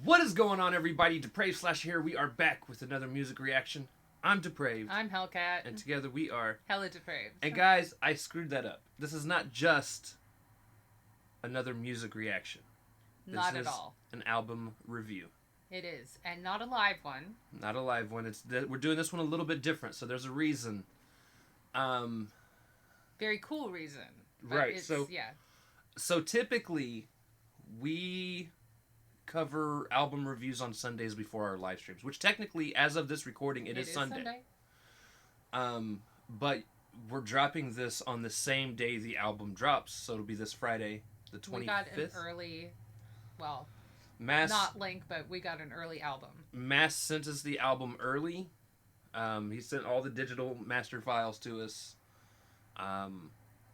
What is going on, everybody? Depraved Slash here. We are back with another music reaction. I'm Depraved. I'm Hellcat. And together we are HellaDepraved. And guys, I screwed that up. This is not just another music reaction. Not at all. An album review. It is, and not a live one. Not a live one. We're doing this one a little bit different, so there's a reason. Very cool reason. Right. So typically we cover album reviews on Sundays before our live streams, which technically, as of this recording, it is Sunday. But we're dropping this on the same day the album drops, so it'll be this Friday, the 25th. We got an early, well, Mass, not Link, but we got an early album. Mass sent us the album early. He sent all the digital master files to us.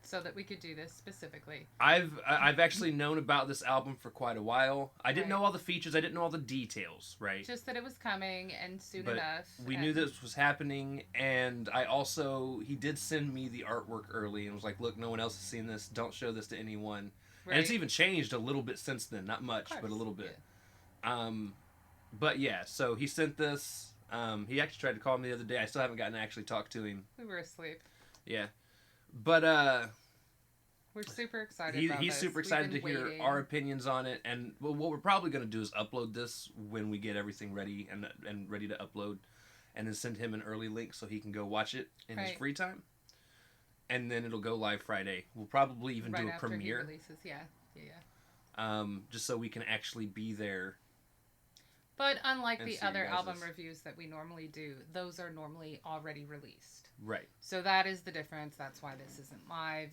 So that we could do this specifically. I've actually known about this album for quite a while. I didn't know all the features. I didn't know all the details, right? Just that it was coming and soon enough. We knew this was happening, and he did send me the artwork early and was like, look, no one else has seen this. Don't show this to anyone. Right. And it's even changed a little bit since then. Not much, but a little bit. Yeah. But yeah, so he sent this. He actually tried to call me the other day. I still haven't gotten to actually talk to him. We were asleep. Yeah. But we're super excited about he's this. super excited to hear our opinions on it, and what we're probably going to do is upload this when we get everything ready and ready to upload, and then send him an early link so he can go watch it in his free time, and then it'll go live Friday. We'll probably even do a premiere. He releases. Yeah. Just so we can actually be there. But unlike the other album reviews that we normally do, those are normally already released. Right. So that is the difference. That's why this isn't live.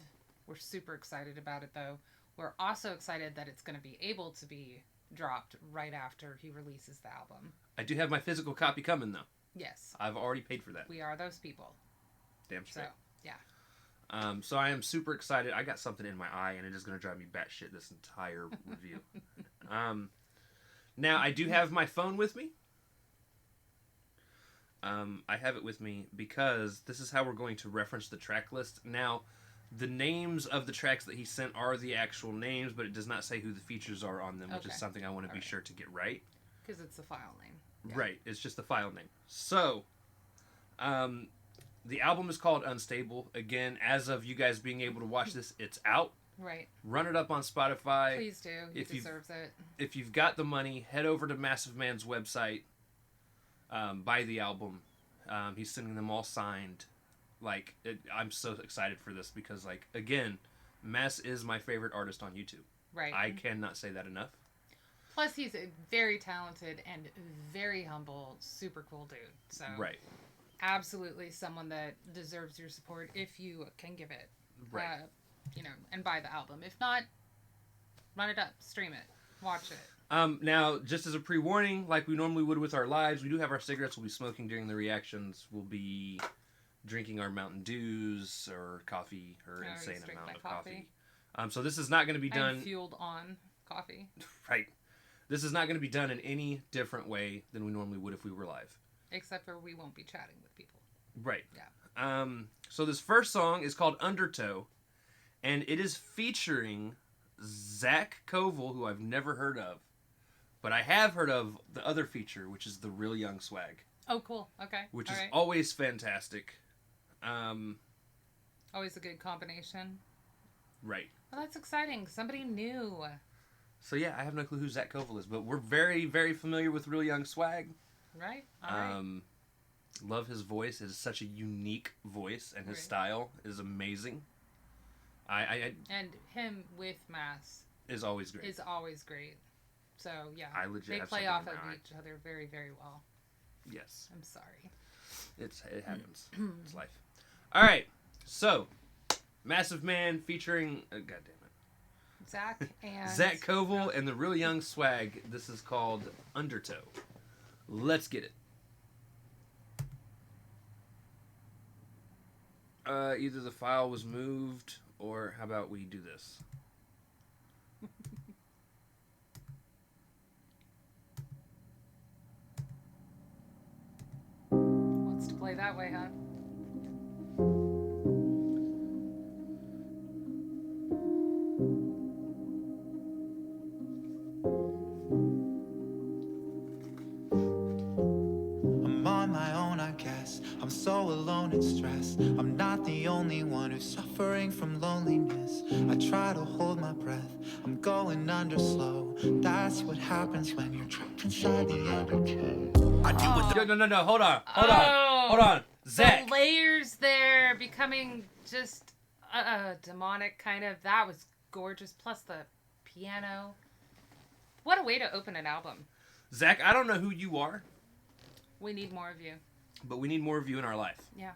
We're super excited about it, though. We're also excited that it's going to be able to be dropped right after he releases the album. I do have my physical copy coming, though. Yes. I've already paid for that. We are those people. Damn straight. So, yeah. So I am super excited. I got something in my eye, and it is going to drive me batshit this entire review. Now, I do have my phone with me. I have it with me because this is how we're going to reference the track list. Now, the names of the tracks that he sent are the actual names, but it does not say who the features are on them, which is something I want to be sure to get right. Because it's the file name. Yeah. Right. It's just the file name. So, the album is called Unstable. Again, as of you guys being able to watch this, it's out. Right. Run it up on Spotify. Please do. He deserves it. If you've got the money, head over to Massive Man's website. Buy the album. He's sending them all signed. I'm so excited for this because, again, Mass is my favorite artist on YouTube. Right. I cannot say that enough. Plus, he's a very talented and very humble, super cool dude. So, right. Absolutely someone that deserves your support if you can give it. Right. And buy the album. If not, run it up, stream it, watch it. Now, just as a pre-warning, like we normally would with our lives, we do have our cigarettes. We'll be smoking during the reactions. We'll be drinking our Mountain Dews or coffee or insane amount of coffee. So this is not going to be done... I'm fueled on coffee. Right. This is not going to be done in any different way than we normally would if we were live. Except for we won't be chatting with people. Right. Yeah. So this first song is called Undertow. And it is featuring Zach Koval, who I've never heard of. But I have heard of the other feature, which is the Real Young Swag. Oh, cool. Okay. Which is always fantastic. Always a good combination. Right. Well, that's exciting. Somebody new. So, yeah, I have no clue who Zach Koval is. But we're very, very familiar with Real Young Swag. Right. All right. Love his voice. It is such a unique voice. And his style is amazing. And him with Mass is always great. So yeah, they play off of each other very, very well. Yes. I'm sorry. It happens. It's life. All right. So, Massive Man featuring God damn it, Zach Koval and the Real Young Swag. This is called Undertow. Let's get it. Either the file was moved. Or how about we do this? Wants to play that way, huh? guess. I'm so alone and stressed. I'm not the only one who's suffering from loneliness. I try to hold my breath. I'm going under slow. That's what happens when you're trapped inside the undertow. I deal with the... No. Hold on. Zach. The layers there becoming just demonic kind of. That was gorgeous. Plus the piano. What a way to open an album. Zach, I don't know who you are. We need more of you. But we need more of you in our life. Yeah.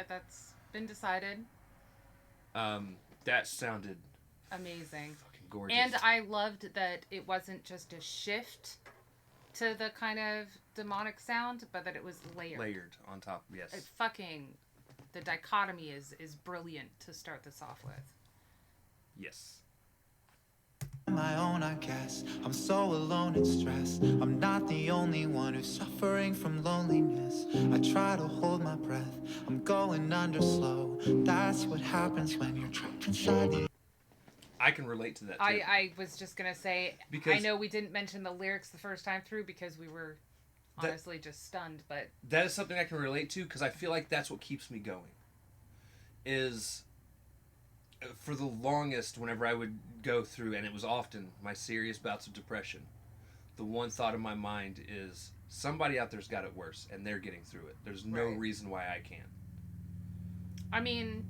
That's been decided. That sounded amazing. Fucking gorgeous. And I loved that it wasn't just a shift to the kind of demonic sound, but that it was layered. Layered on top, yes. The dichotomy is brilliant to start this off with. Yes. My own, I guess. I'm so alone and stressed. I'm not the only one who's suffering from loneliness. I try to hold my breath. I'm going under slow. That's what happens when you're trapped inside the... I can relate to that too. I was just gonna say, because I know we didn't mention the lyrics the first time through because we were honestly just stunned, but that is something I can relate to because I feel like that's what keeps me going. Is for the longest, whenever I would go through, and it was often my serious bouts of depression, the one thought in my mind is somebody out there's got it worse and they're getting through it. There's no reason why I can't. I mean,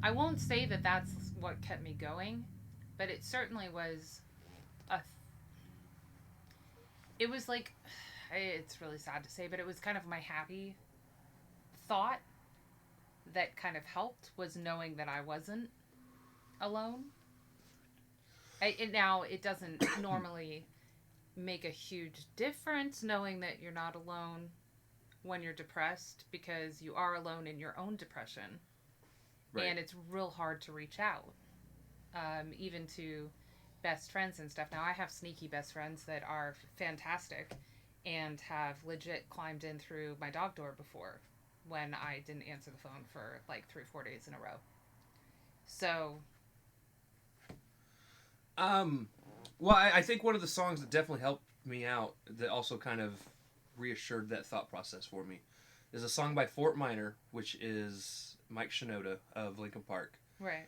I won't say that that's what kept me going, but it certainly was it was like, it's really sad to say, but it was kind of my happy thought that kind of helped, was knowing that I wasn't alone. Now, it doesn't normally make a huge difference knowing that you're not alone when you're depressed, because you are alone in your own depression. Right. And it's real hard to reach out, even to best friends and stuff. Now, I have sneaky best friends that are fantastic and have legit climbed in through my dog door before when I didn't answer the phone for like 3-4 days in a row. So... well, I think one of the songs that definitely helped me out, that also kind of reassured that thought process for me, is a song by Fort Minor, which is Mike Shinoda of Linkin Park. Right.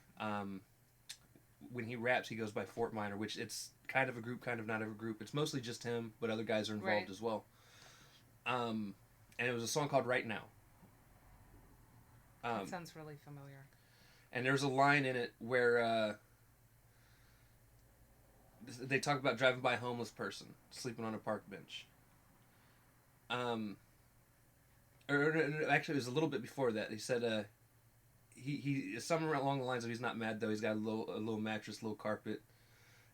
When he raps, he goes by Fort Minor, which it's kind of a group, kind of not a group. It's mostly just him, but other guys are involved as well. And it was a song called Right Now. That sounds really familiar. And there's a line in it where they talk about driving by a homeless person sleeping on a park bench. Actually, it was a little bit before that. He said he somewhere along the lines of, he's not mad though. He's got a little mattress, a little carpet,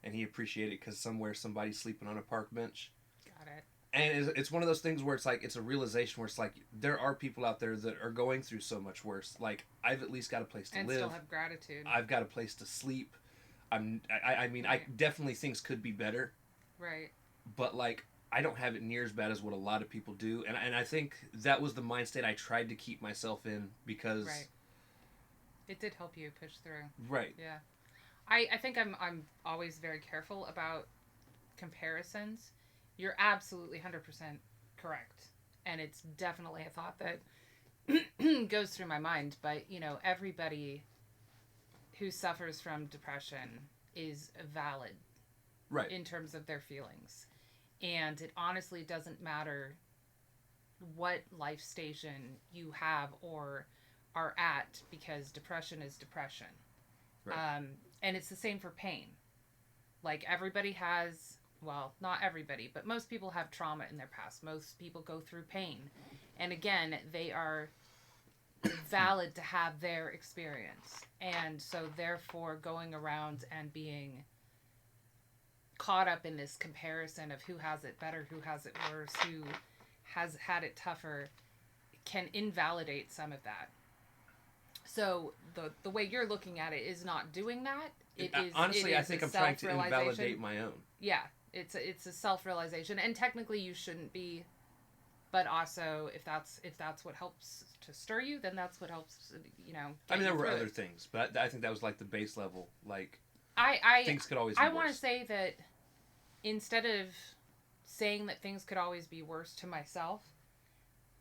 and he appreciated it because somewhere somebody's sleeping on a park bench. Got it. And it's one of those things where it's like, it's a realization where it's like, there are people out there that are going through so much worse. Like, I've at least got a place to live. And still have gratitude. I've got a place to sleep. I mean, right. I definitely things could be better. Right. But, like, I don't have it near as bad as what a lot of people do. And I think that was the mind state I tried to keep myself in because... Right. It did help you push through. Right. Yeah. I think I'm always very careful about comparisons. You're absolutely 100% correct. And it's definitely a thought that goes through my mind. But, you know, everybody who suffers from depression is valid. Right. In terms of their feelings. And it honestly doesn't matter what life station you have or are at, because depression is depression. Right. And it's the same for pain. Like, everybody has... Well, not everybody, but most people have trauma in their past. Most people go through pain. And again, they are valid to have their experience. And so therefore going around and being caught up in this comparison of who has it better, who has it worse, who has had it tougher, can invalidate some of that. So the way you're looking at it is not doing that. Honestly, I think I'm trying to invalidate my own. Yeah. It's a self-realization, and technically you shouldn't be, but also if that's what helps to stir you, then that's what helps, you know. I mean, there were other things, but I think that was like the base level. Like, things could always be worse. I want to say that instead of saying that things could always be worse to myself,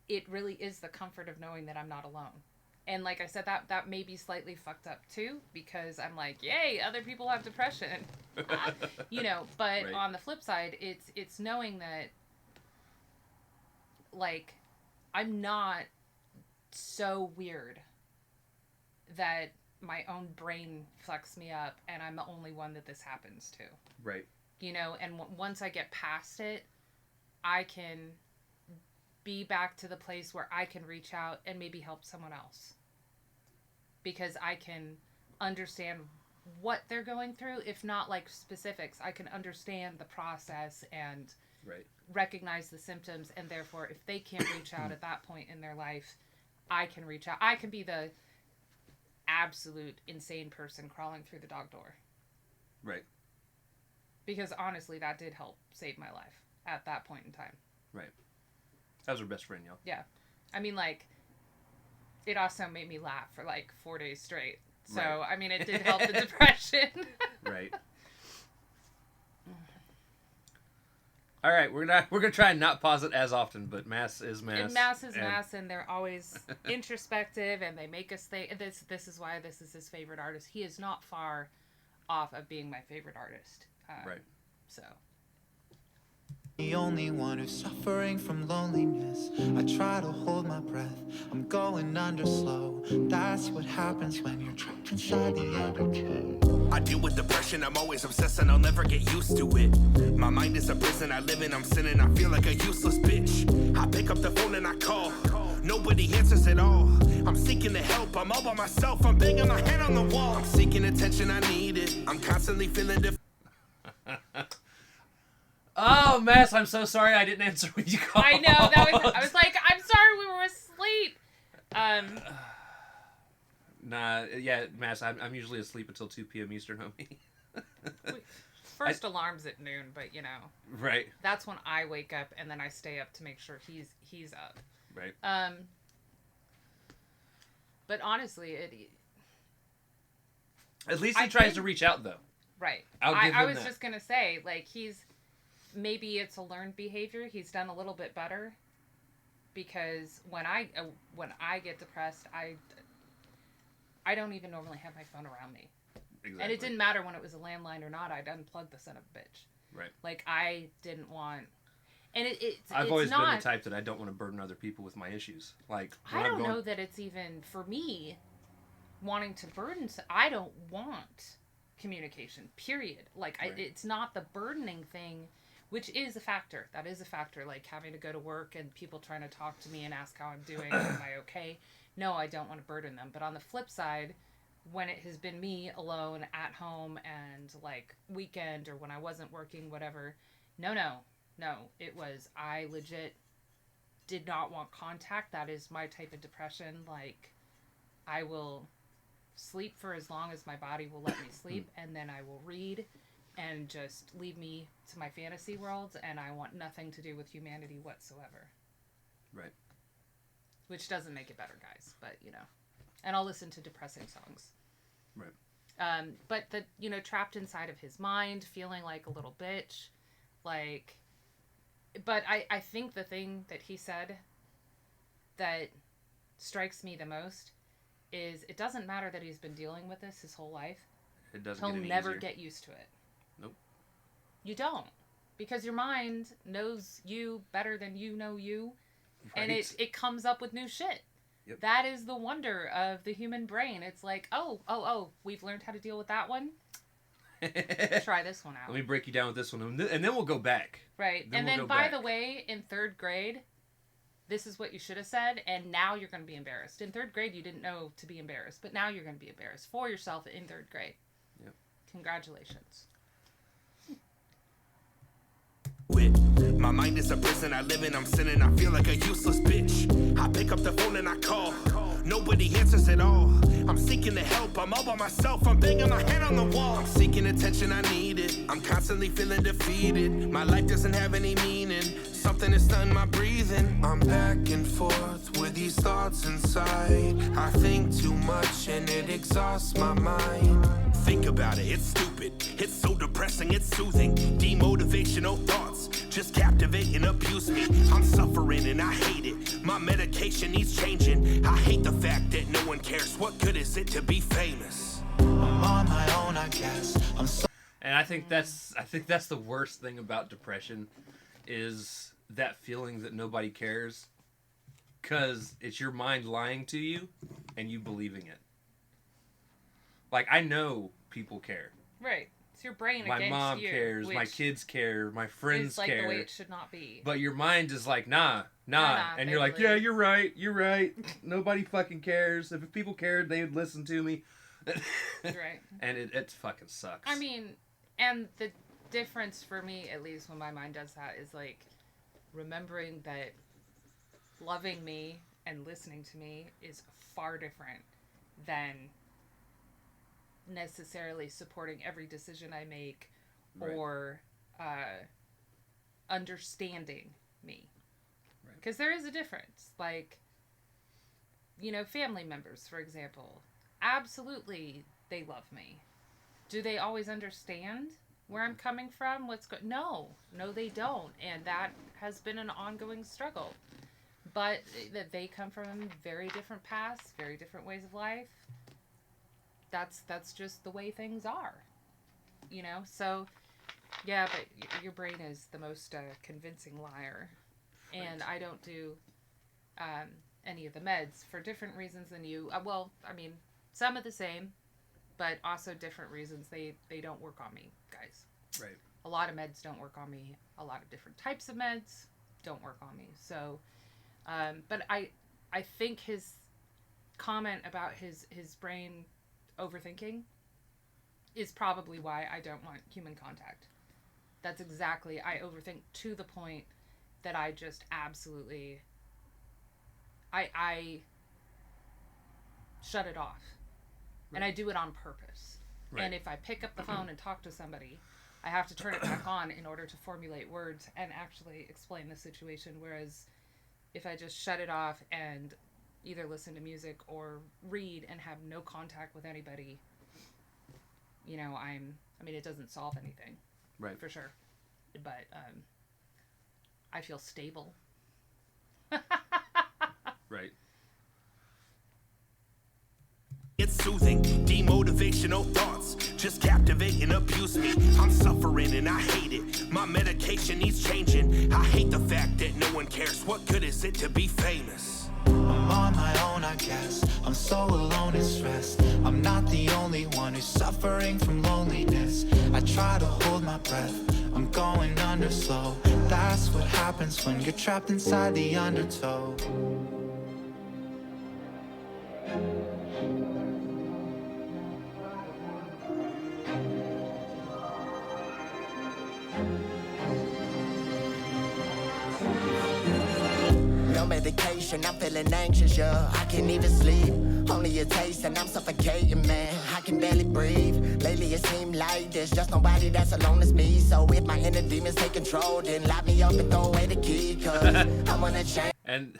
it really is the comfort of knowing that I'm not alone. And like I said, that may be slightly fucked up too, because I'm like, yay, other people have depression. You know, but right. On the flip side, it's knowing that, like, I'm not so weird that my own brain fucks me up and I'm the only one that this happens to. Right. You know, and once I get past it, I can be back to the place where I can reach out and maybe help someone else. Because I can understand what they're going through, if not like specifics. I can understand the process and right. recognize the symptoms, and therefore if they can't reach out at that point in their life, I can reach out. I can be the absolute insane person crawling through the dog door. Right. Because honestly, that did help save my life at that point in time. Right. That was her best friend, y'all. Yeah. I mean, like, it also made me laugh for like 4 days straight. So, right. I mean, it did help the depression. Right. All right, we're gonna try and not pause it as often, but mass is mass. And mass is mass, and they're always introspective, and they make us think. This is why this is his favorite artist. He is not far off of being my favorite artist. Right. So. The only one who's suffering from loneliness. I try to hold my breath. I'm going under slow. That's what happens when you're trapped inside the undertow. I deal with depression, I'm always obsessed and I'll never get used to it. My mind is a prison I live in, I'm sinning, I feel like a useless bitch. I pick up the phone and I call, nobody answers at all. I'm seeking the help, I'm all by myself, I'm banging my head on the wall. I'm seeking attention, I need it, I'm constantly feeling Oh, Mass, I'm so sorry I didn't answer when you called. I know, I was like, I'm sorry we were asleep. Nah, yeah, Mass, I'm usually asleep until 2 p.m. Eastern, homie. First alarm's at noon, but you know. Right. That's when I wake up, and then I stay up to make sure he's up. Right. But honestly, at least he tries to reach out, though. Right. I was just gonna say, like, maybe it's a learned behavior. He's done a little bit better, because when I get depressed, I don't even normally have my phone around me. Exactly. And it didn't matter when it was a landline or not. I'd unplug the son of a bitch. Right. Like, I didn't want. And I've always been the type that I don't want to burden other people with my issues. Like, I don't know that it's even for me wanting to burden. I don't want communication. Period. Like, right. It's not the burdening thing. Which is a factor. That is a factor. Like having to go to work and people trying to talk to me and ask how I'm doing. Am I okay? No, I don't want to burden them. But on the flip side, when it has been me alone at home and like weekend or when I wasn't working, whatever. No. It was, I legit did not want contact. That is my type of depression. Like, I will sleep for as long as my body will let me sleep. And then I will read. And just leave me to my fantasy worlds, and I want nothing to do with humanity whatsoever. Right. Which doesn't make it better, guys, but, you know. And I'll listen to depressing songs. Right. But, trapped inside of his mind, feeling like a little bitch, like... But I think the thing that he said that strikes me the most is it doesn't matter that he's been dealing with this his whole life. It doesn't He'll get any never easier. get used to it. Nope. You don't. Because your mind knows you better than you know you. Right. And it comes up with new shit. Yep. That is the wonder of the human brain. It's like, oh, we've learned how to deal with that one. Try this one out. Let me break you down with this one. And then we'll go back. Right. Then by the way, in 3rd grade, this is what you should have said, and now you're going to be embarrassed. In 3rd grade, you didn't know to be embarrassed, but now you're going to be embarrassed for yourself in 3rd grade. Yep. Congratulations. My mind is a prison I live in, I'm sinning, I feel like a useless bitch. I pick up the phone and I call, nobody answers at all. I'm seeking the help, I'm all by myself, I'm banging my head on the wall. I'm seeking attention, I need it, I'm constantly feeling defeated. My life doesn't have any meaning, something something is stunting my breathing. I'm back and forth with these thoughts inside. I think too much and it exhausts my mind. Think about it, it's stupid. It's so depressing, it's soothing. Demotivational thoughts just captivate and abuse me. I'm suffering and I hate it. My medication needs changing. I hate the fact that no one cares. What good is it to be famous? I'm on my own, I guess. I'm so. And I think that's the worst thing about depression is that feeling that nobody cares, because it's your mind lying to you and you believing it. Like, I know people care. Right. It's your brain my against you. My mom cares, my kids care, my friends like care. The way it should not be. But your mind is like, nah. And you're like, yeah, you're right. Nobody fucking cares. If people cared, they would listen to me. Right. And it fucking sucks. I mean, and the difference for me, at least when my mind does that, is like remembering that loving me and listening to me is far different than necessarily supporting every decision I make, right, or understanding me. Because there is a difference. Like, family members, for example, absolutely they love me. Do they always understand where I'm coming from? No, they don't. And that has been an ongoing struggle. But that they come from very different paths, very different ways of life. That's just the way things are. So, yeah, but your brain is the most convincing liar. And right. I don't do any of the meds for different reasons than you. Some of the same, but also different reasons. They don't work on me, guys. Right. A lot of meds don't work on me. A lot of different types of meds don't work on me. So, but I think his comment about his brain overthinking is probably why I don't want human contact. That's exactly, I overthink to the point that I just absolutely, I shut it off. Right. And I do it on purpose. Right. And if I pick up the phone and talk to somebody, I have to turn it back on in order to formulate words and actually explain the situation. Whereas if I just shut it off and either listen to music or read and have no contact with anybody, it doesn't solve anything. Right. For sure. But I feel stable. Right. It's soothing, demotivational thoughts just captivate and abuse me. I'm suffering and I hate it. My medication needs changing. I hate the fact that no one cares. What good is it to be famous? I'm on my own, I guess. I'm so alone and stressed. I'm not the only one who's suffering from loneliness. I try to hold my breath. I'm going under slow. That's what happens when you're trapped inside the undertow. No medication, I'm feeling anxious, yeah. I can't even sleep. Only a taste and I'm suffocating, man. I can barely breathe. Lately it seems like there's just nobody that's alone as me. So if my inner demons take control, then lock me up and throw away the key. Cause I wanna change. And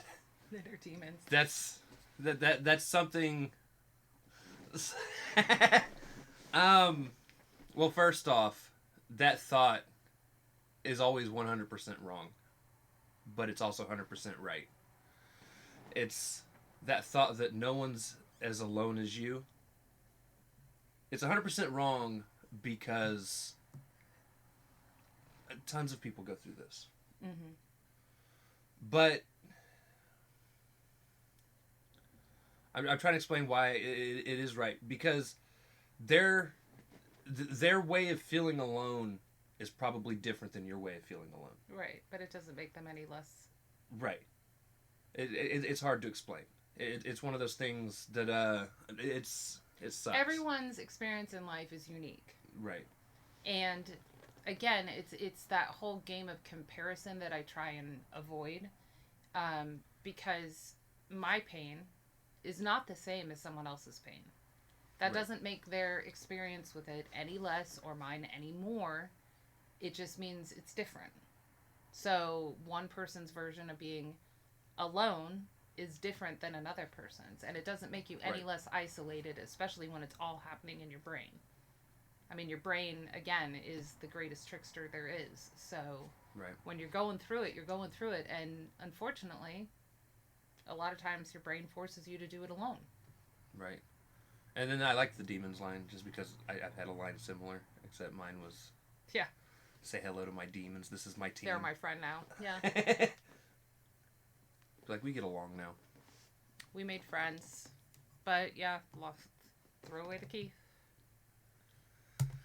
inner demons. That's something. Well, first off, that thought is always 100% wrong, but it's also 100% right. It's that thought that no one's as alone as you. It's 100% wrong because tons of people go through this. Mm-hmm. But I'm trying to explain why it is right, because their way of feeling alone is probably different than your way of feeling alone. Right, but it doesn't make them any less. Right. It's hard to explain. It's one of those things that it sucks. Everyone's experience in life is unique. Right. And again, it's that whole game of comparison that I try and avoid, because my pain is not the same as someone else's pain. That right. doesn't make their experience with it any less or mine any more. It just means it's different. So one person's version of being alone is different than another person's, and it doesn't make you any less isolated, especially when it's all happening in your brain. I mean, your brain, again, is the greatest trickster there is. So when you're going through it, and unfortunately, a lot of times your brain forces you to do it alone. Right. And then I like the demons line just because I've had a line similar, except mine was, say hello to my demons. This is my team. They're my friend now. Yeah. Like, we get along now. We made friends. But, throw away the key.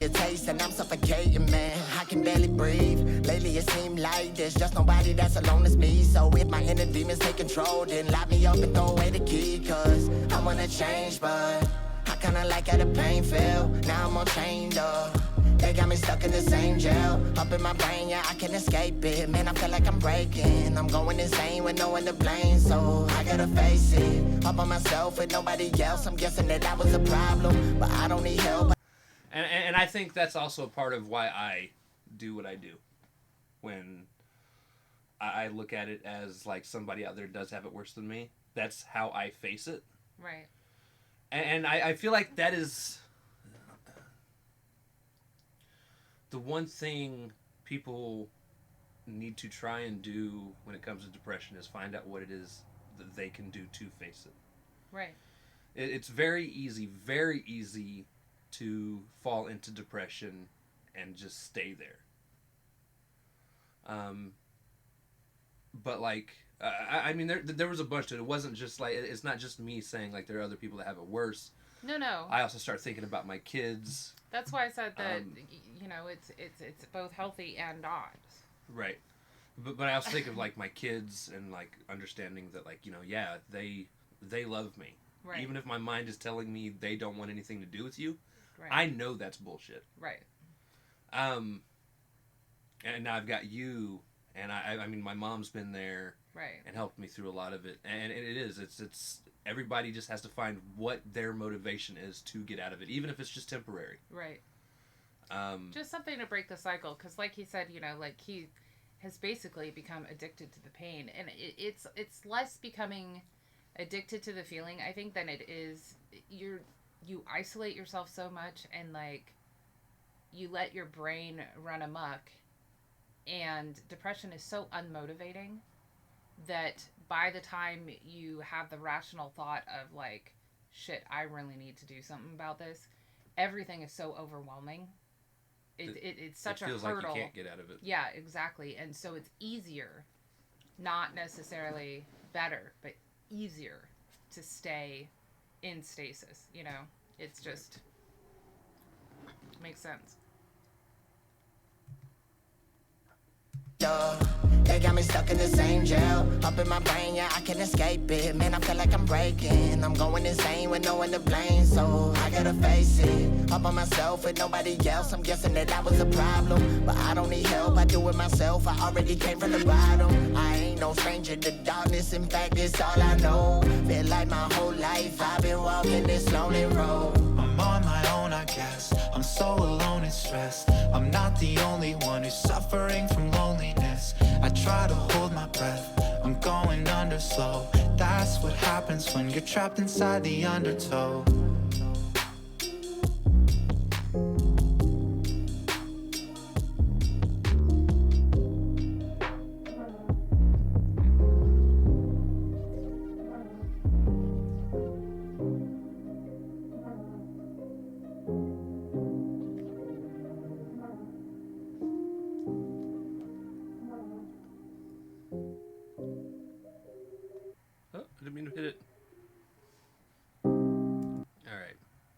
Your taste and I'm suffocating, man. I can barely breathe. Lately it seems like there's just nobody that's alone as me. So if my inner demons take control, then lock me up and throw away the key. Cause I wanna change, but I kinda like how the pain feel. Now I'm all chained up. They got me stuck in the same jail. Up in my brain, I can't escape it. Man, I feel like I'm breaking. I'm going insane with no one to blame. So I gotta face it. Up on myself with nobody else. I'm guessing that I was a problem, but I don't need help. And I think that's also a part of why I do what I do. When I look at it as like somebody out there does have it worse than me, that's how I face it. Right. And I feel like that is the one thing people need to try and do when it comes to depression is find out what it is that they can do to face it. Right. It's very easy to fall into depression and just stay there. But like, I mean, there was a bunch to it. It wasn't just like, it's not just me saying like there are other people that have it worse. No. I also start thinking about my kids. That's why I said that, it's both healthy and not. Right. But I also think of like my kids and like understanding that like, they love me. Right. Even if my mind is telling me they don't want anything to do with you, right. I know that's bullshit. Right. And now I've got you, and I mean, my mom's been there, right, and helped me through a lot of it, and it's everybody just has to find what their motivation is to get out of it, even if it's just temporary. Right. Just something to break the cycle, because like he said, like he has basically become addicted to the pain, and it's less becoming addicted to the feeling, I think, than it is you isolate yourself so much, and like you let your brain run amok, and depression is so unmotivating that by the time you have the rational thought of like, shit, I really need to do something about this, everything is so overwhelming. It's such a hurdle. It feels like you can't get out of it. Yeah, exactly. And so it's easier, not necessarily better, but easier to stay in stasis, It's just makes sense. They got me stuck in the same jail. Up in my brain, I can't escape it. Man, I feel like I'm breaking. I'm going insane with no one to blame. So I gotta face it. Up on myself with nobody else. I'm guessing that I was a problem, but I don't need help. I do it myself. I already came from the bottom. I ain't no stranger to darkness. In fact, it's all I know. Feel like my whole life I've been walking this lonely road. I'm on my own, I guess. I'm so alone and stressed. I'm not the only one who's suffering from loneliness. I try to hold my breath. I'm going under slow. That's what happens when you're trapped inside the undertow.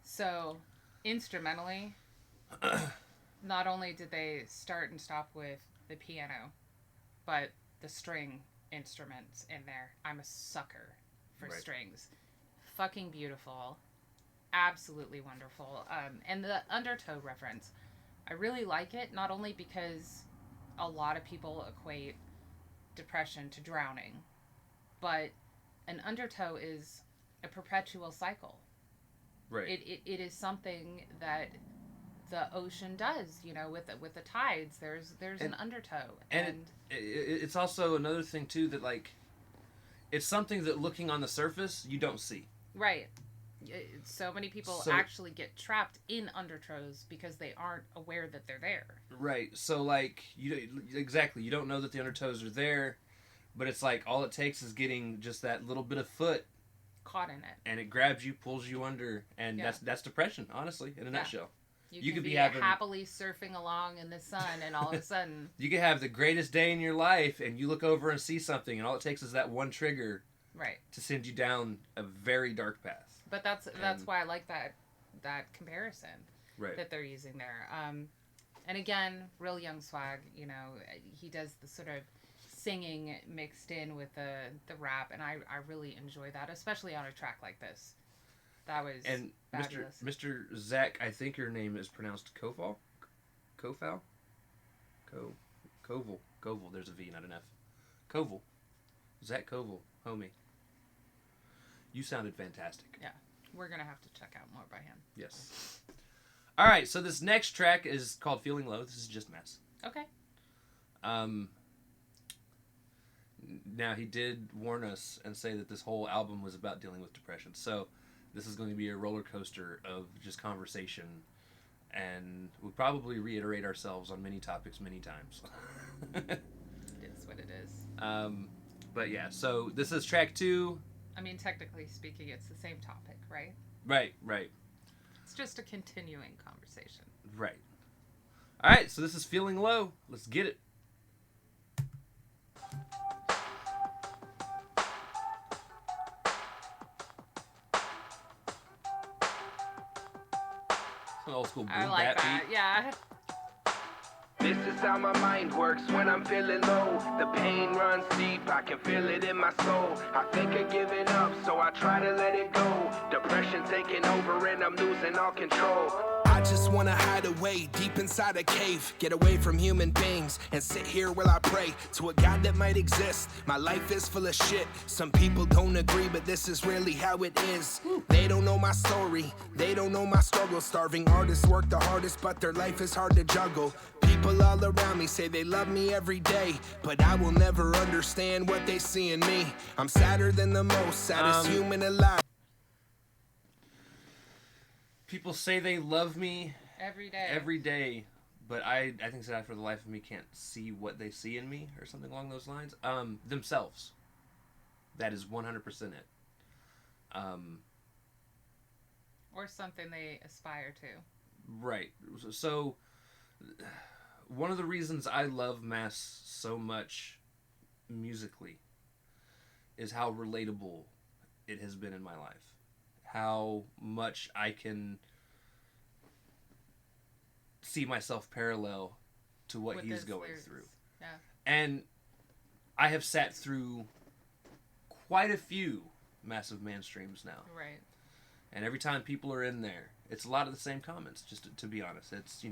So, instrumentally, not only did they start and stop with the piano, but the string instruments in there. I'm a sucker for strings. Fucking beautiful. Absolutely wonderful. And the undertow reference, I really like it, not only because a lot of people equate depression to drowning, but an undertow is a perpetual cycle. Right. It is something that the ocean does, with the tides. There's an undertow, and it's also another thing too that like it's something that looking on the surface you don't see. Right. So many people actually get trapped in undertows because they aren't aware that they're there. Right. So like you don't know that the undertows are there, but it's like all it takes is getting just that little bit of foot caught in it, and it grabs you, pulls you under, and that's depression, honestly, in a nutshell. You could be happily surfing along in the sun, and all of a sudden you could have the greatest day in your life, and you look over and see something, and all it takes is that one trigger, right, to send you down a very dark path. But that's why I like that comparison, right, that they're using there. And again, real Young Swag, he does the sort of singing mixed in with the rap, and I really enjoy that, especially on a track like this. That was fabulous. Mr. Zach, I think your name is pronounced Koval? Koval? Koval, there's a V, not an F. Koval. Zach Koval, homie. You sounded fantastic. Yeah. We're going to have to check out more by him. Yes. Alright, so this next track is called Feeling Low. This is just Mess. Okay. Now, he did warn us and say that this whole album was about dealing with depression. So, this is going to be a roller coaster of just conversation. And we'll probably reiterate ourselves on many topics many times. It is what it is. But yeah, so this is track 2. I mean, technically speaking, it's the same topic, right? Right. It's just a continuing conversation. Right. Alright, so this is Feeling Low. Let's get it. An old school boom I like that, beat. yeah. This is how my mind works when I'm feeling low. The pain runs deep, I can feel it in my soul. I think of giving up, so I try to let it go. Depression taking over and I'm losing all control. I just wanna hide away deep inside a cave, get away from human beings and sit here while I pray to a God that might exist. My life is full of shit. Some people don't agree, but this is really how it is. They don't know my story, they don't know my struggle. Starving artists work the hardest, but their life is hard to juggle. People all around me say they love me every day, but I will never understand what they see in me. I'm sadder than the most saddest human alive. People say they love me every day, but I think that I, for the life of me, can't see what they see in me, or something along those lines. Themselves. That is 100% it. Or something they aspire to. Right. So, one of the reasons I love Mass so much musically is how relatable it has been in my life. How much I can see myself parallel to what he's going lyrics. through. Yeah. And I have sat through quite a few Massive Mainstreams now. Right. And every time people are in there, it's a lot of the same comments, just to be honest. It's,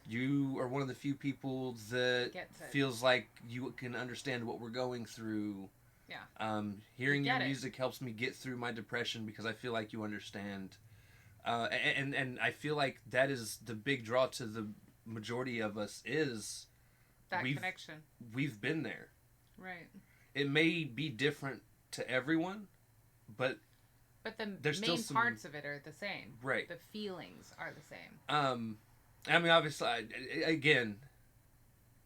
you are one of the few people that feels like you can understand what we're going through. Yeah. Hearing your music helps me get through my depression because I feel like you understand. And I feel like that is the big draw to the majority of us is that connection. We've been there. Right. It may be different to everyone, but the there's main still parts of it are the same. Right. The feelings are the same. I mean, obviously, again,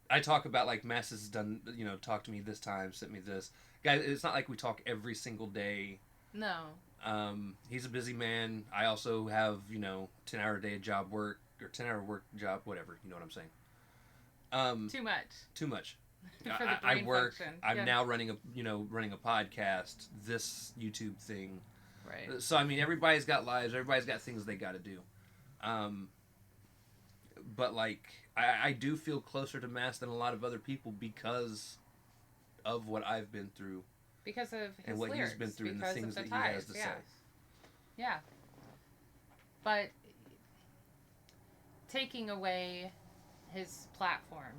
I talk about like Mass has done, talk to me this time, sent me this. Guys, it's not like we talk every single day. No. He's a busy man. I also have, 10-hour day job work, or 10-hour work job, whatever, you know what I'm saying. Too much. Too much. For the brain I work. function. I'm now running a podcast, this YouTube thing. Right. So, I mean, everybody's got lives. Everybody's got things they got to do. But, like, I do feel closer to Mass than a lot of other people because of what I've been through. Because of his and what lyrics, he's been through and the things that he has to say. Yeah. But taking away his platform,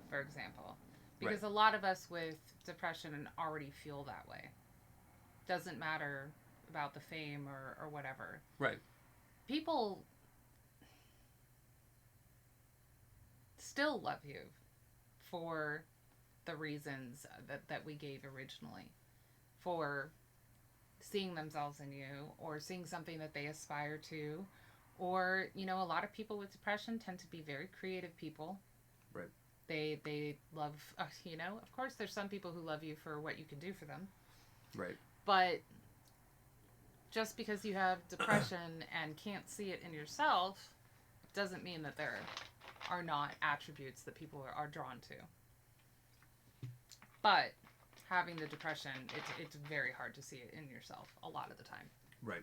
for example, because a lot of us with depression already feel that way. Doesn't matter about the fame or whatever. Right. People still love you for the reasons that we gave originally, for seeing themselves in you, or seeing something that they aspire to, or, you know, a lot of people with depression tend to be very creative people. Right. They love, you know, of course there's some people who love you for what you can do for them. Right. But just because you have depression and can't see it in yourself doesn't mean that there are not attributes that people are drawn to. But having the depression, it's very hard to see it in yourself a lot of the time. Right.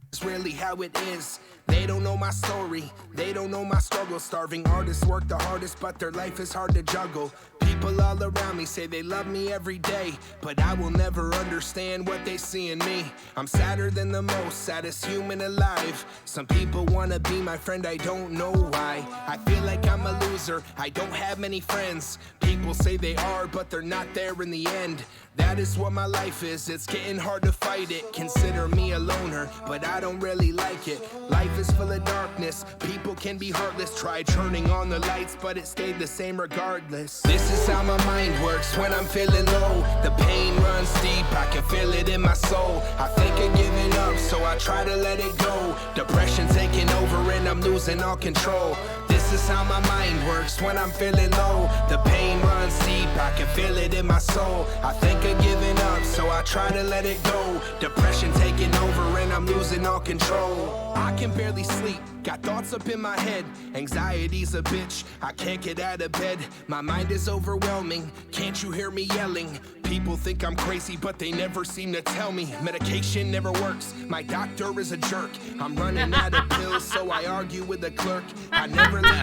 It's really how it is. They don't know my story, they don't know my struggle. Starving artists work the hardest, but their life is hard to juggle. People all around me say they love me every day, but I will never understand what they see in me. I'm sadder than the most, saddest human alive. Some people wanna be my friend, I don't know why. I feel like I'm a loser, I don't have many friends. People say they are, but they're not there in the end. That is what my life is, it's getting hard to fight it. Consider me a loner, but I don't really like it. Life is full of darkness, people can be heartless. Try turning on the lights, but it stayed the same regardless. This is how my mind works when I'm feeling low. The pain runs deep, I can feel it in my soul. I think of giving up, so I try to let it go. Depression taking over and I'm losing all control. This is how my mind works when I'm feeling low. The pain runs deep, I can feel it in my soul. I think of giving up, so I try to let it go. Depression taking over and I'm losing all control. I can barely sleep, got thoughts up in my head. Anxiety's a bitch, I can't get out of bed. My mind is overwhelming, can't you hear me yelling? People think I'm crazy, but they never seem to tell me. Medication never works, my doctor is a jerk. I'm running out of pills, so I argue with the clerk. I never let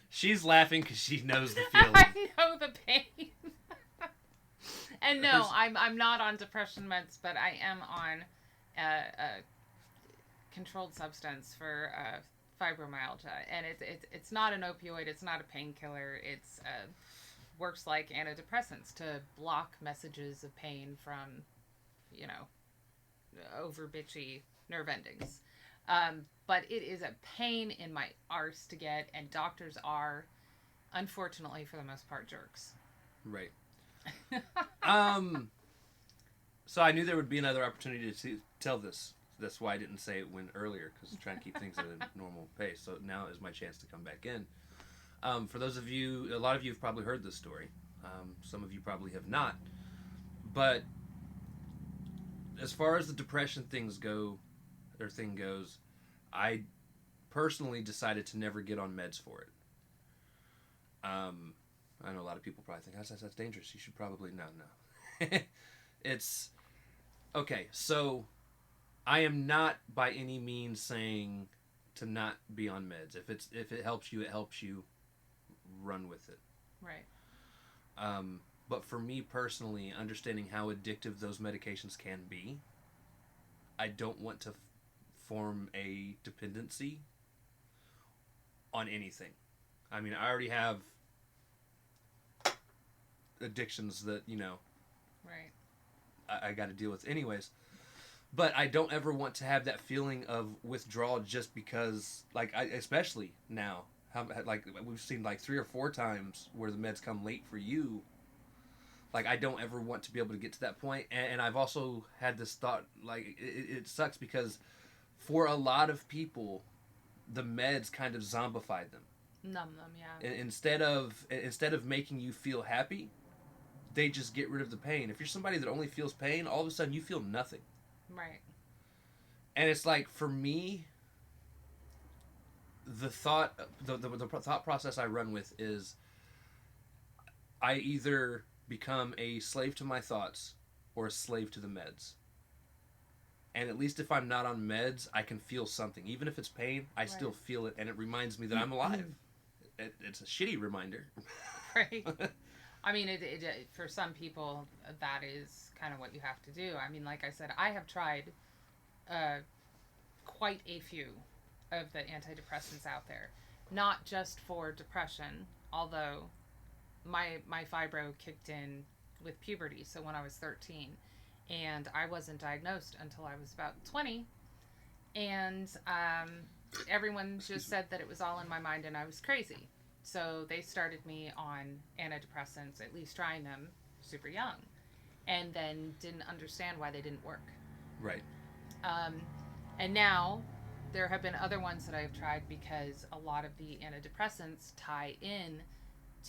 She's laughing because she knows the feeling. I know the pain. And no, I'm not on depression meds, but I am on a controlled substance for fibromyalgia, and it's not an opioid, it's not a painkiller. It's works like antidepressants to block messages of pain from, you know, over bitchy nerve endings. But it is a pain in my arse to get, and doctors are, unfortunately, for the most part, jerks. Right. So I knew there would be another opportunity to tell this. That's why I didn't say it earlier, because I'm trying to keep things at a normal pace. So now is my chance to come back in. For those of you, a lot of you have probably heard this story. Some of you probably have not. But as far as the depression thing goes, I personally decided to never get on meds for it. I know a lot of people probably think that's dangerous. You should probably no. It's okay. So I am not by any means saying to not be on meds. If it helps you, it helps you. Run with it. Right. But for me personally, understanding how addictive those medications can be, I don't want to form a dependency on anything. I mean, I already have addictions that, you know, right, I got to deal with anyways. But I don't ever want to have that feeling of withdrawal just because, like, especially now, like, we've seen like 3 or 4 times where the meds come late for you. Like, I don't ever want to be able to get to that point. And I've also had this thought, like, it sucks because for a lot of people, the meds kind of zombified them. Numb them, yeah. Instead of making you feel happy, they just get rid of the pain. If you're somebody that only feels pain, all of a sudden you feel nothing. Right. And it's like, for me, the thought process I run with is I either become a slave to my thoughts or a slave to the meds. And at least if I'm not on meds, I can feel something. Even if it's pain, I still feel it, and it reminds me that I'm alive. It's a shitty reminder. Right. I mean, it for some people, that is kind of what you have to do. I mean, like I said, I have tried quite a few of the antidepressants out there. Not just for depression, although my fibro kicked in with puberty, so when I was 13. and I wasn't diagnosed until I was about 20. And everyone just said that it was all in my mind and I was crazy. So they started me on antidepressants, at least trying them super young, and then didn't understand why they didn't work. Right. And now there have been other ones that I've tried because a lot of the antidepressants tie in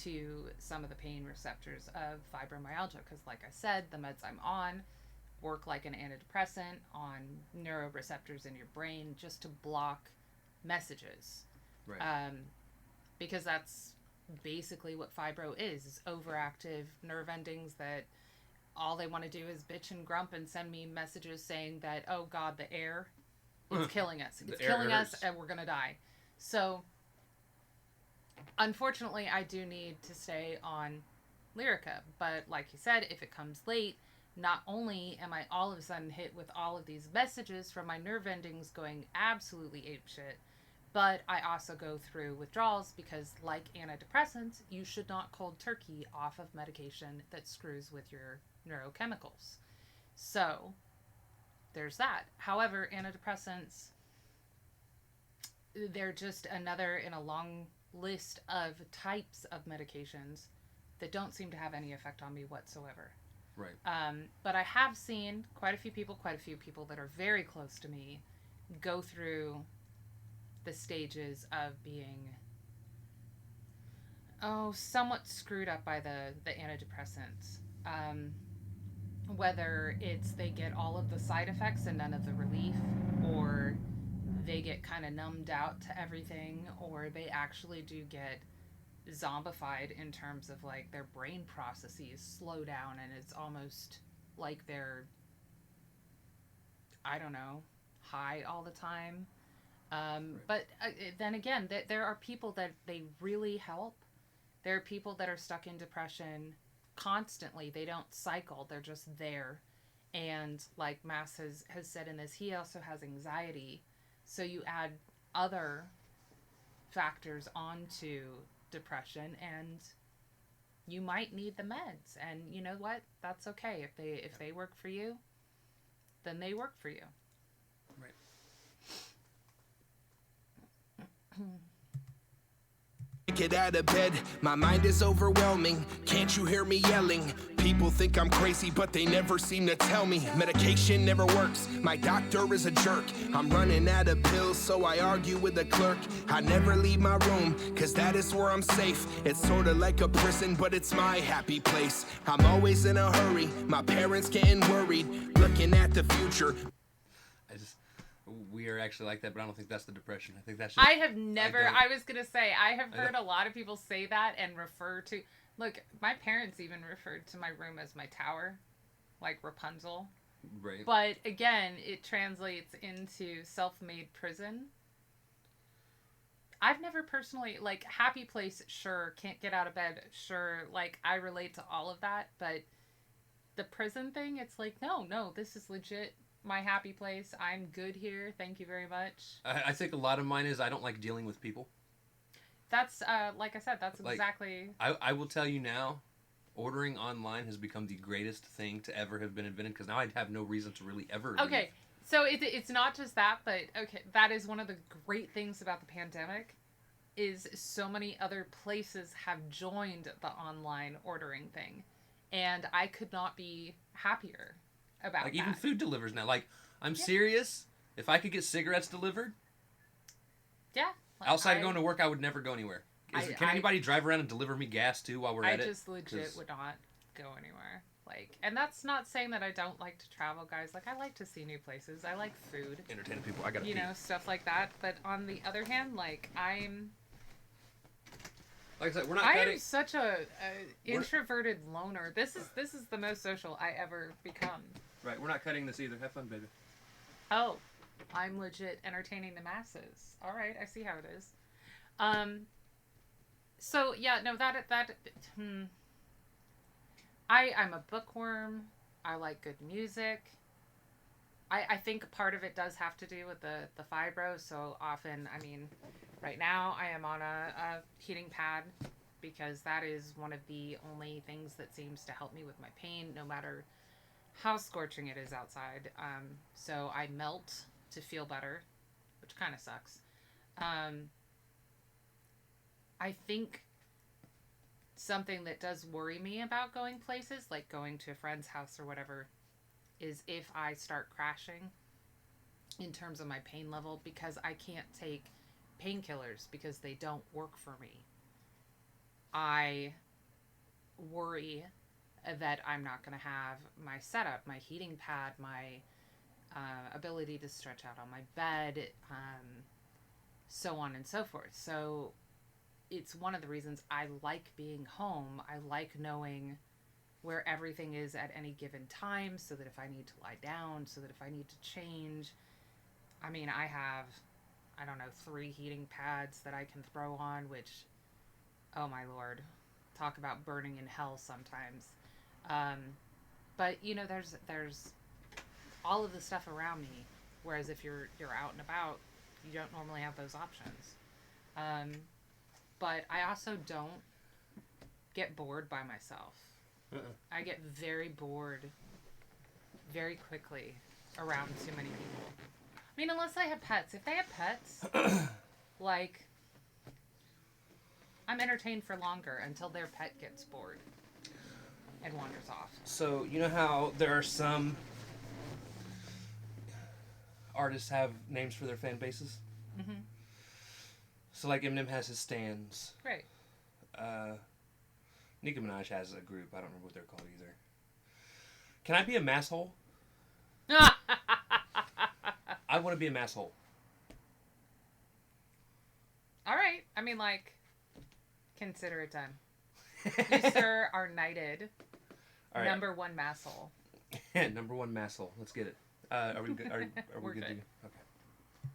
to some of the pain receptors of fibromyalgia. Because, like I said, the meds I'm on work like an antidepressant on neuroreceptors in your brain just to block messages. Right. Because that's basically what fibro is overactive nerve endings that all they want to do is bitch and grump and send me messages saying that, oh God, the air is killing us. It's killing us and we're going to die. So, unfortunately, I do need to stay on Lyrica. But like you said, if it comes late, not only am I all of a sudden hit with all of these messages from my nerve endings going absolutely apeshit, but I also go through withdrawals because, like antidepressants, you should not cold turkey off of medication that screws with your neurochemicals. So, there's that. However, antidepressants, they're just another in a long list of types of medications that don't seem to have any effect on me whatsoever. Right. But I have seen quite a few people that are very close to me go through the stages of being somewhat screwed up by the antidepressants. Whether it's they get all of the side effects and none of the relief, or they get kind of numbed out to everything, or they actually do get zombified in terms of like their brain processes slow down and it's almost like they're, I don't know, high all the time. Right. But then again, there are people that they really help. There are people that are stuck in depression constantly. They don't cycle. They're just there. And like Mass has said in this, he also has anxiety. So you add other factors onto depression and you might need the meds. And you know what? That's okay. If they work for you, then they work for you. Right. Get out of bed, my mind is overwhelming. Can't you hear me yelling? People think I'm crazy, but they never seem to tell me. Medication never works, my doctor is a jerk. I'm running out of pills, so I argue with the clerk. I never leave my room, cause that is where I'm safe. It's sorta like a prison, but it's my happy place. I'm always in a hurry, my parents getting worried, looking at the future. We are actually like that, but I don't think that's the depression. I think that's just... I have never... I was going to say, I have heard a lot of people say that and refer to... Look, my parents even referred to my room as my tower. Like Rapunzel. Right. But, again, it translates into self-made prison. I've never personally... Like, happy place, sure. Can't get out of bed, sure. Like, I relate to all of that. But the prison thing, it's like, no, this is legit... my happy place. I'm good here. Thank you very much. I think a lot of mine is I don't like dealing with people. That's, like I said, that's exactly... I will tell you now, ordering online has become the greatest thing to ever have been invented, because now I have no reason to really ever leave. Okay, so it's not just that, but okay, that is one of the great things about the pandemic, is so many other places have joined the online ordering thing, and I could not be happier about like that. Even food delivers now. Like, I'm serious. If I could get cigarettes delivered, outside of going to work, I would never go anywhere. Can anybody drive around and deliver me gas too while we're at it? I just legit would not go anywhere. Like, and that's not saying that I don't like to travel, guys. Like, I like to see new places. I like food. Entertaining people. I gotta pee. Stuff like that. But on the other hand, like I said, we're not cutting. I am such a introverted loner. This is the most social I ever become. Right, we're not cutting this either. Have fun, baby. Oh, I'm legit entertaining the masses. All right, I see how it is. So yeah, no, I'm a bookworm. I like good music. I think part of it does have to do with the fibro. So often, I mean, right now I am on a heating pad because that is one of the only things that seems to help me with my pain, no matter how scorching it is outside. So I melt to feel better, which kind of sucks. I think something that does worry me about going places, like going to a friend's house or whatever, is if I start crashing in terms of my pain level, because I can't take painkillers because they don't work for me. I worry that I'm not going to have my setup, my heating pad, my ability to stretch out on my bed, so on and so forth. So it's one of the reasons I like being home. I like knowing where everything is at any given time, so that if I need to lie down, so that if I need to change, I mean, I have, I don't know, 3 heating pads that I can throw on, which, oh my Lord, talk about burning in hell sometimes. But you know, there's all of the stuff around me, whereas if you're out and about, you don't normally have those options. But I also don't get bored by myself. I get very bored very quickly around too many people. I mean, unless I have pets. If they have pets, like, I'm entertained for longer until their pet gets bored and wanders off. So, you know how there are some artists have names for their fan bases? Mm-hmm. So, like, Eminem has his stans. Right. Nicki Minaj has a group. I don't remember what they're called either. Can I be a masshole? I want to be a masshole. All right. I mean, like, consider it done. You, sir, are knighted. All right. Number 1 masshole. Number 1 masshole. Let's get it. Are we good? Are we good? Okay.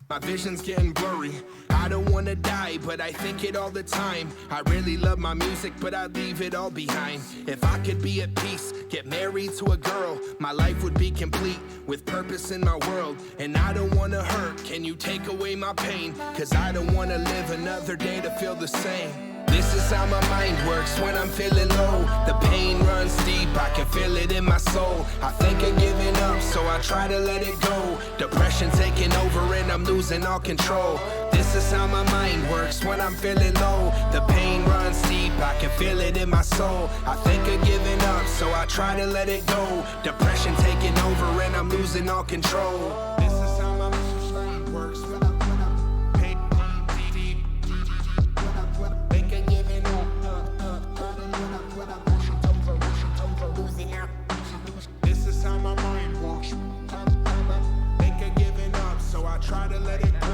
My vision's getting blurry. I don't wanna die, but I think it all the time. I really love my music, but I'd leave it all behind. If I could be at peace, get married to a girl, my life would be complete with purpose in my world. And I don't wanna hurt, can you take away my pain? Cause I don't wanna live another day to feel the same. This is how my mind works when I'm feeling low. The pain runs deep, I can feel it in my soul. I think of giving up, so I try to let it go. Depression taking over and I'm losing all control. This is how my mind works when I'm feeling low. The pain runs deep, I can feel it in my soul. I think of giving up, so I try to let it go. Depression taking over and I'm losing all control. This is how my mind works when I'm pain deep. Think of giving up. This is how my mind works. Think of giving up, so I try to let it go.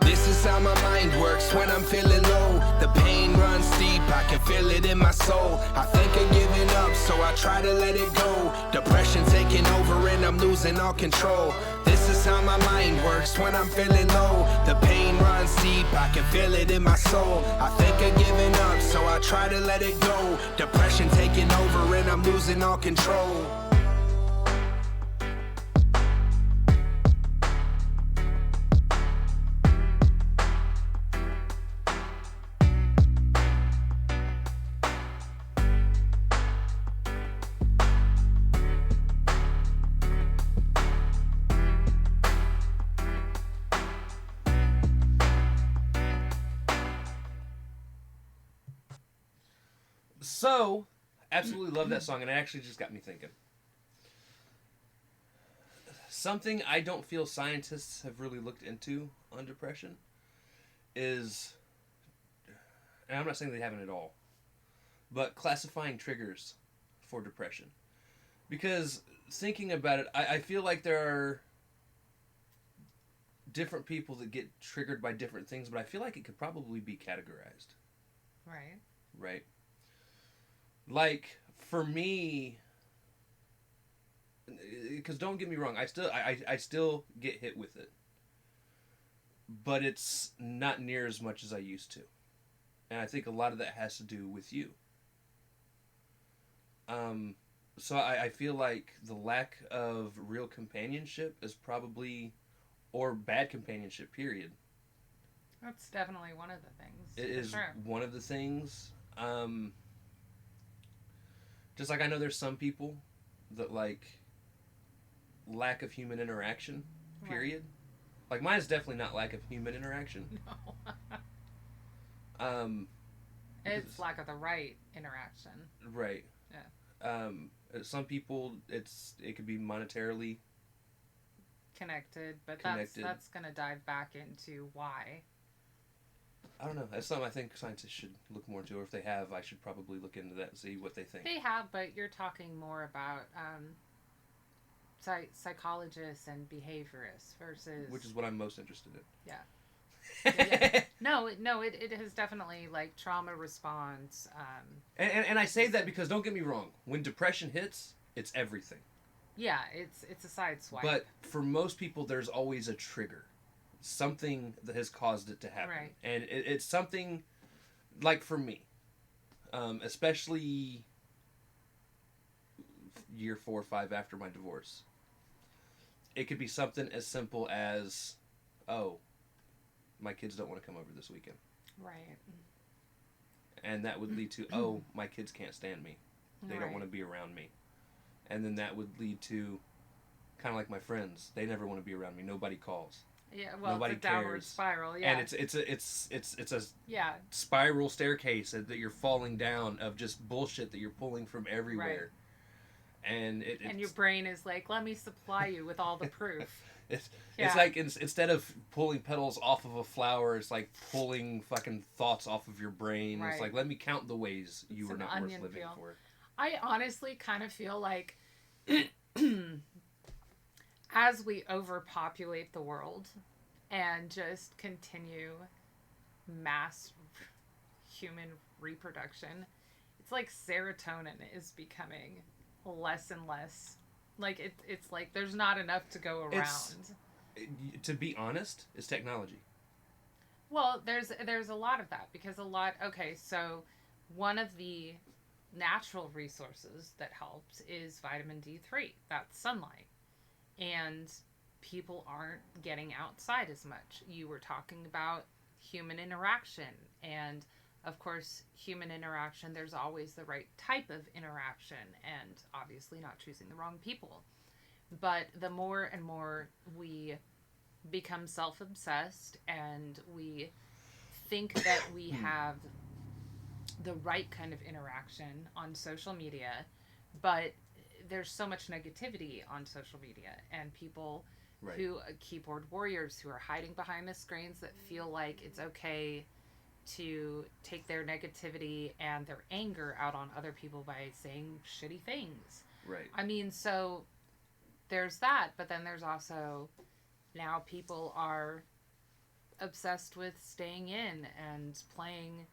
This is how my mind works when I'm feeling low. The pain runs deep, I can feel it in my soul. I think of giving up, so I try to let it go. Depression taking over and I'm losing all control. This is how my mind works when I'm feeling low. The pain runs deep, I can feel it in my soul. I think of giving up, so I try to let it go. Depression taking over and I'm losing all control. So, absolutely love that song, and it actually just got me thinking. Something I don't feel scientists have really looked into on depression is, and I'm not saying they haven't at all, but classifying triggers for depression. Because thinking about it, I feel like there are different people that get triggered by different things, but I feel like it could probably be categorized. Right. Right. Like, for me, because don't get me wrong, I still get hit with it. But it's not near as much as I used to. And I think a lot of that has to do with you. So I feel like the lack of real companionship is probably, or bad companionship, period, That's definitely one of the things. It is sure. one of the things. Just like I know there's some people that like lack of human interaction, period. Right. Like mine is definitely not lack of human interaction. No. It's lack of the right interaction. Right. Yeah. Some people it could be monetarily connected, but connected. that's going to dive back into why. I don't know. That's something I think scientists should look more into, or if they have, I should probably look into that and see what they think. They have, but you're talking more about psychologists and behaviorists versus... Which is what I'm most interested in. Yeah. Yeah. No, it has definitely, like, trauma response. And I say that because, don't get me wrong, when depression hits, it's everything. Yeah, it's a sideswipe. But for most people, there's always a trigger. Something that has caused it to happen. Right. And it's something, like for me, especially year 4 or 5 after my divorce, it could be something as simple as, oh, my kids don't want to come over this weekend. Right. And that would lead to, oh, my kids can't stand me. They don't want to be around me. And then that would lead to, kind of like my friends, they never want to be around me. Nobody calls. Yeah, well, Nobody it's a downward cares. spiral. Yeah, and it's a yeah, spiral staircase that you're falling down of just bullshit that you're pulling from everywhere. Right. And and your brain is like, let me supply you with all the proof. It's like instead of pulling petals off of a flower, it's like pulling fucking thoughts off of your brain. Right. It's like, let me count the ways you were not worth living for. I honestly kind of feel like as we overpopulate the world and just continue mass human reproduction, it's like serotonin is becoming less and less. Like it's like there's not enough to go around. To be honest, it's technology. Well, there's a lot of that because okay, so one of the natural resources that helps is vitamin D3. That's sunlight. And people aren't getting outside as much. You were talking about human interaction. And, of course, human interaction, there's always the right type of interaction. And obviously not choosing the wrong people. But the more and more we become self-obsessed and we think that we have the right kind of interaction on social media, but there's so much negativity on social media and people who keyboard warriors who are hiding behind the screens that feel like it's okay to take their negativity and their anger out on other people by saying shitty things. Right. I mean, so there's that, but then there's also now people are obsessed with staying in and playing.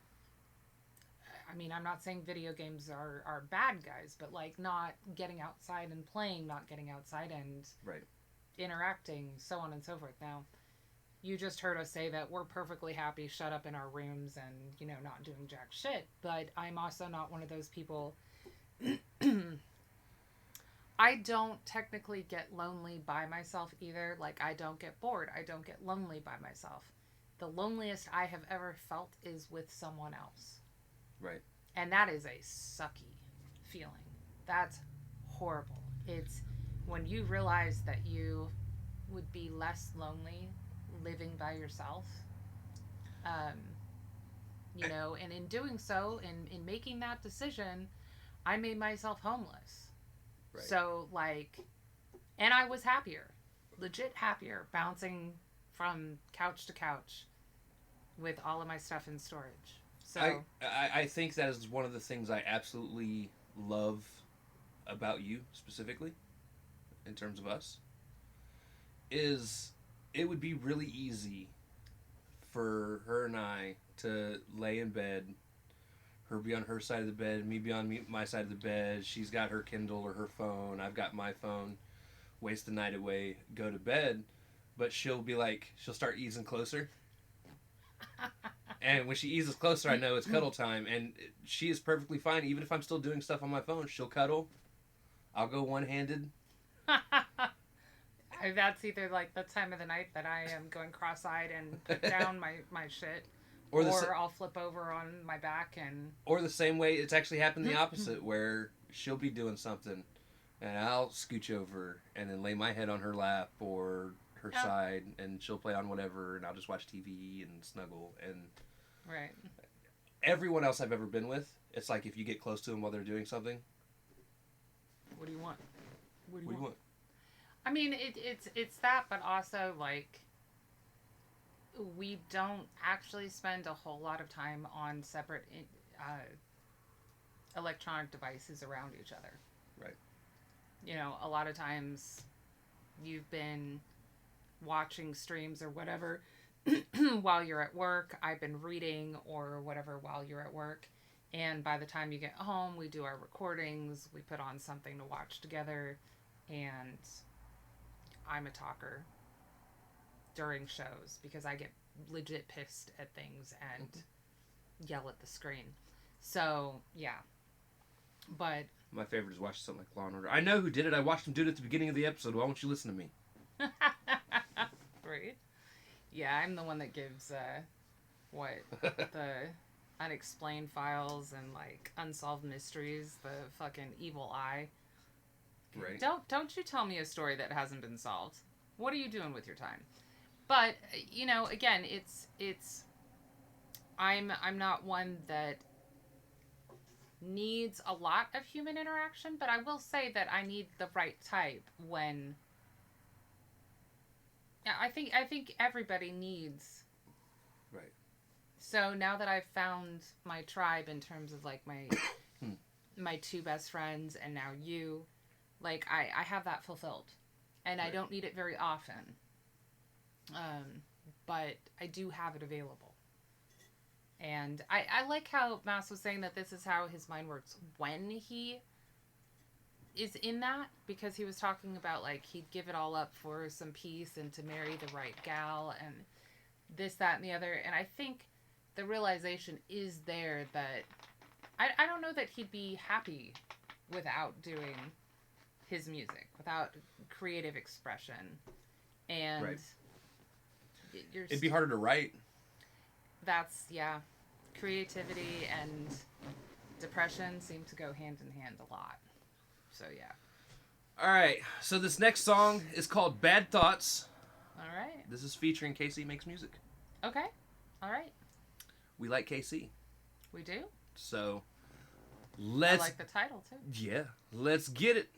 I mean, I'm not saying video games are bad guys, but like not getting outside and playing, not getting outside and interacting, so on and so forth. Now, you just heard us say that we're perfectly happy shut up in our rooms and, you know, not doing jack shit, but I'm also not one of those people. I don't technically get lonely by myself either. Like, I don't get bored. I don't get lonely by myself. The loneliest I have ever felt is with someone else. Right. And that is a sucky feeling. That's horrible. It's when you realize that you would be less lonely living by yourself. You know, and in doing so, in making that decision, I made myself homeless. Right. So, like, and I was happier. Legit happier, bouncing from couch to couch with all of my stuff in storage. So I think that is one of the things I absolutely love about you specifically, in terms of us, is it would be really easy for her and I to lay in bed, her be on her side of the bed, me be on my side of the bed, she's got her Kindle or her phone, I've got my phone, waste the night away, go to bed, but she'll start easing closer. And when she eases closer, I know it's cuddle time. And she is perfectly fine. Even if I'm still doing stuff on my phone, she'll cuddle. I'll go one-handed. I That's either like the time of the night that I am going cross-eyed and put down my shit, or I'll flip over on my back and... Or the same way it's actually happened the opposite, where she'll be doing something and I'll scooch over and then lay my head on her lap or her side, and she'll play on whatever, and I'll just watch TV and snuggle. And right. Everyone else I've ever been with, it's like if you get close to them while they're doing something, what do you want? What do you want? I mean, it's that, but also like we don't actually spend a whole lot of time on separate electronic devices around each other. Right. You know, a lot of times you've been watching streams or whatever while you're at work. I've been reading or whatever while you're at work. And by the time you get home, we do our recordings. We put on something to watch together. And I'm a talker during shows because I get legit pissed at things and yell at the screen. So, yeah. But my favorite is watching something like Law and Order. I know who did it. I watched him do it at the beginning of the episode. Why won't you listen to me? Right. Yeah, I'm the one that gives the unexplained files and like unsolved mysteries, the fucking evil eye. Right. Don't you tell me a story that hasn't been solved. What are you doing with your time? But you know, again, it's I'm not one that needs a lot of human interaction, but I will say that I need the right type when I think everybody needs. Right. So now that I've found my tribe in terms of like my two best friends and now you, like I have that fulfilled, and right. I don't need it very often. But I do have it available. And I like how Mass was saying that this is how his mind works when he is in that, because he was talking about like he'd give it all up for some peace and to marry the right gal and this, that, and the other. And I think the realization is there that I don't know that he'd be happy without doing his music, without creative expression. And right. It'd be harder to write. That's, yeah. Creativity and depression seem to go hand in hand a lot. So, yeah. All right. So this next song is called Bad Thoughts. All right. This is featuring KC Makes Music. Okay. All right. We like KC. We do. So, let's... I like the title, too. Yeah. Let's get it.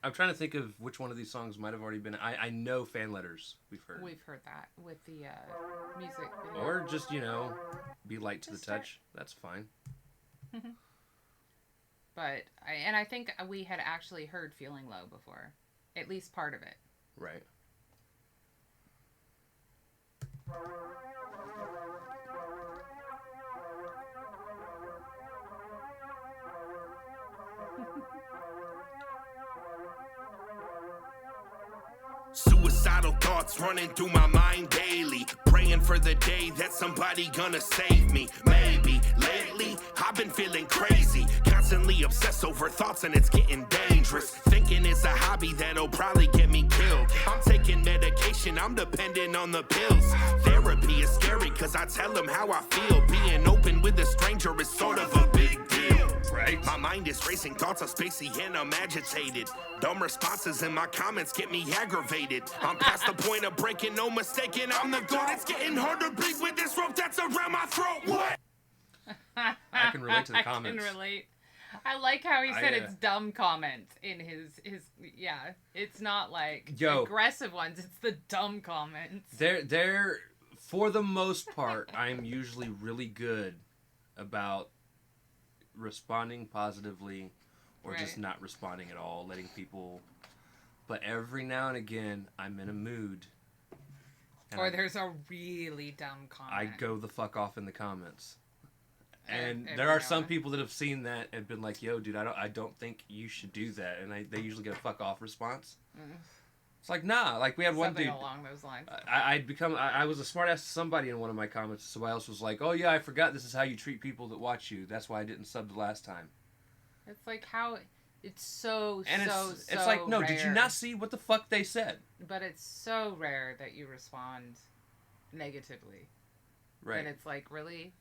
I'm trying to think of which one of these songs might have already been... I know Fan Letters we've heard. We've heard that with the music video. Or just, you know, Be Light to the Touch. That's fine. But, I think we had actually heard Feeling Low before. At least part of it. Right. Suicidal thoughts running through my mind daily, praying for the day that somebody gonna save me. Maybe lately I've been feeling crazy, constantly obsessed over thoughts, and it's getting dangerous. Thinking it's a hobby that'll probably get me killed. I'm taking medication, I'm dependent on the pills. Therapy is scary cause I tell them how I feel. Being open with a stranger is sort of a big deal. Right. My mind is racing, thoughts are spacey and I'm agitated. Dumb responses in my comments get me aggravated. I'm past the point of breaking, no mistaking, I'm the goat. It's getting hard to breathe with this rope that's around my throat. What? I can relate to the comments. I can relate. I like how he said it's dumb comments in his yeah. It's not like aggressive ones, it's the dumb comments. They're for the most part, I'm usually really good about responding positively or just not responding at all, letting people... But every now and again, I'm in a mood. Or there's a really dumb comment. I go the fuck off in the comments. And there are some people that have seen that and been like, yo, dude, I don't think you should do that. And they usually get a fuck off response. It's like, nah. Like, we had one dude... Something along those lines. I was a smart ass to somebody in one of my comments. Somebody else was like, oh, yeah, I forgot this is how you treat people that watch you. That's why I didn't sub the last time. It's like how... It's so like, no, rare. did you not see what the fuck they said? But it's so rare that you respond negatively. Right. And it's like, really?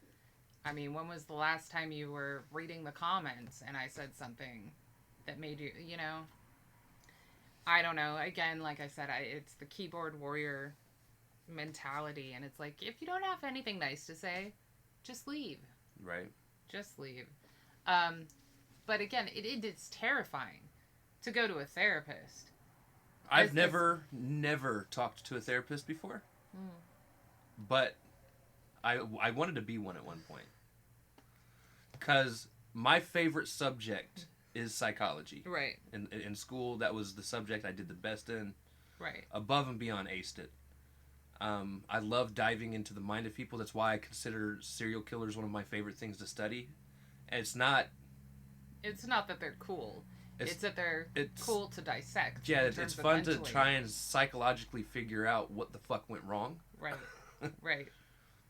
I mean, when was the last time you were reading the comments and I said something that made you, you know? I don't know. Again, like I said, it's the keyboard warrior mentality. And it's like, if you don't have anything nice to say, just leave. Right. Just leave. But again, it's terrifying to go to a therapist. I've never talked to a therapist before. But I wanted to be one at one point. Because my favorite subject is psychology. Right. In school, that was the subject I did the best in. Right. Above and beyond aced it. I love diving into the mind of people. That's why I consider serial killers one of my favorite things to study. And it's not that they're cool. It's that they're cool to dissect. Yeah, it's fun to try and psychologically figure out what the fuck went wrong. Right. Right.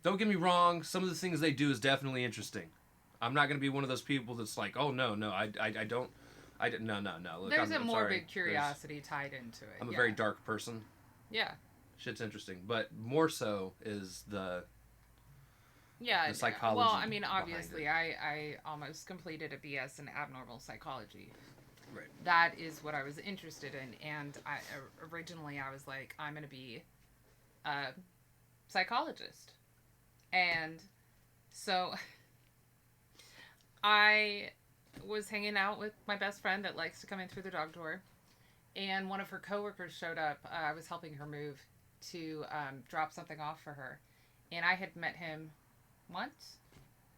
Don't get me wrong. Some of the things they do is definitely interesting. I'm not going to be one of those people that's like, oh, no, I don't. No. Look, There's a I'm morbid sorry. curiosity tied into it. I'm a very dark person. Yeah. Shit's interesting. But more so is the psychology. Well, I mean, obviously, I almost completed a BS in abnormal psychology. Right. That is what I was interested in. And originally I was like, I'm going to be a psychologist. And so I was hanging out with my best friend that likes to come in through the dog door. And one of her coworkers showed up. I was helping her move to drop something off for her. And I had met him once,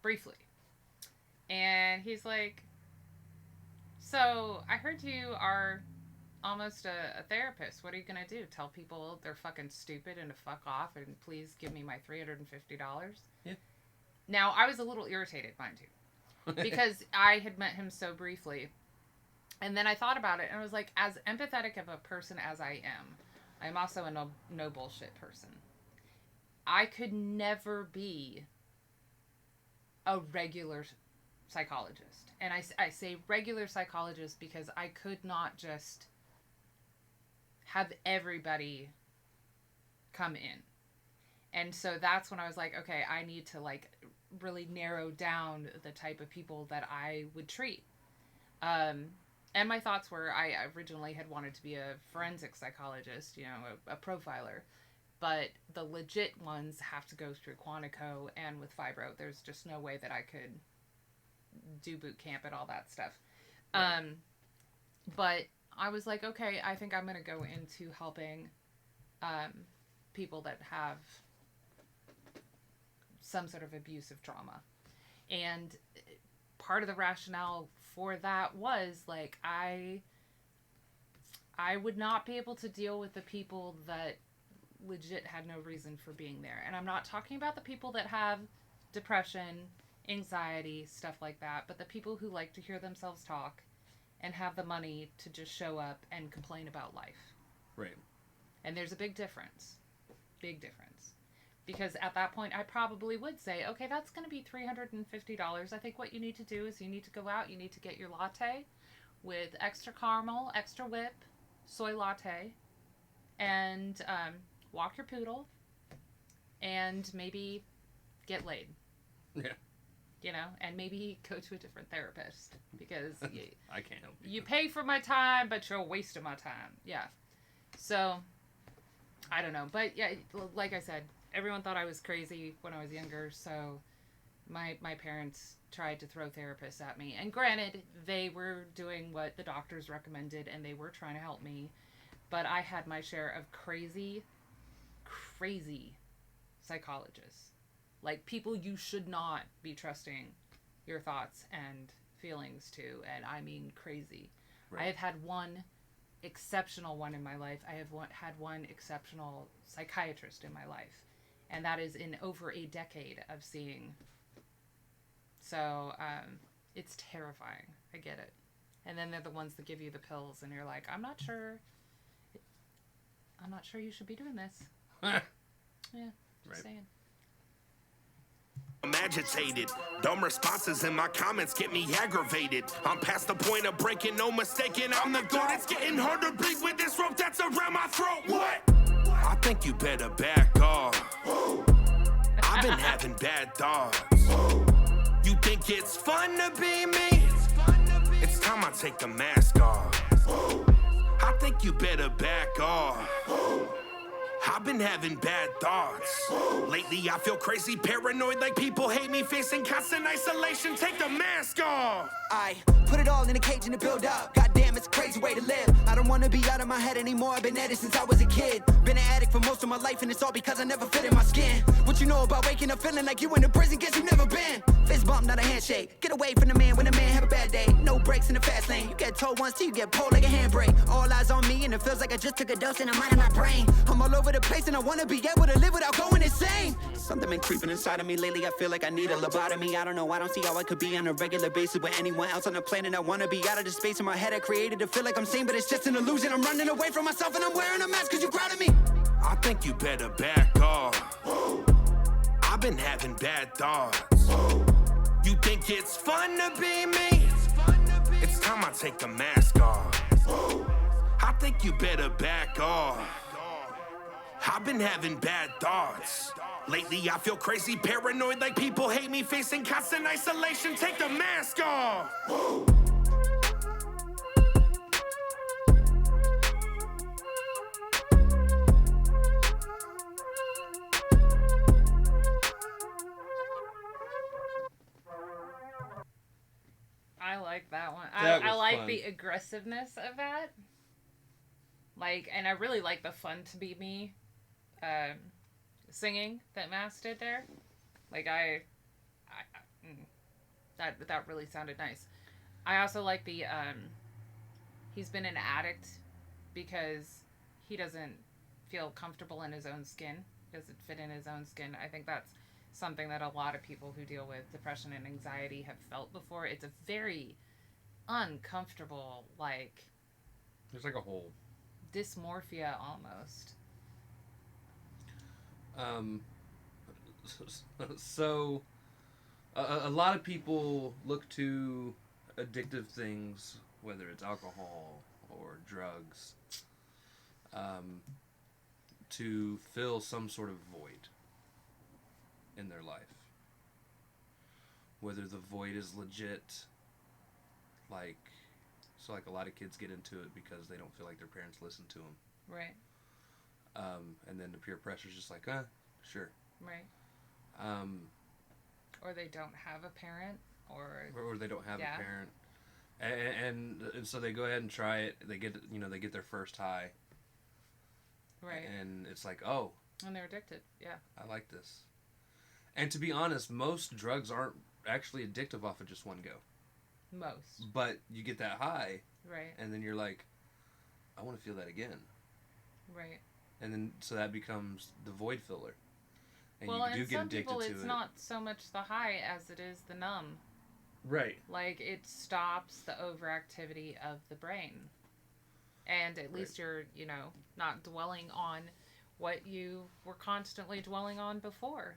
briefly. And he's like, so I heard you are almost a therapist. What are you going to do? Tell people they're fucking stupid and to fuck off and please give me my $350? Yeah. Now, I was a little irritated, mind you, because I had met him so briefly. And then I thought about it and I was like, as empathetic of a person as I am, I'm also a no bullshit person. I could never be a regular psychologist. And I say regular psychologist because I could not just have everybody come in. And so that's when I was like, okay, I need to like really narrow down the type of people that I would treat. And my thoughts were, I originally had wanted to be a forensic psychologist, you know, a profiler. But the legit ones have to go through Quantico, and with fibro, there's just no way that I could do boot camp and all that stuff. Right. But I was like, okay, I think I'm going to go into helping people that have some sort of abusive trauma. And part of the rationale for that was, like, I would not be able to deal with the people that legit had no reason for being there. And I'm not talking about the people that have depression, anxiety, stuff like that, but the people who like to hear themselves talk and have the money to just show up and complain about life. Right. And there's a big difference. Big difference. Because at that point, I probably would say, okay, that's going to be $350. I think what you need to do is you need to go out, you need to get your latte with extra caramel, extra whip, soy latte, and walk your poodle, and maybe get laid. Yeah. You know, and maybe go to a different therapist, because I can't help you. You pay for my time, but you're wasting my time. Yeah. So, I don't know. But yeah, like I said, everyone thought I was crazy when I was younger, so my parents tried to throw therapists at me. And granted, they were doing what the doctors recommended, and they were trying to help me. But I had my share of crazy psychologists. Like, people you should not be trusting your thoughts and feelings to. And I mean crazy. Right. I have had one exceptional one in my life. I have had one exceptional psychiatrist in my life. And that is in over a decade of seeing. So, it's terrifying. I get it. And then they're the ones that give you the pills, and you're like, I'm not sure you should be doing this. Yeah, just saying. I'm agitated. Dumb responses in my comments get me aggravated. I'm past the point of breaking, no mistaking. I'm the god. It's getting hard to breathe with this rope that's around my throat. What? think you better back off. I've been having bad thoughts. You think it's fun to be me? It's time I take the mask off. I think you better back off. I've been having bad thoughts. Lately I feel crazy, paranoid, like people hate me, facing constant isolation. Take the mask off. I put it all in a cage and to build up. Goddamn, it's a crazy way to live. I don't wanna be out of my head anymore. I've been at it since I was a kid. Been an addict for most of my life, and it's all because I never fit in my skin. What you know about waking up feeling like you in a prison? Guess you never been. Fist bump, not a handshake. Get away from the man when the man have a bad day. No breaks in the fast lane. You get told once till you get pulled like a handbrake. All eyes on me, and it feels like I just took a dose and I'm out of my brain. I'm all over the place, and I wanna be able to live without going insane. Something been creeping inside of me lately. I feel like I need a lobotomy. I don't know. I don't see how I could be on a regular basis with anyone else on the planet. I wanna be out of the space in my head I created to feel like I'm sane, but it's just an illusion. I'm running away from myself, and I'm wearing a mask 'cause you crowded me. I think you better back off. I've been having bad thoughts. You think it's fun to be me? It's time I take the mask off. I think you better back off. I've been having bad thoughts. Lately I feel crazy, paranoid, like people hate me, facing constant isolation. Take the mask off. I like that one. That I was like fun. the aggressiveness of that. Like, and I really like the fun to be me singing that Mass did there. Like, that really sounded nice. I also like the he's been an addict because he doesn't feel comfortable in his own skin, doesn't fit in his own skin. I think that's something that a lot of people who deal with depression and anxiety have felt before. It's a very uncomfortable, like, There's like a hole. dysmorphia almost. So a lot of people look to addictive things, whether it's alcohol or drugs, to fill some sort of void in their life. Whether the void is legit, like a lot of kids get into it because they don't feel like their parents listen to them. Right. And then the peer pressure is just like, sure. Right. Or they don't have a parent, or they don't have Yeah. a parent, and so they go ahead and try it. They get their first high, right, and it's like, oh, and they're addicted. Yeah. I like this. And to be honest, most drugs aren't actually addictive off of just one go. Most. But you get that high, Right. and then you're like, I want to feel that again. Right. And then so that becomes the void filler. And Well, you do and get some addicted people, to it's it. not so much the high as it is the numb. Right. Like, it stops the overactivity of the brain. And at least you're, not dwelling on what you were constantly dwelling on before.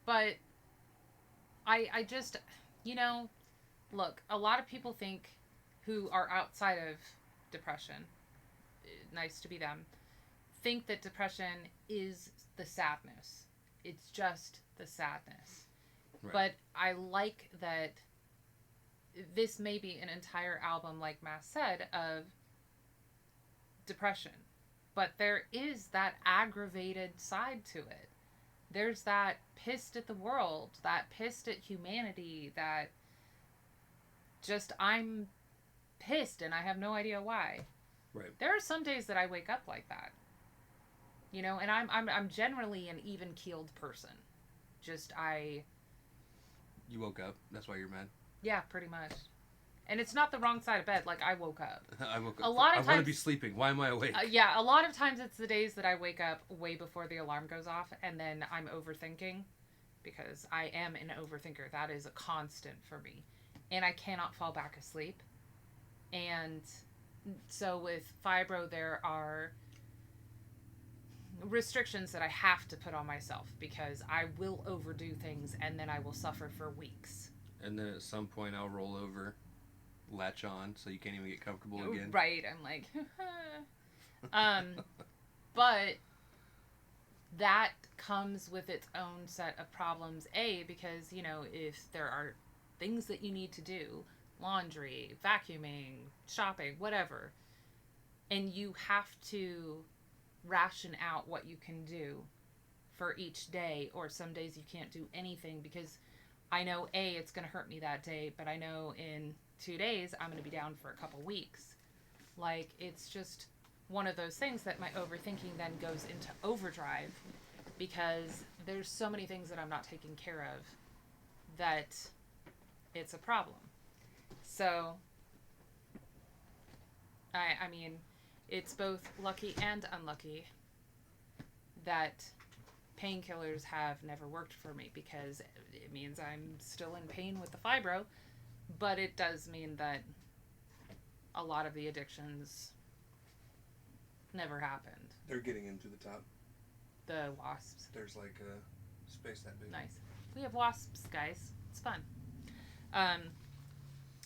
But I just, look, a lot of people think who are outside of depression, nice to be them, think that depression is the sadness. It's just the sadness. Right. But I like that this may be an entire album, like Mass said, of depression. But there is that aggravated side to it. There's that pissed at the world, that pissed at humanity, that just I'm pissed and I have no idea why. Right. There are some days that I wake up like that. And I'm generally an even-keeled person. You woke up. That's why you're mad. Yeah, pretty much. And it's not the wrong side of bed. Like, I woke up. I woke up. A lot of I want times- to be sleeping. Why am I awake? Yeah, a lot of times it's the days that I wake up way before the alarm goes off, and then I'm overthinking, because I am an overthinker. That is a constant for me. And I cannot fall back asleep. And so with fibro, there are restrictions that I have to put on myself, because I will overdo things and then I will suffer for weeks. And then at some point I'll roll over, latch on, so you can't even get comfortable again. Right. I'm like, But that comes with its own set of problems. Because, if there are things that you need to do, laundry, vacuuming, shopping, whatever, and you have to ration out what you can do for each day, or some days you can't do anything because I know it's going to hurt me that day, but I know in 2 days I'm going to be down for a couple weeks. Like, it's just one of those things that my overthinking then goes into overdrive because there's so many things that I'm not taking care of that it's a problem. So, I mean, it's both lucky and unlucky that painkillers have never worked for me because it means I'm still in pain with the fibro, but it does mean that a lot of the addictions never happened. They're getting into the top. The wasps. There's like a space that big. Nice. We have wasps, guys. It's fun.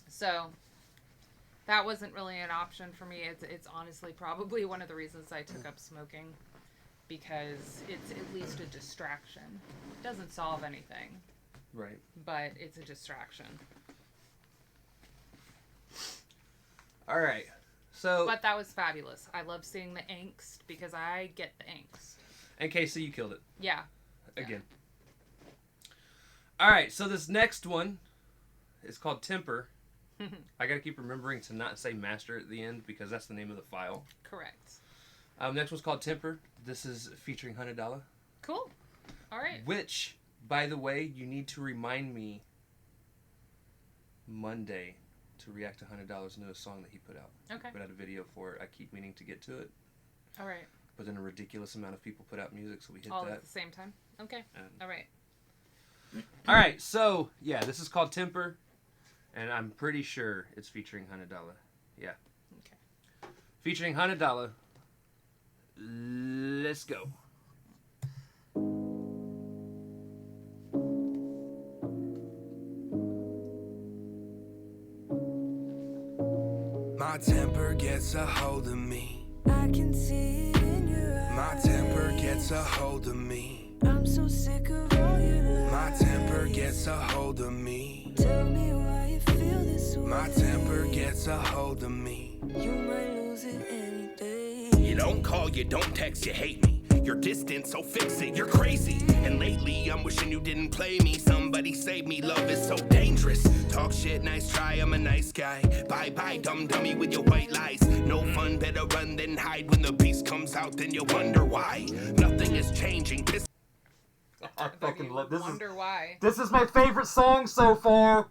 So that wasn't really an option for me. It's honestly probably one of the reasons I took up smoking, because it's at least a distraction. It doesn't solve anything. Right. But it's a distraction. All right. So. But that was fabulous. I love seeing the angst because I get the angst. And Casey, you killed it. Yeah. Again. Yeah. All right. So this next one is called Temper. I got to keep remembering to not say master at the end because that's the name of the file. Correct. Next one's called Temper. This is featuring HellaDepraved. Cool. All right. Which, by the way, you need to remind me Monday to react to HellaDepraved's newest song that he put out. Okay. Put out a video for it. I keep meaning to get to it. All right. But then a ridiculous amount of people put out music, so we hit all that. All at the same time? Okay. All right. All right. So, yeah, this is called Temper. And I'm pretty sure it's featuring HellaDepraved. Yeah. Okay. Featuring HellaDepraved. Let's go. My temper gets a hold of me. I can see it in your eyes. My temper gets a hold of me. I'm so sick of all your lies. My temper gets a hold of me. Tell me why you feel this way. My temper gets a hold of me. You might lose it any day. You don't call, you don't text, you hate me. You're distant, so fix it, you're crazy. And lately I'm wishing you didn't play me. Somebody save me, love is so dangerous. Talk shit, nice try, I'm a nice guy. Bye bye, dumb dummy with your white lies. No fun, better run than hide. When the beast comes out, then you wonder why. Nothing is changing. I fucking love this. Wonder why. This is my favorite song so far.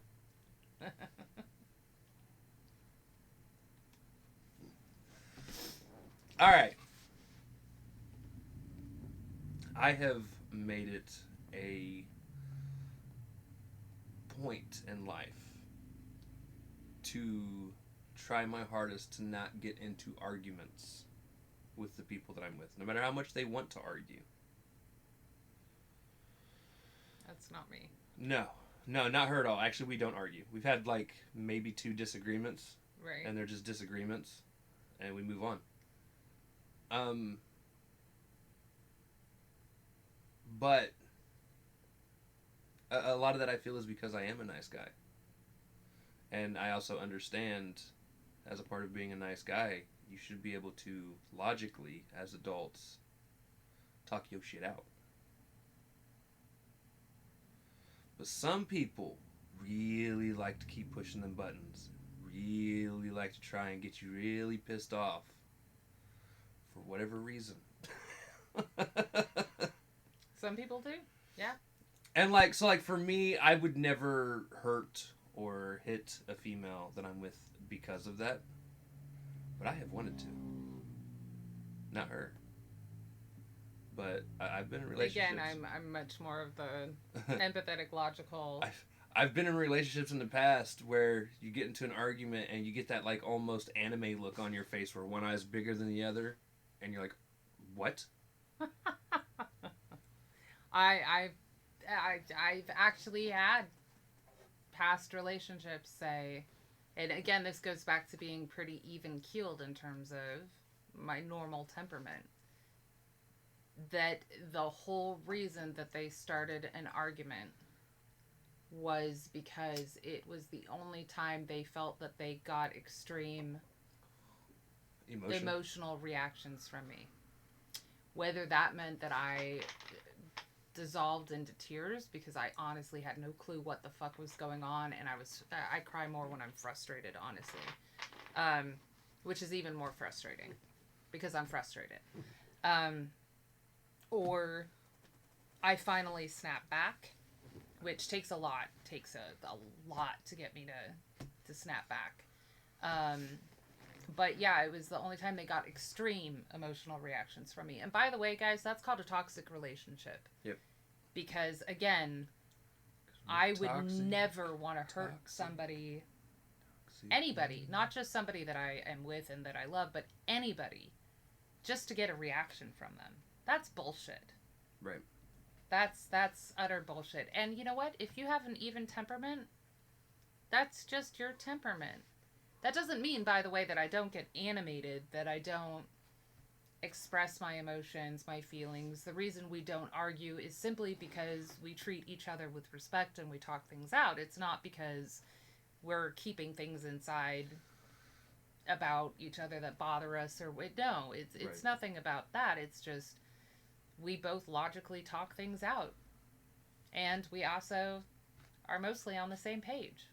All right. I have made it a point in life to try my hardest to not get into arguments with the people that I'm with, no matter how much they want to argue. That's not me. No, not her at all. Actually, we don't argue. We've had like maybe 2 disagreements. Right. And they're just disagreements, and we move on. But a lot of that I feel is because I am a nice guy. And I also understand, as a part of being a nice guy, you should be able to logically, as adults, talk your shit out. But some people really like to keep pushing them buttons. Really like to try and get you really pissed off. For whatever reason. Some people do. Yeah. And so for me, I would never hurt or hit a female that I'm with because of that. But I have wanted to. Not her. But I've been in relationships. Again, I'm much more of the empathetic, logical. I've been in relationships in the past where you get into an argument and you get that like almost anime look on your face where one eye's bigger than the other, and you're like, "What?" I've actually had past relationships say, and again, this goes back to being pretty even keeled in terms of my normal temperament. that the whole reason that they started an argument was because it was the only time they felt that they got extreme emotional reactions from me. Whether that meant that I dissolved into tears because I honestly had no clue what the fuck was going on, and I cry more when I'm frustrated, honestly, which is even more frustrating because I'm frustrated, or I finally snap back, which takes a lot to get me to snap back. But yeah, it was the only time they got extreme emotional reactions from me. And by the way, guys, that's called a toxic relationship. Yep. Because again, I would never want to hurt somebody, anybody, not just somebody that I am with and that I love, but anybody, just to get a reaction from them. That's bullshit. Right. That's utter bullshit. And you know what? If you have an even temperament, that's just your temperament. That doesn't mean, by the way, that I don't get animated, that I don't express my emotions, my feelings. The reason we don't argue is simply because we treat each other with respect and we talk things out. It's not because we're keeping things inside about each other that bother us or no, it's right. Nothing about that. It's just we both logically talk things out. And we also are mostly on the same page.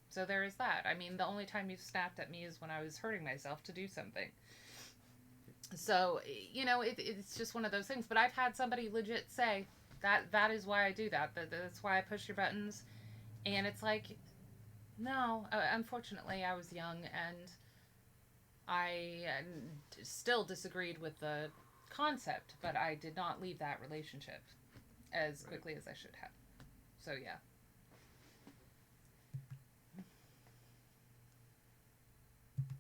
So there is that. I mean, the only time you've snapped at me is when I was hurting myself to do something. So, you know, it's just one of those things. But I've had somebody legit say, that is why I do that. That's why I push your buttons. And it's like, no, unfortunately, I was young and I still disagreed with the concept. But I did not leave that relationship as quickly as I should have. So, yeah.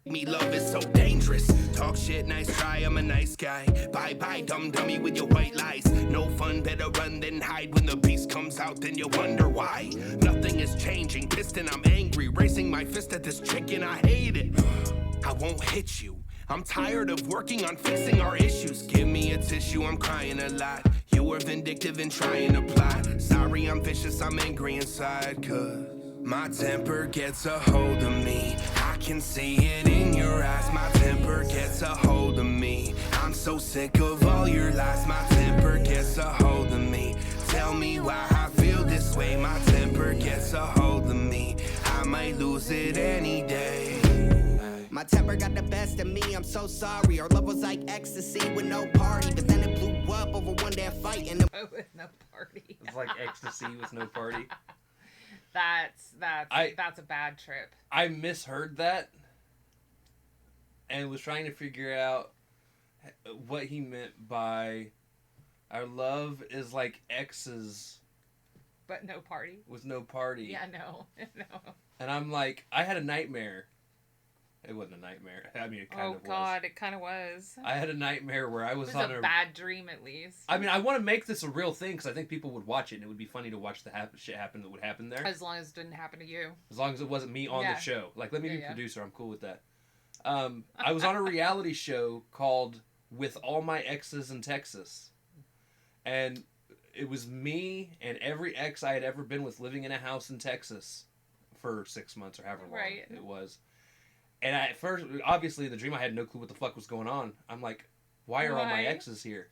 Me love is so dangerous. Talk shit, nice try, I'm a nice guy. Bye bye, dumb dummy with your white lies. No fun, better run than hide. When the beast comes out, then you wonder why. Nothing is changing, pissed and I'm angry. Raising my fist at this chicken, I hate it. I won't hit you. I'm tired of working on fixing our issues. Give me a tissue, I'm crying a lot. You were vindictive and trying to plot. Sorry, I'm vicious, I'm angry inside, cause my temper gets a hold of me. I can see it in your eyes. My temper gets a hold of me. I'm so sick of all your lies. My temper gets a hold of me. Tell me why I feel this way. My temper gets a hold of me. I might lose it any day. My temper got the best of me, I'm so sorry. Our love was like ecstasy with no party, but then it blew up over one day of fighting. With no party. It's like ecstasy with no party. That's a bad trip. I misheard that and was trying to figure out what he meant by our love is like exes. But no party? With no party. Yeah, no. And I'm like, I had a nightmare. It wasn't a nightmare. I mean, it kind of was. Oh, God, it kind of was. I had a nightmare where I was on a bad dream, at least. I mean, I want to make this a real thing because I think people would watch it and it would be funny to watch the shit happen that would happen there. As long as it didn't happen to you. As long as it wasn't me on the show. Like, let me be producer. I'm cool with that. I was on a reality show called With All My Exes in Texas. And it was me and every ex I had ever been with living in a house in Texas for 6 months or however long it was. And at first, obviously, in the dream, I had no clue what the fuck was going on. I'm like, why are all my exes here?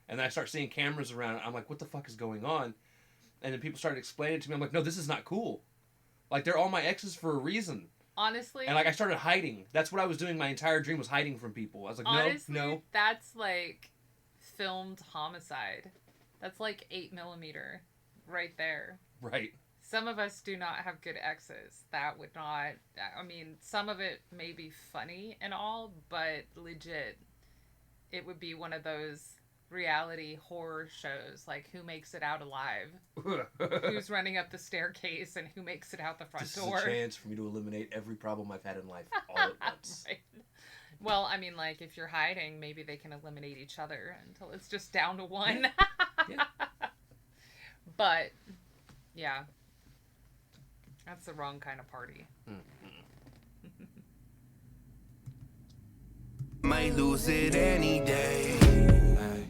And then I start seeing cameras around. I'm like, what the fuck is going on? And then people started explaining it to me. I'm like, no, this is not cool. Like, they're all my exes for a reason. Honestly. And, like, I started hiding. That's what I was doing my entire dream, was hiding from people. I was like, honestly, no. That's, like, filmed homicide. That's, like, 8mm right there. Right. Some of us do not have good exes. That would not... I mean, some of it may be funny and all, but legit, it would be one of those reality horror shows, like Who Makes It Out Alive? Who's running up the staircase and who makes it out the front door? This is a chance for me to eliminate every problem I've had in life all at once. Right. Well, I mean, like, if you're hiding, maybe they can eliminate each other until it's just down to one. Yeah. But, yeah. That's the wrong kind of party. Might lose it any day.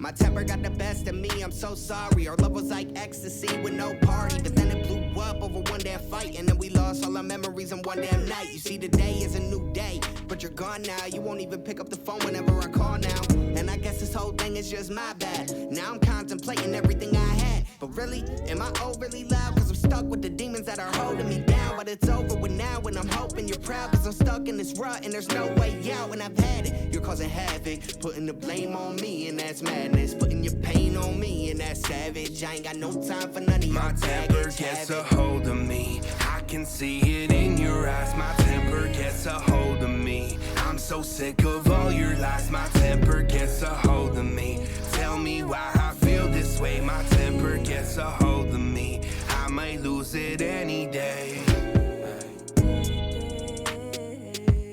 My temper got the best of me, I'm so sorry. Our love was like ecstasy with no party, but then it blew up over one damn fight, and then we lost all our memories in one damn night. You see, today is a new day, but you're gone now. You won't even pick up the phone whenever I call now. And I guess this whole thing is just my bad. Now I'm contemplating everything I had. But really, am I overly loud? Cause I'm stuck with the demons that are holding me down. But it's over with now, and I'm hoping you're proud. Cause I'm stuck in this rut, and there's no way out. And I've had it, you're causing havoc, putting the blame on me, and that's madness. Putting your pain on me, and that's savage. I ain't got no time for none of your My temper gets a hold of me. I can see it in your eyes. My temper gets a hold of me. I'm so sick of all your lies. My temper gets a hold of me. Tell me why I feel this way. My temper gets a hold of me. I might lose it any day.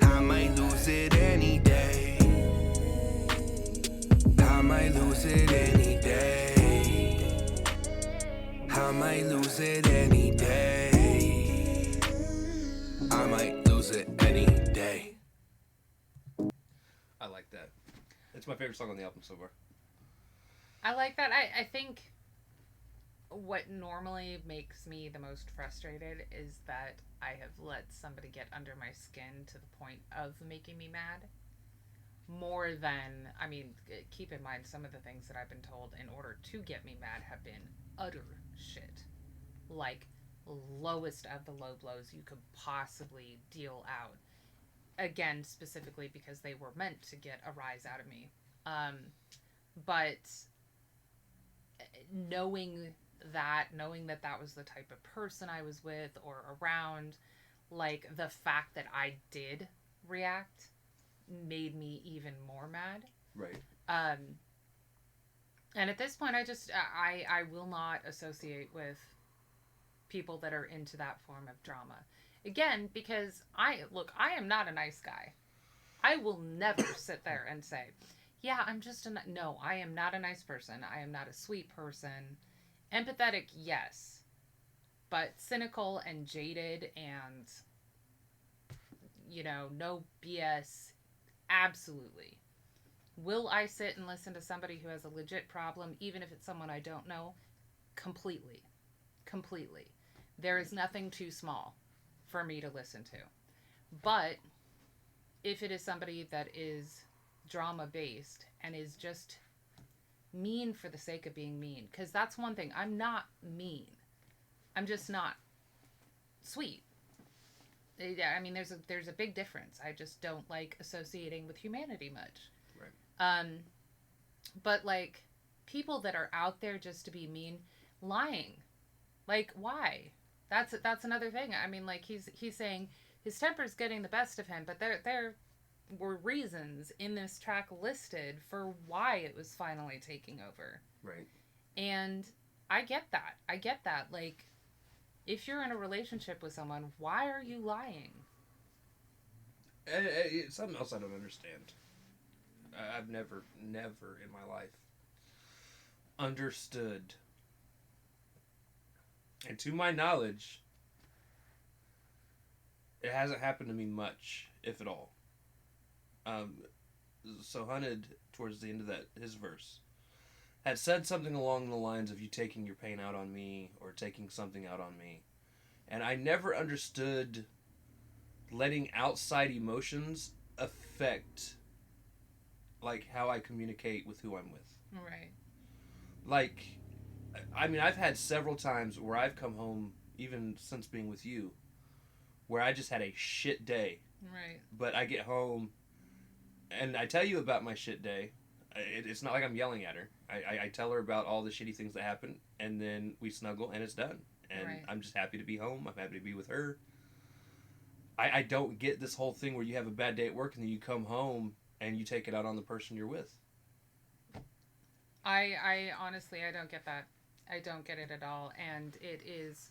I might lose it any day. I might lose it any day. I might lose it any day. I might lose it any day. I like that. It's my favorite song on the album so far. I like that. I think what normally makes me the most frustrated is that I have let somebody get under my skin to the point of making me mad. More than, I mean, keep in mind some of the things that I've been told in order to get me mad have been utter shit. Like, lowest of the low blows you could possibly deal out. Again, specifically because they were meant to get a rise out of me. But knowing that that was the type of person I was with or around, like, the fact that I did react made me even more mad. Right. And at this point, I will not associate with people that are into that form of drama. Again, because I am not a nice guy. I will never sit there and say, yeah, I'm just no, I am not a nice person. I am not a sweet person. Empathetic, yes. But cynical and jaded and, no BS, absolutely. Will I sit and listen to somebody who has a legit problem, even if it's someone I don't know? Completely. Completely. There is nothing too small for me to listen to. But if it is somebody that is drama based and is just mean for the sake of being mean, because that's one thing. I'm not mean. I'm just not sweet. I mean, there's a big difference. I just don't like associating with humanity much. Right. But like people that are out there just to be mean, lying, like why? That's another thing. I mean, like he's saying his temper's getting the best of him, but there were reasons in this track listed for why it was finally taking over. Right. And I get that. Like, if you're in a relationship with someone, why are you lying? It's something else I don't understand. I've never in my life understood, and to my knowledge, it hasn't happened to me much, if at all. So Hunted, towards the end of his verse, had said something along the lines of you taking your pain out on me or taking something out on me. And I never understood letting outside emotions affect like how I communicate with who I'm with. Right. Like, I mean, I've had several times where I've come home, even since being with you, where I just had a shit day. Right. But I get home and I tell you about my shit day. It's not like I'm yelling at her. I tell her about all the shitty things that happen, and then we snuggle, and it's done. And right. I'm just happy to be home. I'm happy to be with her. I don't get this whole thing where you have a bad day at work, and then you come home, and you take it out on the person you're with. I honestly, I don't get that. I don't get it at all. And it is...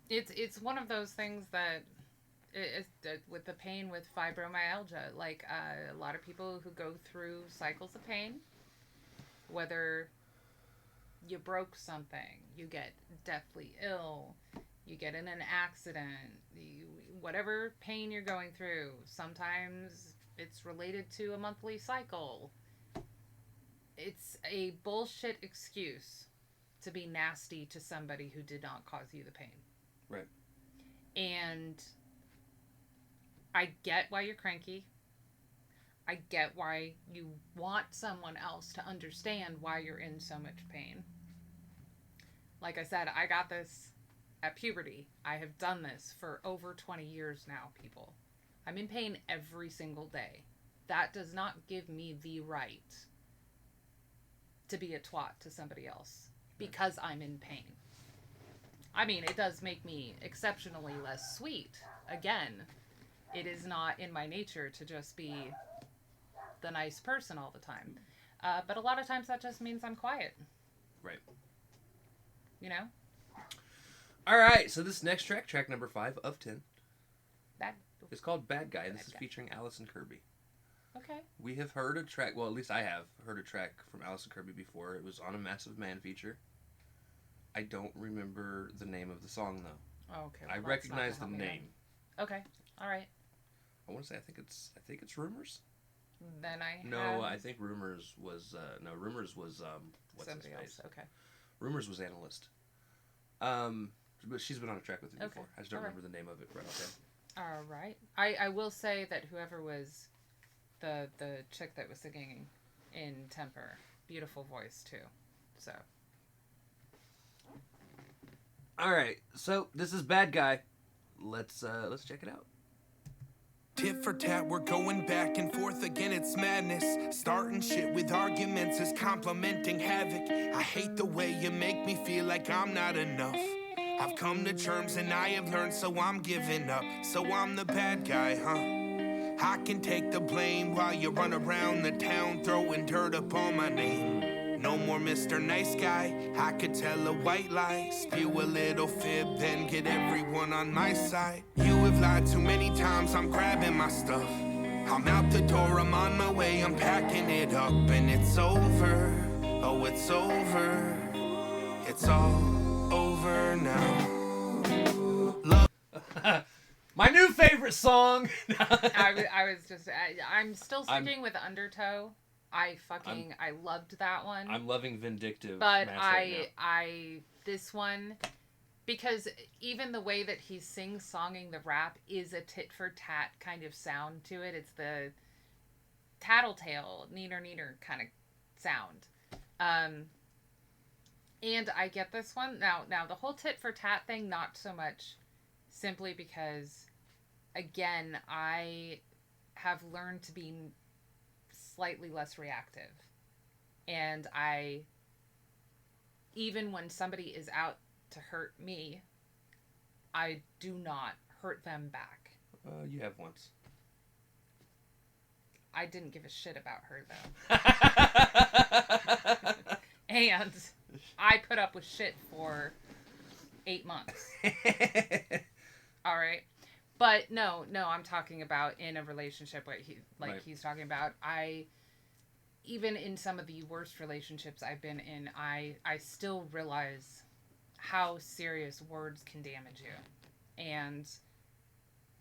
It's one of those things that... with the pain with fibromyalgia, like a lot of people who go through cycles of pain, whether you broke something, you get deathly ill, you get in an accident, whatever pain you're going through, sometimes It's related to a monthly cycle. It's a bullshit excuse to be nasty to somebody who did not cause you the pain. Right. And I get why you're cranky. I get why you want someone else to understand why you're in so much pain. Like I said, I got this at puberty. I have done this for over 20 years now, people. I'm in pain every single day. That does not give me the right to be a twat to somebody else because I'm in pain. I mean, it does make me exceptionally less sweet. Again, it is not in my nature to just be the nice person all the time. But a lot of times that just means I'm quiet. Right. You know? All right, so this next track number 5 of 10, Bad. it's called Bad Guy. This Bad is Guy. featuring Allison Kirby. Okay. We have heard a track, well, at least I have heard a track from Allison Kirby before. It was on a Massive Man feature. I don't remember the name of the song, though. Oh, okay. I recognize the name. Okay. All right. I want to say, I think it's Rumors. Then I No, have I think Rumors was, Rumors was, what's his somebody face? else. Okay. Rumors was Analyst. But she's been on a track with me before. I just don't remember the name of it right offhand. All right. I will say that whoever was the chick that was singing in Temper, beautiful voice too. So. All right. So this is Bad Guy. Let's check it out. Tit for tat, we're going back and forth again, it's madness. Starting shit with arguments is complimenting havoc. I hate the way you make me feel like I'm not enough. I've come to terms and I have learned, so I'm giving up. So I'm the bad guy, huh? I can take the blame while you run around the town throwing dirt up on my name. No more Mr. Nice Guy, I could tell a white lie, spew a little fib, then get everyone on my side. You have lied too many times, I'm grabbing my stuff. I'm out the door, I'm on my way, I'm packing it up, and it's over. Oh, it's over. It's all over now. My new favorite song. I'm still sticking with Undertow. I loved that one. I'm loving Vindictive. But right this one, because even the way that he's sing-songing the rap is a tit-for-tat kind of sound to it. It's the tattletale, neener kind of sound. And I get this one. Now the whole tit-for-tat thing, not so much, simply because, again, I have learned to be slightly less reactive. And even when somebody is out to hurt me, I do not hurt them back. You have once. I didn't give a shit about her, though. And I put up with shit for 8 months. All right. But no, I'm talking about in a relationship he's talking about. Even in some of the worst relationships I've been in, I still realize how serious words can damage you. And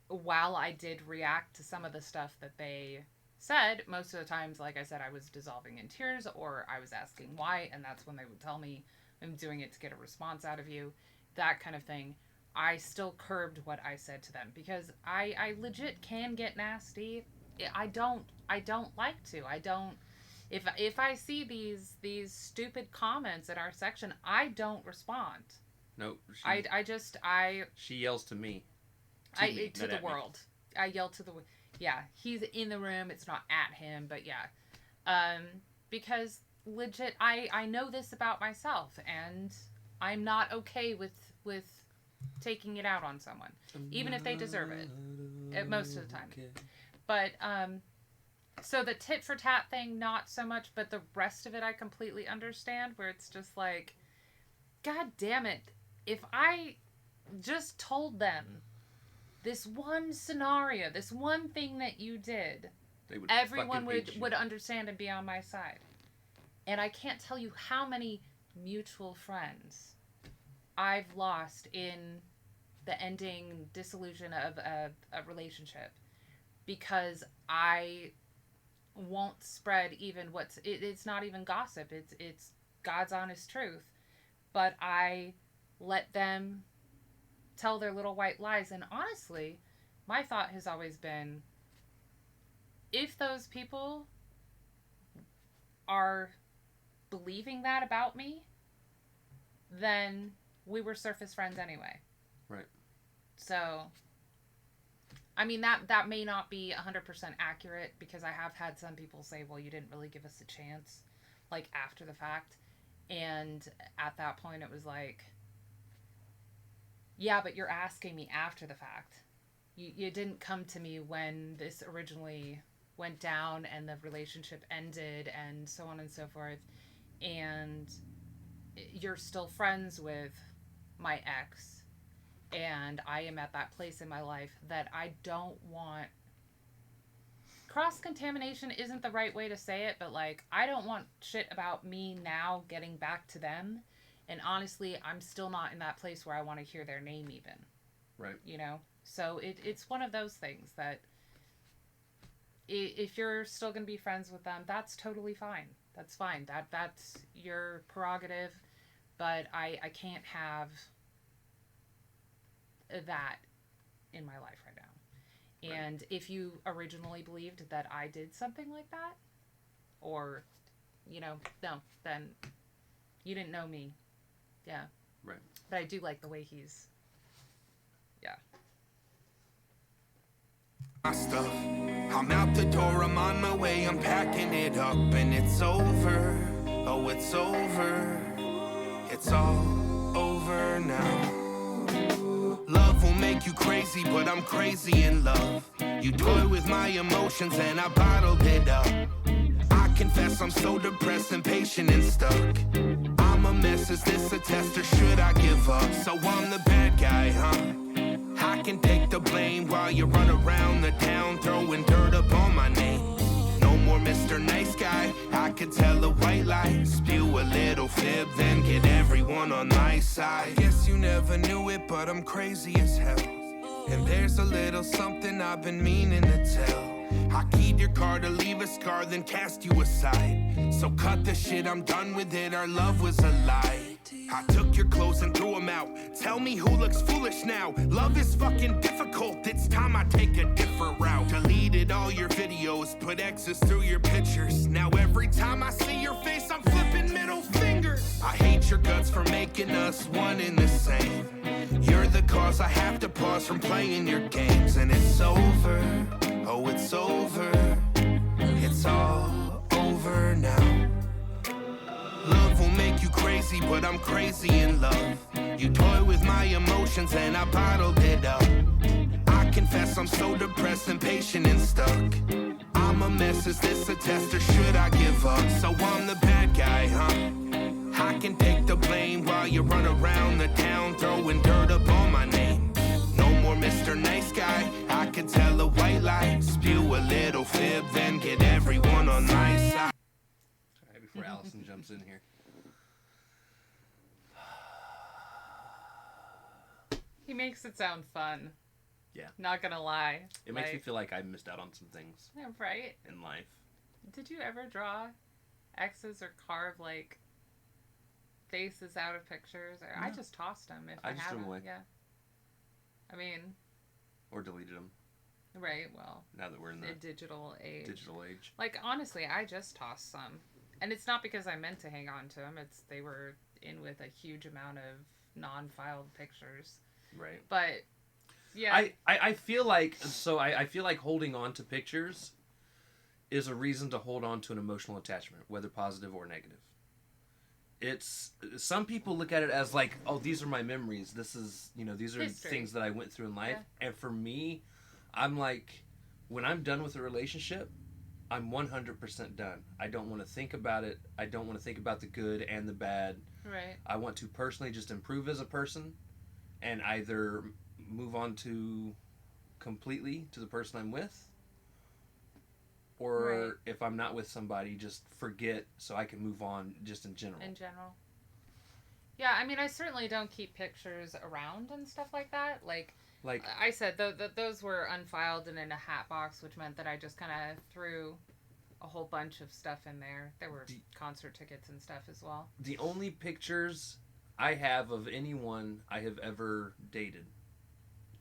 while I did react to some of the stuff that they said, most of the times, like I said, I was dissolving in tears or I was asking why, and that's when they would tell me, I'm doing it to get a response out of you, that kind of thing. I still curbed what I said to them because I legit can get nasty. I don't like to. I don't. If I see these stupid comments in our section, I don't respond. No. She yells to me. To the world. I yell to the. Yeah, he's in the room. It's not at him, but yeah. Because legit, I know this about myself, and I'm not okay with taking it out on someone, even if they deserve it, most of the time. But so the tit for tat thing, not so much, but the rest of it I completely understand, where it's just like, God damn it, if I just told them this one scenario, this one thing that you did, everyone would understand and be on my side. And I can't tell you how many mutual friends I've lost in the ending dissolution of a relationship because I won't spread even it's not even gossip. It's God's honest truth. But I let them tell their little white lies. And honestly, my thought has always been, if those people are believing that about me, then we were surface friends anyway. Right. So, I mean, that may not be 100% accurate, because I have had some people say, well, you didn't really give us a chance, like, after the fact. And at that point, it was like, yeah, but you're asking me after the fact. You didn't come to me when this originally went down and the relationship ended and so on and so forth. And you're still friends with my ex. And I am at that place in my life that I don't want. Cross-contamination isn't the right way to say it, but, like, I don't want shit about me now getting back to them. And honestly, I'm still not in that place where I want to hear their name even. Right. You know? So it's one of those things that if you're still going to be friends with them, that's totally fine. That's fine. That's your prerogative. But I can't have that in my life right now. And if you originally believed that I did something like that, or, no, then you didn't know me. Yeah. Right. But I do like the way he's, yeah. My stuff. I'm out the door, I'm on my way, I'm packing it up, and it's over. Oh, it's over. It's all over now. Love will make you crazy, but I'm crazy in love. You toy with my emotions and I bottled it up. I confess I'm so depressed, impatient and stuck. I'm a mess, is this a test or should I give up? So I'm the bad guy, huh? I can take the blame while you run around the town throwing dirt up on my name. No more Mr. Nice Guy, I could tell a white lie, spew a little fib, then get everyone on my side. I guess you never knew it, but I'm crazy as hell. And there's a little something I've been meaning to tell. I keyed your car to leave a scar, then cast you aside. So cut the shit, I'm done with it, our love was a lie. I took your clothes and threw them out. Tell me who looks foolish now. Love is fucking difficult, it's time I take a different route. Deleted all your videos, put X's through your pictures. Now every time I see your face, I'm flipping middle fingers. I hate your guts for making us one in the same. You're the cause I have to pause from playing your games. And it's over, oh it's over. It's all over now. Love will make you crazy, but I'm crazy in love. You toy with my emotions and I bottled it up. I confess I'm so depressed, impatient and stuck. I'm a mess, is this a test or should I give up? So I'm the bad guy, huh? I can take the blame while you run around the town throwing dirt up on my name. No more Mr. Nice Guy, I could tell a white lie, spew a little fib, then get everyone on my side. Alright, before Allison jumps in here. He makes it sound fun. Yeah. Not gonna lie. It makes me feel like I missed out on some things. Yeah, right? In life. Did you ever draw X's or carve, like, faces out of pictures? Or No. I just tossed them if I I just threw haven't. 'em away. Yeah. I mean... Or deleted them. Right, well... Now that we're in the digital age. Digital age. Like, honestly, I just tossed some. And it's not because I meant to hang on to them. They were in with a huge amount of non-filed pictures. Right. But... yeah. I feel like I feel like holding on to pictures is a reason to hold on to an emotional attachment, whether positive or negative. It's some people look at it as like, oh, these are my memories. This is, these are History. things that I went through in life. Yeah. And for me, I'm like, when I'm done with a relationship, I'm 100% done. I don't want to think about it. I don't want to think about the good and the bad. Right. I want to personally just improve as a person and either move on to completely to the person I'm with, or Right. if I'm not with somebody, just forget so I can move on just in general. In general. Yeah, I mean, I certainly don't keep pictures around and stuff like that. Like, Like I said, those were unfiled and in a hat box, which meant that I just kind of threw a whole bunch of stuff in there. There were concert tickets and stuff as well. The only pictures I have of anyone I have ever dated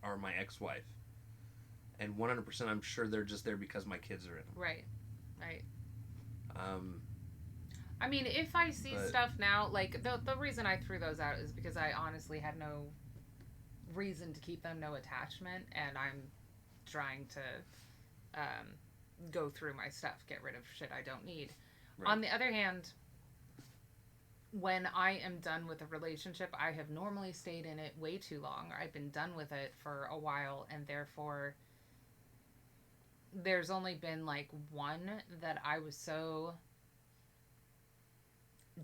are my ex-wife. And 100% I'm sure they're just there because my kids are in them. Right. I mean, if I see stuff now, like, the reason I threw those out is because I honestly had no reason to keep them, no attachment, and I'm trying to go through my stuff, get rid of shit I don't need. Right. On the other hand, when I am done with a relationship, I have normally stayed in it way too long. I've been done with it for a while, and therefore there's only been like one that I was so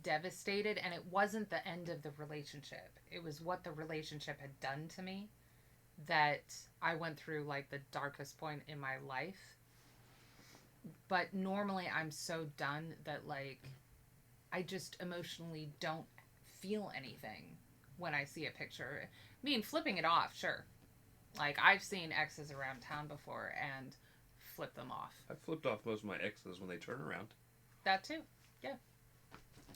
devastated, and it wasn't the end of the relationship. It was what the relationship had done to me that I went through like the darkest point in my life. But normally I'm so done that like I just emotionally don't feel anything when I see a picture. I mean, flipping it off, sure. Like, I've seen exes around town before and flip them off. I've flipped off most of my exes when they turn around. That too, yeah.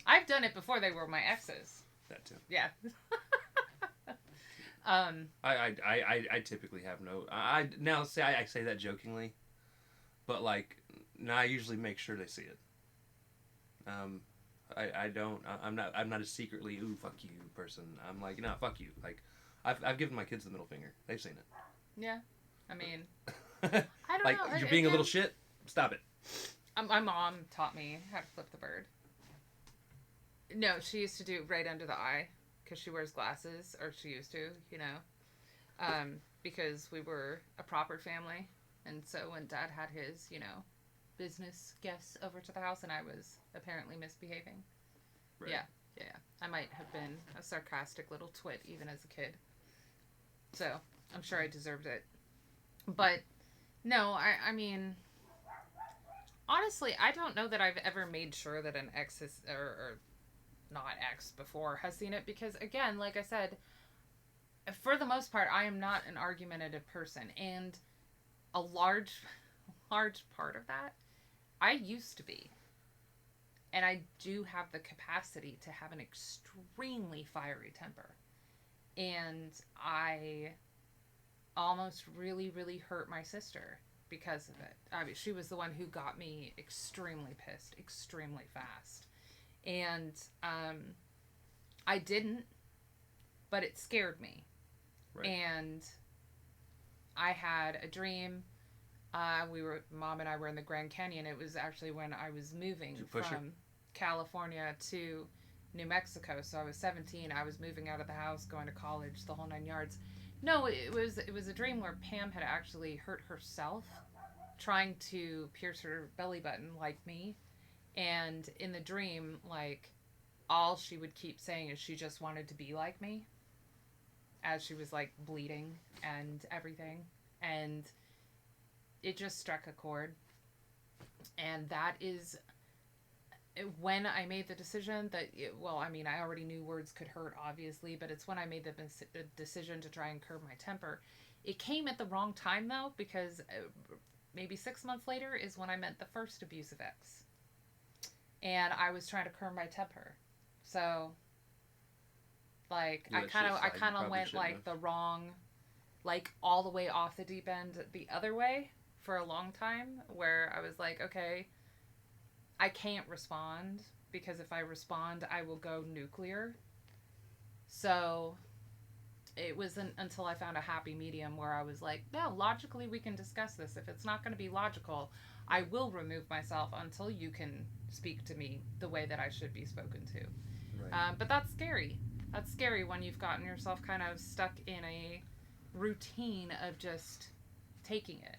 I've done it before they were my exes. That too. Yeah. I typically have no. I say that jokingly, but like now I usually make sure they see it. I'm not a secretly ooh fuck you person. I'm like, no, fuck you. Like I've given my kids the middle finger. They've seen it. Yeah, I mean, I don't like, know. Like you're being a little shit. Stop it. My mom taught me how to flip the bird. No, she used to do right under the eye because she wears glasses, or she used to, you know, because we were a proper family, and so when Dad had his, you know, business guests over to the house, and I was apparently misbehaving. Right. Yeah. I might have been a sarcastic little twit even as a kid. So I'm sure I deserved it. But no, I mean, honestly, I don't know that I've ever made sure that an ex is, or not ex before, has seen it, because again, like I said, for the most part, I am not an argumentative person, and a large part of that, I used to be. And I do have the capacity to have an extremely fiery temper. And I almost really, really hurt my sister because of it. I mean, she was the one who got me extremely pissed, extremely fast. And I didn't, but it scared me. Right. And I had a dream. Mom and I were in the Grand Canyon. It was actually when I was moving from California to New Mexico. So I was 17. I was moving out of the house, going to college, the whole 9 yards. No, it was a dream where Pam had actually hurt herself trying to pierce her belly button like me. And in the dream, like, all she would keep saying is she just wanted to be like me as she was like bleeding and everything. And it just struck a chord. And that is when I made the decision that, I already knew words could hurt, obviously, but it's when I made the decision to try and curb my temper. It came at the wrong time, though, because maybe 6 months later is when I met the first abusive ex. And I was trying to curb my temper. So, like, I kind of went, like, the wrong, like, all the way off the deep end the other way for a long time, where I was like, okay, I can't respond, because if I respond, I will go nuclear. So it wasn't until I found a happy medium where I was like, no, logically we can discuss this. If it's not going to be logical, I will remove myself until you can speak to me the way that I should be spoken to. Right. But that's scary. That's scary when you've gotten yourself kind of stuck in a routine of just taking it.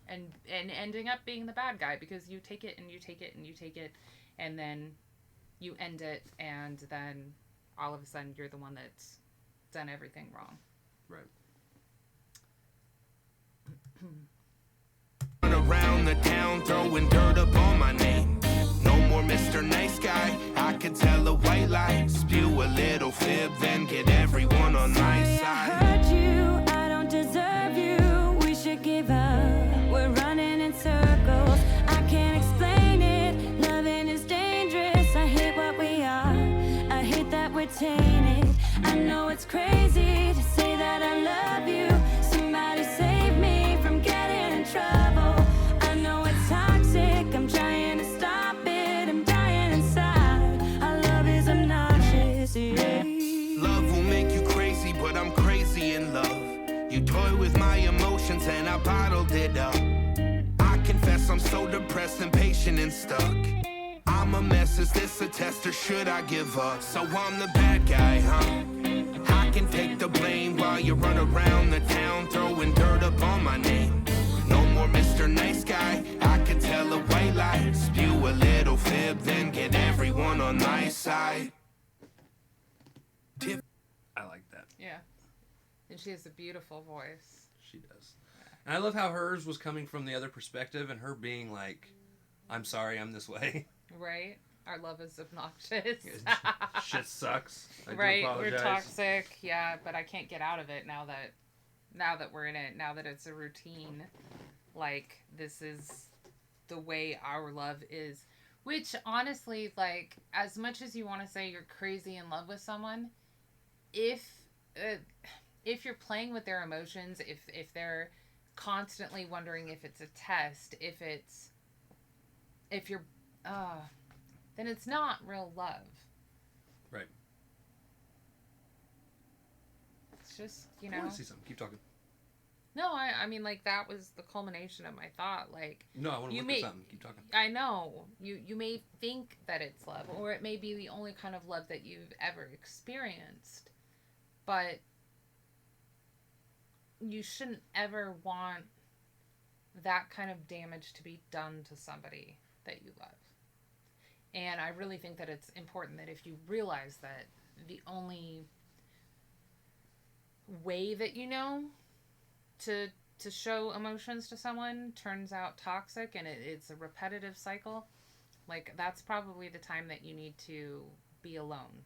And ending up being the bad guy, because you take it and you take it and you take it, and then you end it, and then all of a sudden you're the one that's done everything wrong. Right. Around the town, throwing dirt up on my name. No more Mr. Nice Guy. I could tell a white lie, spew a little fib, then get everyone on my side. I hurt you, I don't deserve it's crazy to say that I love you. Somebody save me from getting in trouble. I know it's toxic, I'm trying to stop it, I'm dying inside. Our love is obnoxious, yeah. Love will make you crazy, but I'm crazy in love. You toy with my emotions and I bottled it up. I confess I'm so depressed, impatient and stuck. I'm a mess, is this a test or should I give up? So I'm the bad guy, huh? I can take the blame while you run around the town throwing dirt up on my name. No more Mr. Nice Guy, I could tell a white lie, spew a little fib, then get everyone on my side. I like that. Yeah. And she has a beautiful voice. She does. And I love how hers was coming from the other perspective and her being like, I'm sorry, I'm this way. Right? Our love is obnoxious. Shit sucks. I Right? do apologize. We're toxic. Yeah, but I can't get out of it now that we're in it. Now that it's a routine. Like, this is the way our love is. Which, honestly, like, as much as you want to say you're crazy in love with someone, if you're playing with their emotions, if they're constantly wondering if it's a test, if you're then it's not real love. Right. It's just, I want to see something. Keep talking. No, I mean, like, that was the culmination of my thought. Like, no, I want to look at something. Keep talking. I know. You may think that it's love, or it may be the only kind of love that you've ever experienced. But you shouldn't ever want that kind of damage to be done to somebody that you love. And I really think that it's important that if you realize that the only way that you know to show emotions to someone turns out toxic and it's a repetitive cycle, like, that's probably the time that you need to be alone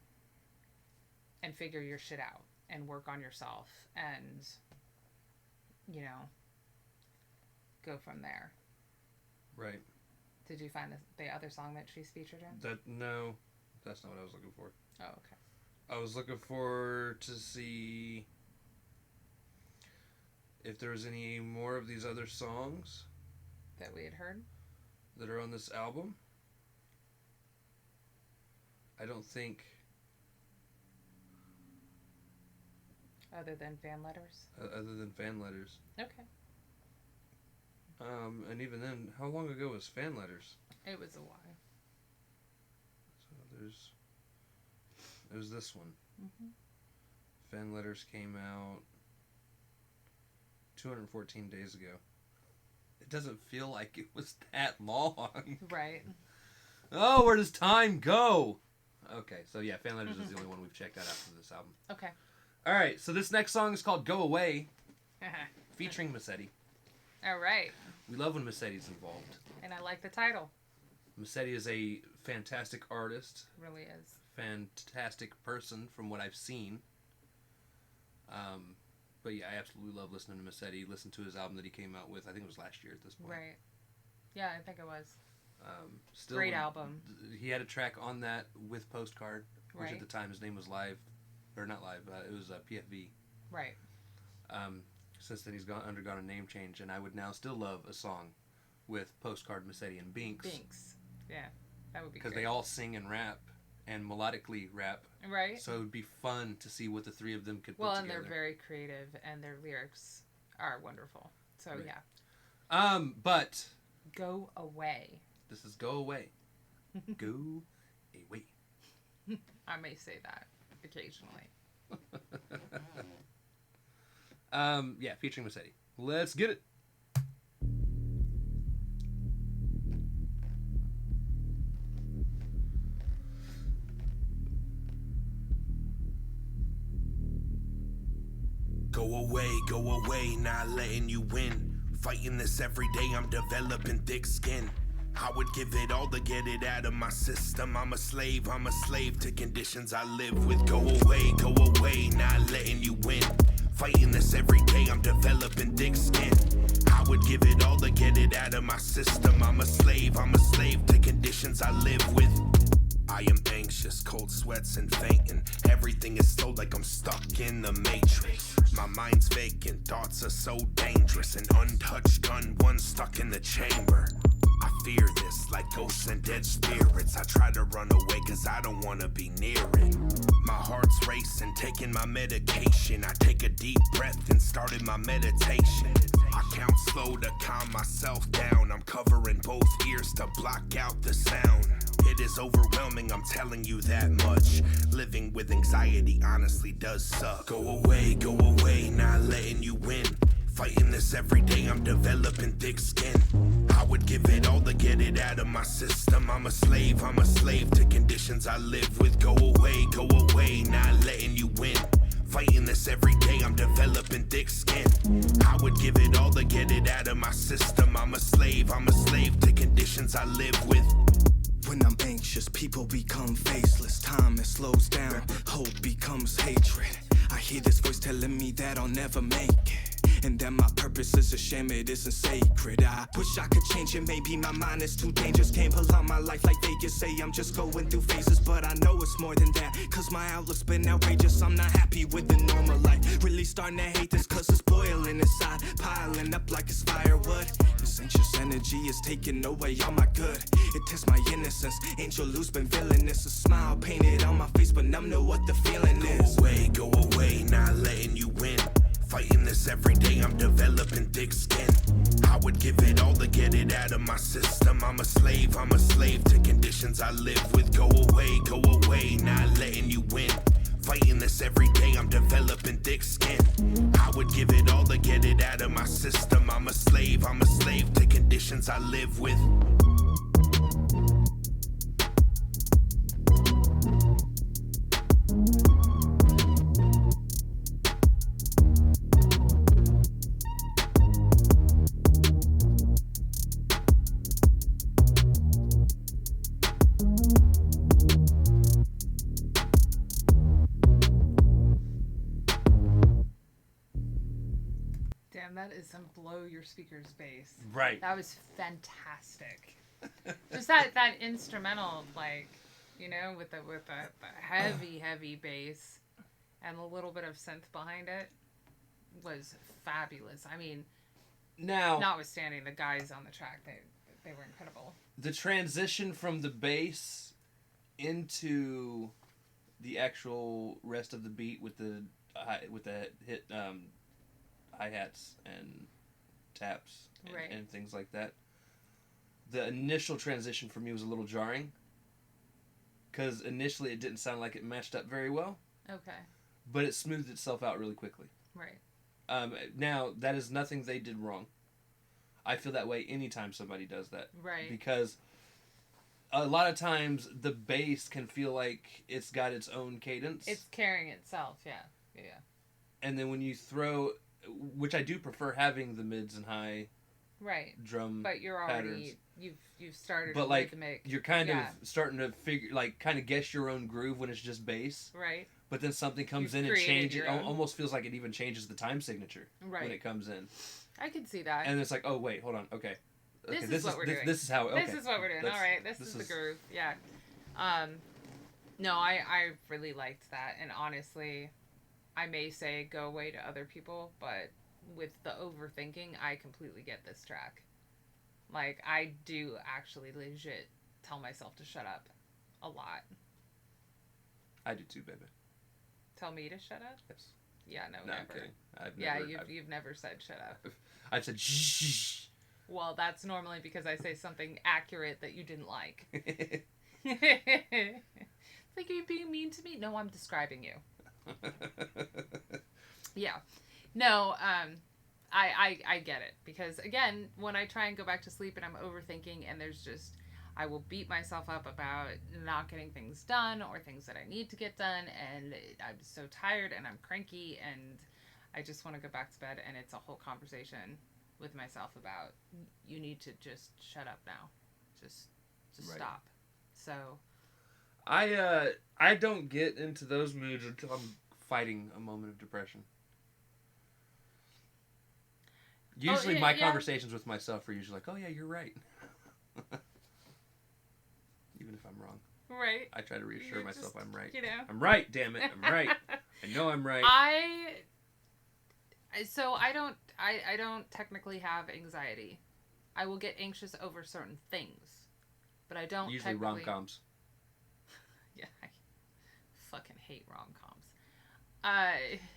and figure your shit out and work on yourself and, you know, go from there. Right. Did you find the other song that she's featured in? No, that's not what I was looking for. Oh, okay. I was looking for to see if there was any more of these other songs that we had heard that are on this album. I don't think. Other than fan letters? Other than fan letters. Okay. And even then, how long ago was fan letters? It was a while. So there's this one. Mm-hmm. Fan letters came out 214 days ago. It doesn't feel like it was that long. Right. Oh, where does time go? Okay, so yeah, fan letters is the only one we've checked out after this album. Okay. All right, so this next song is called Go Away, featuring Massetti. All right. We love when Massetti's involved. And I like the title. Massetti is a fantastic artist. Really is. Fantastic person from what I've seen. But yeah, I absolutely love listening to Massetti. Listen to his album that he came out with. I think it was last year at this point. Right. Yeah, I think it was. Still, great album. He had a track on that with Postcard, which right. at the time his name was Live, or not Live. It was PFV. Right. Since then he's undergone a name change, and I would now still love a song with Postcard, Massetti, and Binks. Yeah, that would be because they all sing and rap and melodically rap. Right. So it would be fun to see what the three of them could put together. together. And they're very creative, and their lyrics are wonderful. So right. yeah. But Go Away. This is Go Away. Go away. I may say that occasionally. Yeah, featuring Massetti. Let's get it. Go away, not letting you win. Fighting this every day, I'm developing thick skin. I would give it all to get it out of my system. I'm a slave to conditions I live with. Go away, not letting you win. Fighting this every day, I'm developing thick skin. I would give it all to get it out of my system. I'm a slave to conditions I live with. I am anxious, cold sweats and fainting. Everything is slow like I'm stuck in the matrix. My mind's vacant, thoughts are so dangerous. An untouched gun, one stuck in the chamber. I fear this like ghosts and dead spirits. I try to run away cause I don't wanna be near it. My heart's racing, taking my medication. I take a deep breath and started my meditation. I count slow to calm myself down. I'm covering both ears to block out the sound. It is overwhelming, I'm telling you that much. Living with anxiety honestly does suck. Go away, not letting you win. Fighting this every day, I'm developing thick skin. I would give it all to get it out of my system. I'm a slave to conditions I live with. Go away, not letting you win. Fighting this every day, I'm developing thick skin. I would give it all to get it out of my system. I'm a slave to conditions I live with. When I'm anxious, people become faceless. Time it slows down, hope becomes hatred. I hear this voice telling me that I'll never make it, and that my purpose is a shame, it isn't sacred. I wish I could change it, maybe my mind is too dangerous. Can't pull out my life like Vegas, say I'm just going through phases. But I know it's more than that, cause my outlook's been outrageous. I'm not happy with the normal life, really starting to hate this cause it's boiling inside, piling up like it's firewood. This anxious energy is taking away all my good. It tests my innocence, angel who's been villainous. A smile painted on my face, but numb to what the feeling is. Go away, not letting you win. Fighting this every day, I'm developing thick skin. I would give it all to get it out of my system. I'm a slave to conditions I live with. Go away, not letting you win. Fighting this every day, I'm developing thick skin. I would give it all to get it out of my system. I'm a slave to conditions I live with. Damn, that is some blow your speakers bass. Right. That was fantastic. Just that instrumental, like, you know, with the heavy bass and a little bit of synth behind it was fabulous. I mean, now, notwithstanding the guys on the track, they were incredible. The transition from the bass into the actual rest of the beat with the hit hi-hats and taps and things like that. The initial transition for me was a little jarring because initially it didn't sound like it matched up very well. Okay. But it smoothed itself out really quickly. Right. Now, that is nothing they did wrong. I feel that way anytime somebody does that. Right. Because a lot of times the bass can feel like it's got its own cadence. It's carrying itself, yeah. Yeah. And then when you throw, which I do prefer having the mids and high drum but you're already patterns. you've started but like rhythmic. you're kind of starting to figure, like, kind of guess your own groove when it's just bass. Right. But then something comes You've in and changes. It own. almost feels like it even changes the time signature when it comes in. I can see that. And it's like, oh wait, hold on, okay. This is what we're doing. This is how. Okay. This is what we're doing. All right, this is the groove. Yeah. No, I really liked that, and honestly, I may say go away to other people, but with the overthinking, I completely get this track. Like, I do actually legit tell myself to shut up a lot. I do too, baby. Tell me to shut up? Yes. Yeah, no, I'm never. kidding. You've never said shut up. I've said shh. Well, that's normally because I say something accurate that you didn't like. It's like, are you being mean to me? No, I'm describing you. Yeah. No, I get it. Because, again, when I try and go back to sleep and I'm overthinking and there's just, I will beat myself up about not getting things done or things that I need to get done, and I'm so tired and I'm cranky and I just want to go back to bed, and it's a whole conversation with myself about, you need to just shut up now. Just stop. So I don't get into those moods until I'm fighting a moment of depression. Usually my conversations with myself are usually like, oh yeah, you're right. Even if I'm wrong. Right. I try to reassure myself I'm right. You know. I'm right, damn it. I'm right. I know I'm right. I don't technically have anxiety. I will get anxious over certain things, but I don't Usually rom-coms. Yeah, I fucking hate rom-coms.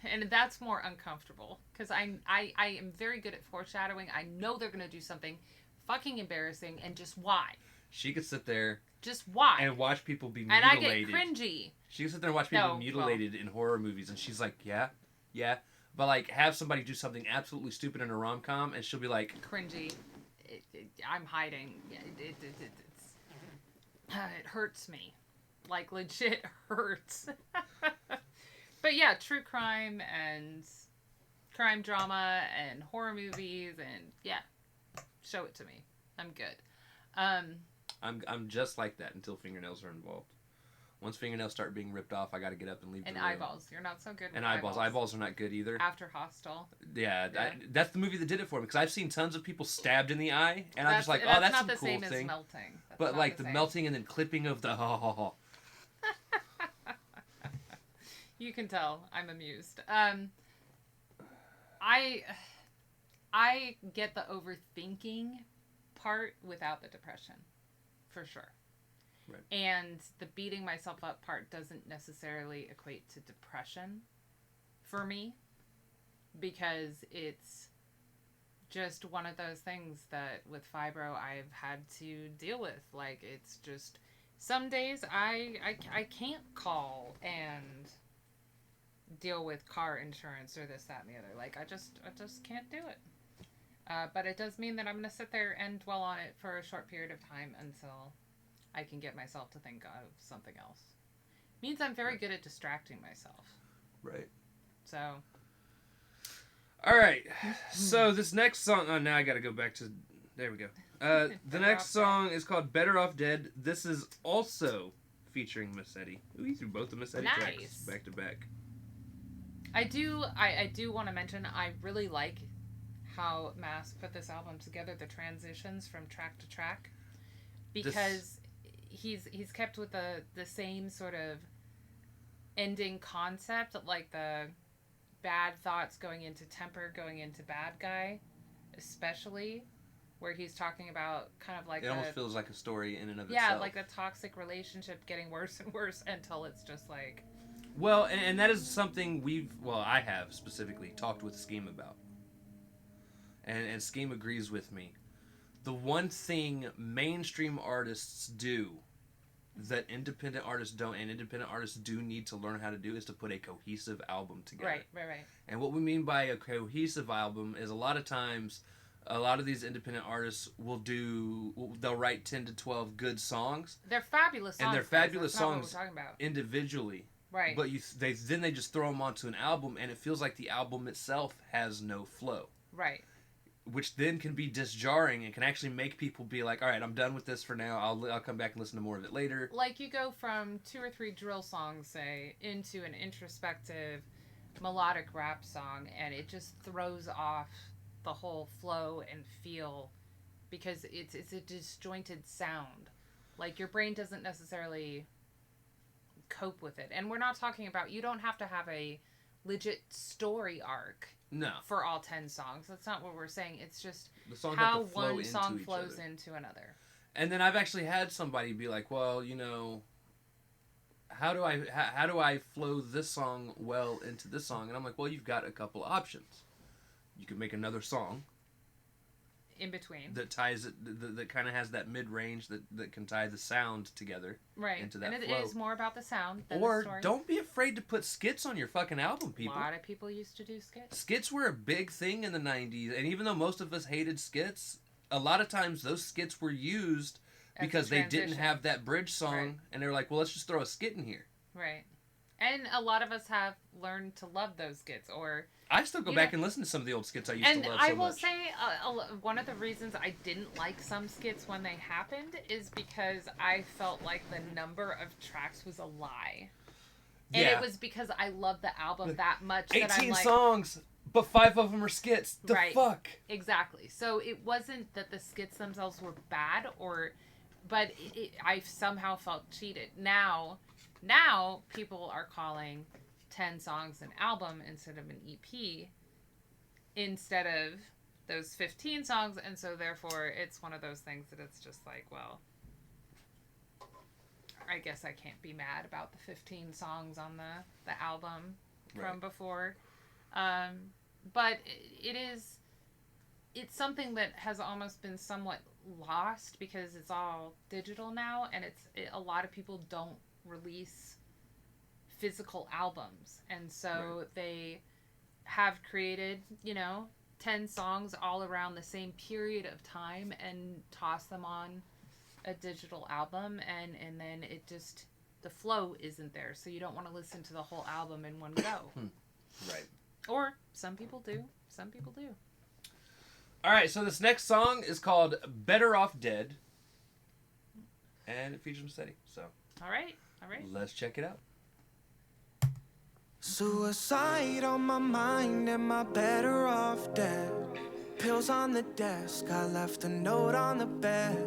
And that's more uncomfortable because I am very good at foreshadowing. I know they're gonna do something fucking embarrassing, and just why. She could sit there. Just why. And watch people be mutilated. And I get cringy. She could sit there and watch people mutilated in horror movies, and she's like, yeah. But, like, have somebody do something absolutely stupid in a rom-com, and she'll be like... Cringy. I'm hiding. It hurts me. Like, legit hurts. But, yeah, true crime and crime drama and horror movies, and, yeah. Show it to me. I'm good. I'm just like that until fingernails are involved. Once fingernails start being ripped off, I got to get up and leave. And the room. Eyeballs, you're not so good. And eyeballs are not good either. After Hostel. Yeah. That's the movie that did it for me because I've seen tons of people stabbed in the eye, and I'm just like, oh, that's some cool thing. That's not the same as melting. But like the melting and then clipping of the You can tell I'm amused. I get the overthinking part without the depression, for sure. Right. And the beating myself up part doesn't necessarily equate to depression for me, because it's just one of those things that with fibro I've had to deal with. Like, it's just some days I can't call and deal with car insurance or this, that, and the other. Like, I just can't do it. But it does mean that I'm going to sit there and dwell on it for a short period of time until I can get myself to think of something else. It means I'm very good at distracting myself. Right. So. All right. So this next song. Oh, now I got to go back to. There we go. The next song is called "Better Off Dead." This is also featuring Massetti. Ooh, he threw both the Massetti tracks back to back. I do want to mention I really like how Mass put this album together, the transitions from track to track, because he's kept with the same sort of ending concept, like the bad thoughts going into temper, going into bad guy, especially where he's talking about kind of like it almost feels like a story in and of itself. Yeah, like a toxic relationship getting worse and worse until it's just like. Well, and that is something I have specifically talked with Scheme about. And Scheme agrees with me. The one thing mainstream artists do that independent artists don't, and independent artists do need to learn how to do, is to put a cohesive album together. Right. And what we mean by a cohesive album is a lot of times, a lot of these independent artists they'll write 10 to 12 good songs. They're fabulous songs. And they're fabulous songs what we're talking about. Individually. Right. But they just throw them onto an album, and it feels like the album itself has no flow. Right. Which then can be disjarring and can actually make people be like, all right, I'm done with this for now. I'll come back and listen to more of it later. Like, you go from 2 or 3 drill songs, say, into an introspective melodic rap song, and it just throws off the whole flow and feel, because it's a disjointed sound. Like, your brain doesn't necessarily cope with it. And we're not talking about, you don't have to have a legit story arc. No. For all 10 songs. That's not what we're saying. It's just how one song flows into another. And then I've actually had somebody be like, well, how do I flow this song well into this song? And I'm like, well, you've got a couple options. You could make another song. In between. That ties it, that kind of has that mid-range that can tie the sound together. Right. Into that and it flow. is more about the sound than the story. Or don't be afraid to put skits on your fucking album, people. A lot of people used to do skits. Skits were a big thing in the 90s, and even though most of us hated skits, a lot of times those skits were used because they didn't have that bridge song, right. And they were like, well, let's just throw a skit in here. Right. And a lot of us have learned to love those skits, or... I still go back and listen to some of the old skits I used to love so much. And I will say, one of the reasons I didn't like some skits when they happened is because I felt like the number of tracks was a lie. And it was because I loved the album that much that I'm 18 like... songs, but 5 of them are skits. The fuck? Exactly. So it wasn't that the skits themselves were bad or but I somehow felt cheated. Now people are calling 10 songs an album instead of an EP, instead of those 15 songs, and so therefore it's one of those things that it's just like, well, I guess I can't be mad about the 15 songs on the album from before. But it's something that has almost been somewhat lost because it's all digital now, and a lot of people don't release physical albums, and so they have created 10 songs all around the same period of time and toss them on a digital album, and then it just, the flow isn't there, so you don't want to listen to the whole album in one go. Right. Or some people do. All right, so this next song is called Better Off Dead, and it features Massetti, so All right. let's check it out. Suicide on my mind, am I better off dead? Pills on the desk, I left a note on the bed.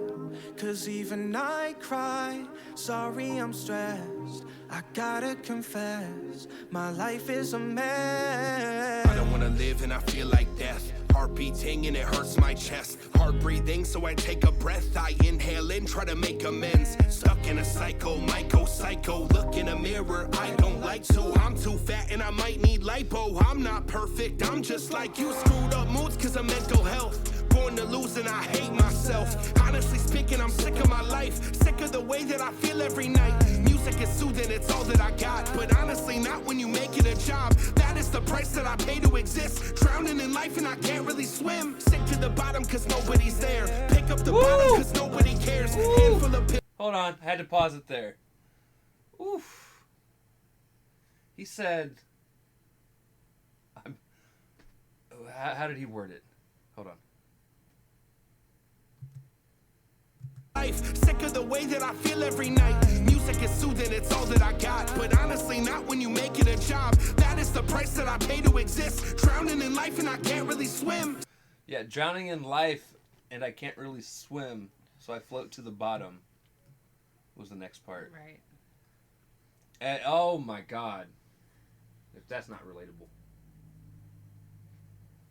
Cause even I cry, sorry I'm stressed. I gotta confess, my life is a mess. I don't wanna live and I feel like death. Heart beating and it hurts my chest. Hard breathing, so I take a breath. I inhale and try to make amends. Stuck in a cycle, might go psycho. Look in a mirror, I don't like to. I'm too fat and I might need lipo. I'm not perfect, I'm just like you. Screwed up moods cause of mental health. Born to lose and I hate myself. Honestly speaking, I'm sick of my life. Sick of the way that I feel every night. Music is soothing, it's all that I got. But honestly, not when you make it a job. That is the price that I pay to exist. Drowning in life and I can't really swim. Sink to the bottom cause nobody's there. Pick up the bottom cause nobody cares. Handful of Hold on, I had to pause it there. Oof. He said, how did he word it? Hold on. life. Sick of the way that I feel every night. Music is soothing, it's all that I got. But honestly, not when you make it a job. That is the price that I pay to exist. Drowning in life and I can't really swim. Yeah, drowning in life and I can't really swim, so I float to the bottom was the next part. Right. And, oh my God. If that's not relatable.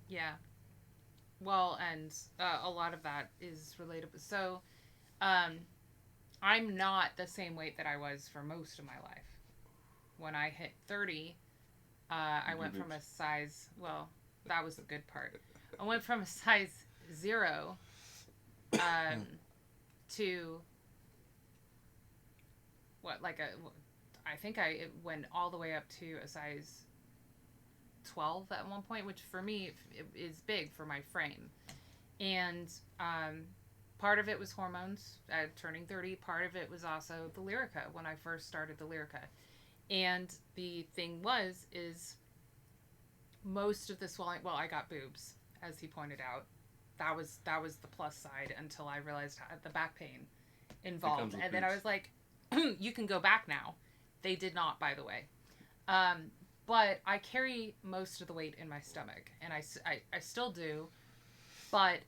Yeah. Well, and a lot of that is relatable. So, I'm not the same weight that I was for most of my life. When I hit 30, I went from a size, well, that was the good part. I went from a size 0 to I think it went all the way up to a size 12 at one point, which for me is big for my frame. And part of it was hormones, turning 30. Part of it was also the Lyrica, when I first started the Lyrica. And the thing is most of the swelling, well, I got boobs, as he pointed out. That was the plus side until I realized the back pain involved. And then I was like, you can go back now. They did not, by the way. But I carry most of the weight in my stomach, and I still do. But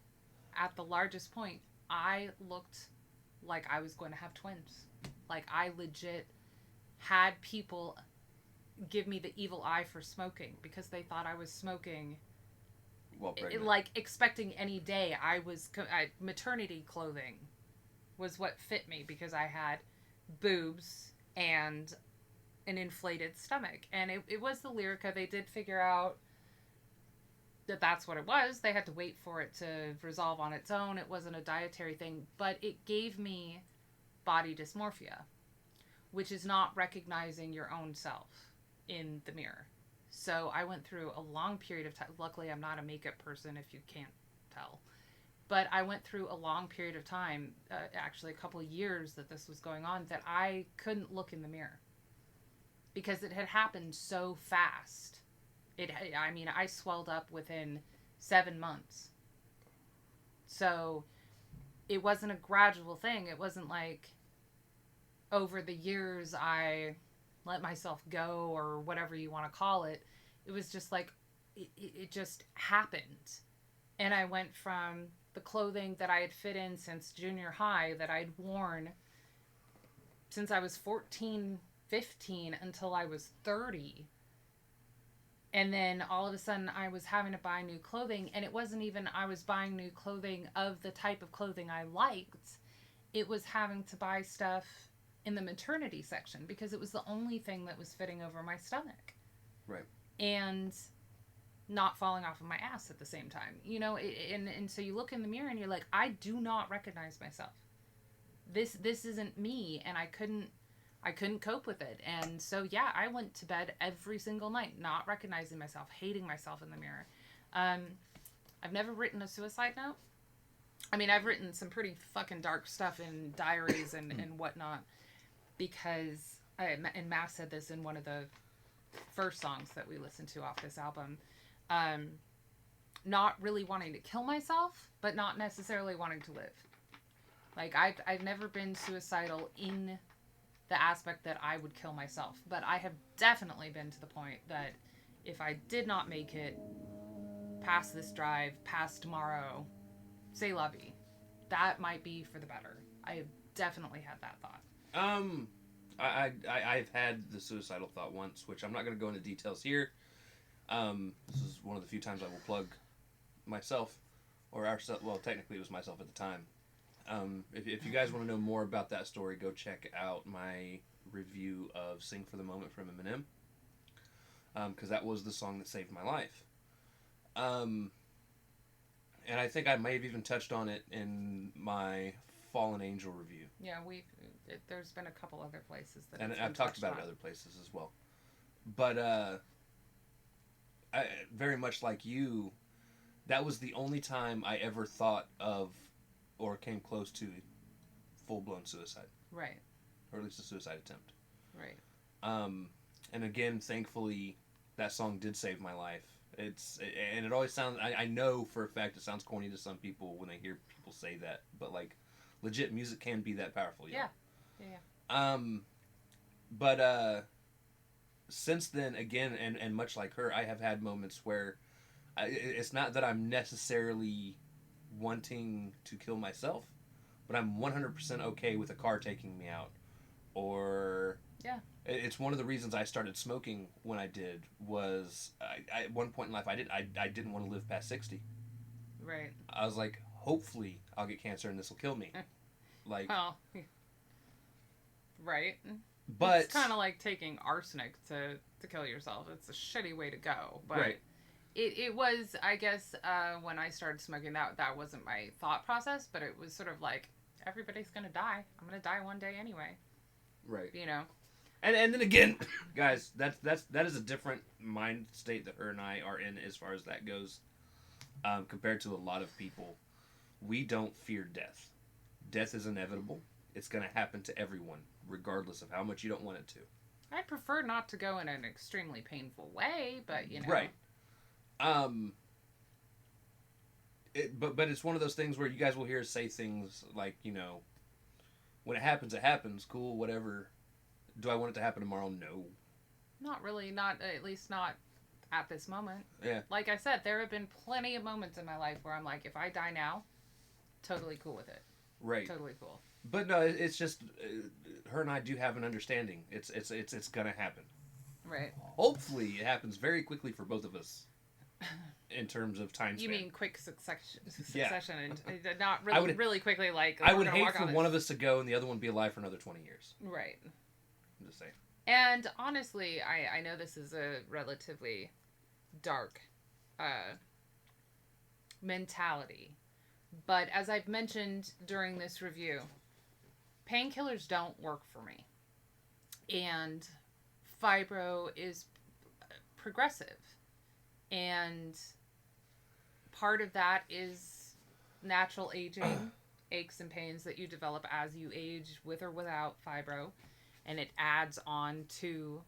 at the largest point, I looked like I was going to have twins. Like, I legit had people give me the evil eye for smoking because they thought I was smoking. Well, like, expecting any day maternity clothing was what fit me because I had boobs and an inflated stomach. And it was the Lyrica. They did figure out that that's what it was. They had to wait for it to resolve on its own. It wasn't a dietary thing, but it gave me body dysmorphia, which is not recognizing your own self in the mirror. So I went through a long period of time. Luckily, I'm not a makeup person, if you can't tell. But I went through a long period of time, actually a couple of years that this was going on, that I couldn't look in the mirror. Because it had happened so fast. I swelled up within 7 months. So it wasn't a gradual thing. It wasn't like over the years I let myself go or whatever you want to call it. It was just like, it just happened. And I went from the clothing that I had fit in since junior high that I'd worn since I was 14, 15 until I was 30. And then all of a sudden I was having to buy new clothing, and it wasn't even I was buying new clothing of the type of clothing I liked. It was having to buy stuff in the maternity section because it was the only thing that was fitting over my stomach. Right. And not falling off of my ass at the same time, you know, and so you look in the mirror and you're like, I do not recognize myself. This isn't me, and I couldn't cope with it. And so yeah, I went to bed every single night not recognizing myself, hating myself in the mirror. I've never written a suicide note. I mean, I've written some pretty fucking dark stuff in diaries and whatnot, because and Matt said this in one of the first songs that we listened to off this album. Not really wanting to kill myself, but not necessarily wanting to live. Like, I've never been suicidal in the aspect that I would kill myself, but I have definitely been to the point that if I did not make it past this drive, past tomorrow, say la vie, that might be for the better. I have definitely had that thought. I've had the suicidal thought once, which I'm not going to go into details here. This is one of the few times I will plug myself, or ourselves. Well, technically it was myself at the time. If you guys want to know more about that story, go check out my review of Sing for the Moment from Eminem. Because that was the song that saved my life. And I think I may have even touched on it in my Fallen Angel review. Yeah, there's been a couple other places that and I've talked about it other places as well. But I very much like you, that was the only time I ever thought of or came close to full-blown suicide. Right. Or at least a suicide attempt. Right. And again, thankfully, that song did save my life. And it always sounds, I know for a fact it sounds corny to some people when they hear people say that, but like, legit music can be that powerful. Yeah. Yeah. But since then, again, and much like her, I have had moments where it's not that I'm necessarily wanting to kill myself, but I'm 100% okay with a car taking me out. Or yeah, it's one of the reasons I started smoking when I did was I at one point in life I didn't want to live past 60. Right. I was like, hopefully I'll get cancer and this will kill me. Like, well, right. But it's kind of like taking arsenic to kill yourself. It's a shitty way to go. But right. It was, I guess, when I started smoking, that wasn't my thought process, but it was sort of like, everybody's gonna die. I'm gonna die one day anyway. Right. You know. And then again, guys, that is a different mind state that her and I are in as far as that goes, compared to a lot of people. We don't fear death. Death is inevitable. It's gonna happen to everyone, regardless of how much you don't want it to. I prefer not to go in an extremely painful way, but you know. Right. But it's one of those things where you guys will hear us say things like, you know, when it happens, cool, whatever. Do I want it to happen tomorrow? No. Not really, at least not at this moment. Yeah. Like I said, there have been plenty of moments in my life where I'm like, if I die now, totally cool with it. Right. Totally cool. But no, it's just, her and I do have an understanding. It's gonna happen. Right. Hopefully it happens very quickly for both of us. In terms of time span. You mean quick succession Yeah. and not really, really quickly, like... I would hate for one of us to go and the other one be alive for another 20 years. Right. I'm just saying. And honestly, I know this is a relatively dark mentality, but as I've mentioned during this review, painkillers don't work for me. And fibro is progressive. And part of that is natural aging, aches and pains that you develop as you age with or without fibro. And it adds on to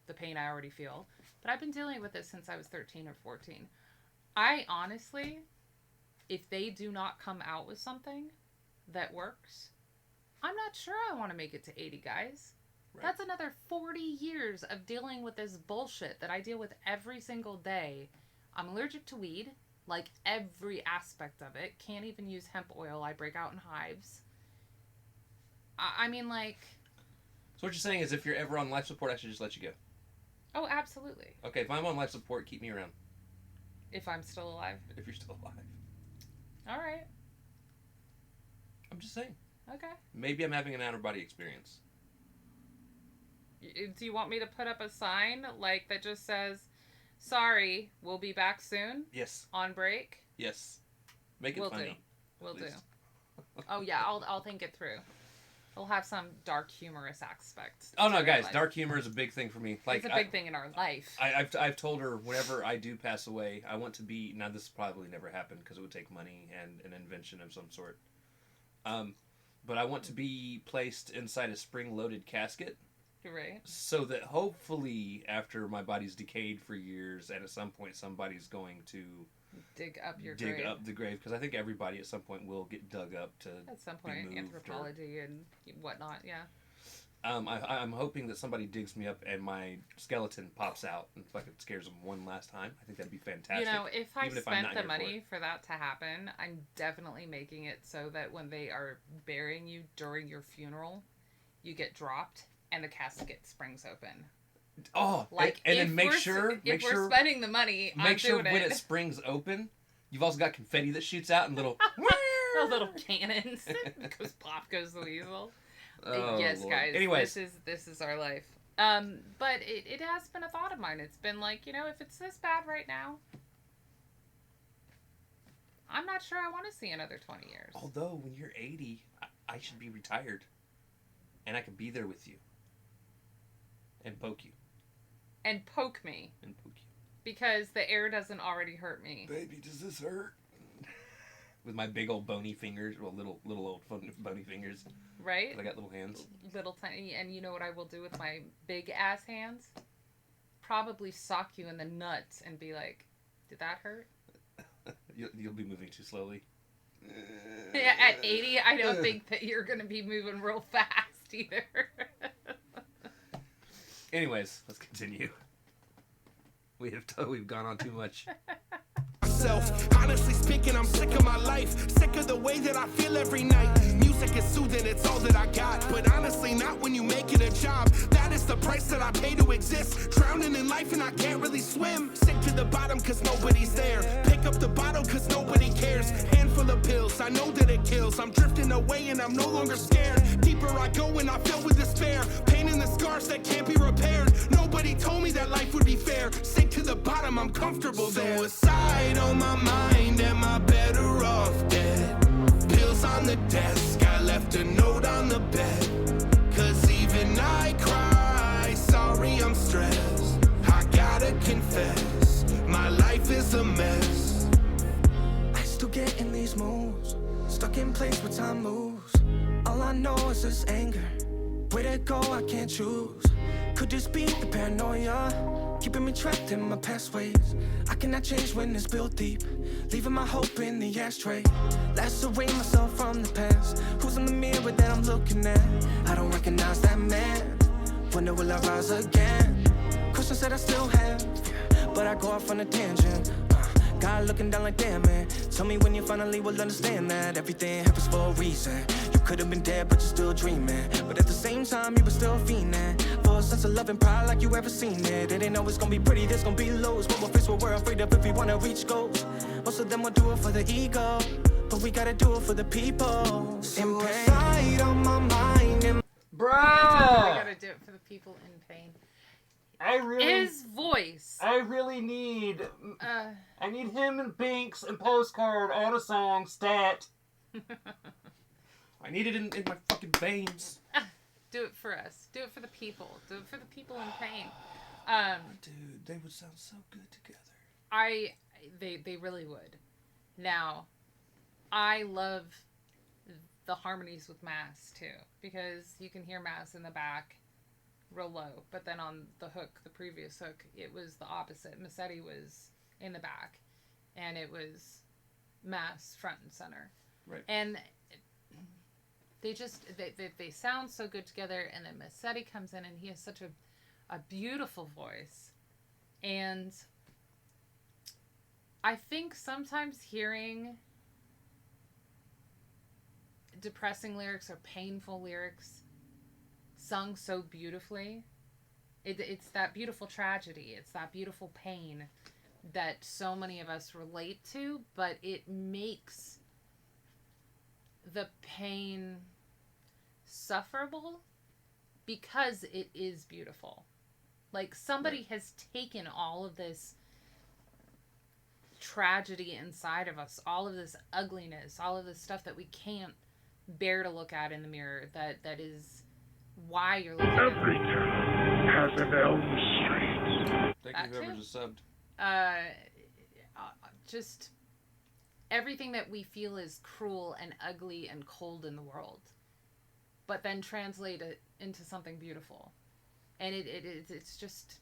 the pain I already feel. But I've been dealing with this since I was 13 or 14. I honestly, if they do not come out with something that works, I'm not sure I want to make it to 80, guys. Right. That's another 40 years of dealing with this bullshit that I deal with every single day. I'm allergic to weed. Like, every aspect of it. Can't even use hemp oil. I break out in hives. I mean, like... So what you're saying is if you're ever on life support, I should just let you go? Oh, absolutely. Okay, if I'm on life support, keep me around. If I'm still alive. If you're still alive. All right. I'm just saying. Okay. Maybe I'm having an out-of-body experience. Do you want me to put up a sign, like, that just says, sorry, we'll be back soon? Yes. On break? Yes. Make it funny. We'll do. Oh, yeah, I'll think it through. We'll have some dark, humorous aspect. Oh, no, guys, dark humor is a big thing for me. Like, it's a big thing in our life. I've told her whenever I do pass away, I want to be... Now, this probably never happened because it would take money and an invention of some sort. But I want to be placed inside a spring-loaded casket. Right. So that hopefully, after my body's decayed for years, and at some point somebody's going to... dig up the grave, because I think everybody at some point will get dug up to at some point, anthropology and whatnot, yeah. I'm hoping that somebody digs me up and my skeleton pops out and fucking scares them one last time. I think that'd be fantastic. You know, if I spent the money for that to happen, I'm definitely making it so that when they are burying you during your funeral, you get dropped and the casket springs open. Oh, like, and then make sure we're spending the money, make sure when it springs open, you've also got confetti that shoots out and little little cannons. Goes pop goes the weasel. Oh, yes, Lord. guys. Anyways, this is our life. But it has been a thought of mine. It's been like, you know, if it's this bad right now, I'm not sure I want to see another 20 years. Although when you're 80, I should be retired, and I can be there with you and poke you. And poke me. And poke you. Because the air doesn't already hurt me. Baby, does this hurt? With my big old bony fingers, well, little old bony fingers. Right? I got little hands. Little tiny, and you know what I will do with my big ass hands? Probably sock you in the nuts and be like, did that hurt? You'll be moving too slowly. Yeah, at 80, I don't think that you're going to be moving real fast either. Anyways, let's continue. We've gone on too much. Honestly speaking, I'm sick of my life, sick of the way that I feel every night. Music is soothing, it's all that I got, but honestly not when you make it a job. That is the price that I pay to exist. Drowning in life and I can't really swim. Sink to the bottom cause nobody's there. Pick up the bottle cause nobody cares. Handful of pills, I know that it kills. I'm drifting away and I'm no longer scared. Deeper I go and I fill with despair. Pain in the scars that can't be repaired. Nobody told me that life would be fair. Sink to the bottom, I'm comfortable there. Suicide on my mind, am I better off dead? Pills on the desk, I left a note on the bed. Cause even I cry, sorry I'm stressed. I gotta confess, my life is a mess. I still get in these moods, stuck in place where time moves. All I know is this anger, where to go I can't choose. Could this be the paranoia, keeping me trapped in my past ways? I cannot change when it's built deep, leaving my hope in the ashtray. Lacerate myself from the past. Who's in the mirror that I'm looking at? I don't recognize that man. Wonder will I rise again? Questions that I still have, but I go off on a tangent. God looking down like, damn, man. Tell me when you finally will understand that everything happens for a reason. You could have been dead, but you're still dreaming. But at the same time, you were still fiending for a sense of love and pride like you ever seen it. It ain't always gonna be pretty, there's gonna be lows. But we'll face what we're afraid of if we wanna reach goals. Most of them will do it for the ego, but we gotta do it for the people. Suicide on my mind. We gotta do it for the people in pain. His voice. I really need. I need him and Binks and Postcard on a song stat. I need it in my fucking veins. Do it for us. Do it for the people. Do it for the people in pain. Dude, they would sound so good together. They really would. Now, I love the harmonies with Mass too, because you can hear Mass in the back real low, but then on the hook, the previous hook, it was the opposite. Massetti was in the back, and it was Mass front and center. Right. And they sound so good together, and then Massetti comes in, and he has such a beautiful voice, and I think sometimes hearing depressing lyrics or painful lyrics sung so beautifully, it's that beautiful tragedy, it's that beautiful pain that so many of us relate to, but it makes the pain sufferable because it is beautiful. Like, somebody has taken all of this tragedy inside of us, all of this ugliness, all of this stuff that we can't bear to look at in the mirror, that is why you're looking at it. Every town has an Elm Street. Thank you, whoever just subbed. Just everything that we feel is cruel and ugly and cold in the world, but then translate it into something beautiful. And it's just...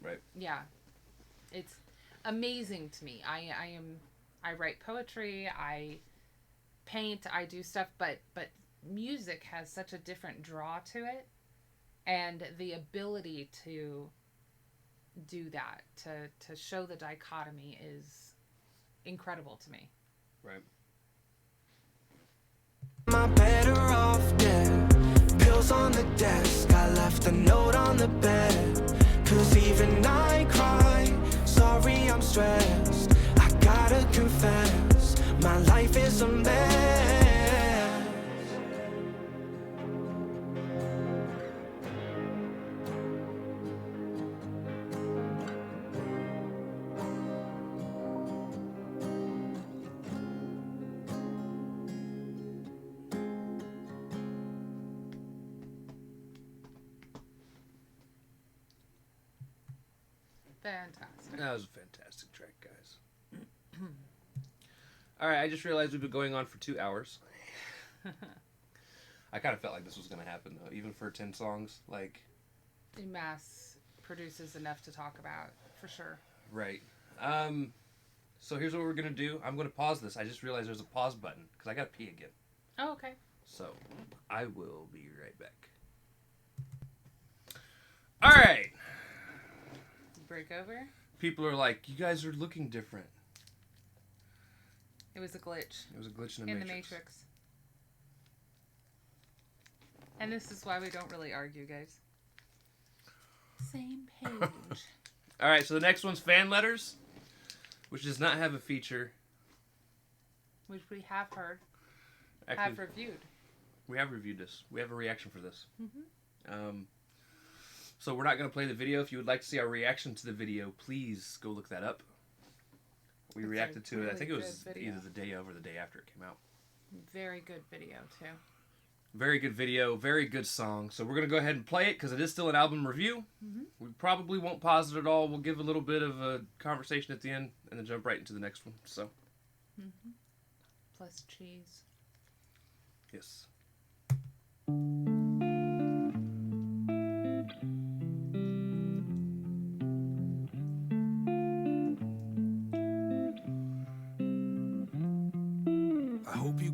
Right. Yeah. It's amazing to me. I write poetry, I paint, I do stuff, but music has such a different draw to it, and the ability to do that, to show the dichotomy, is incredible to me. Right. I'm better off dead. Pills on the desk, I left a note on the bed. 'Cause even I cry, sorry I'm stressed. I gotta confess, my life is a mess. Fantastic. That was a fantastic track, guys. Alright, I just realized we've been going on for 2 hours. I kind of felt like this was going to happen, though, even for 10 songs. Like, Mass produces enough to talk about, for sure. Right. So here's what we're going to do. I'm going to pause this. I just realized there's a pause button, because I got to pee again. Oh, okay. So, I will be right back. Alright. Break over. People are like, you guys are looking different. It was a glitch. It was a glitch in the Matrix. And this is why we don't really argue, guys. Same page. Alright, so the next one's fan letters, which does not have a feature. Which we have heard. Actually, have reviewed. We have reviewed this. We have a reaction for this. Mm-hmm. So we're not going to play the video. If you would like to see our reaction to the video, please go look that up. We reacted to it. I think it was either the day of or the day after it came out. Very good video, too. Very good video. Very good song. So we're going to go ahead and play it because it is still an album review. Mm-hmm. We probably won't pause it at all. We'll give a little bit of a conversation at the end and then jump right into the next one. So. Mm-hmm. Plus cheese. Yes.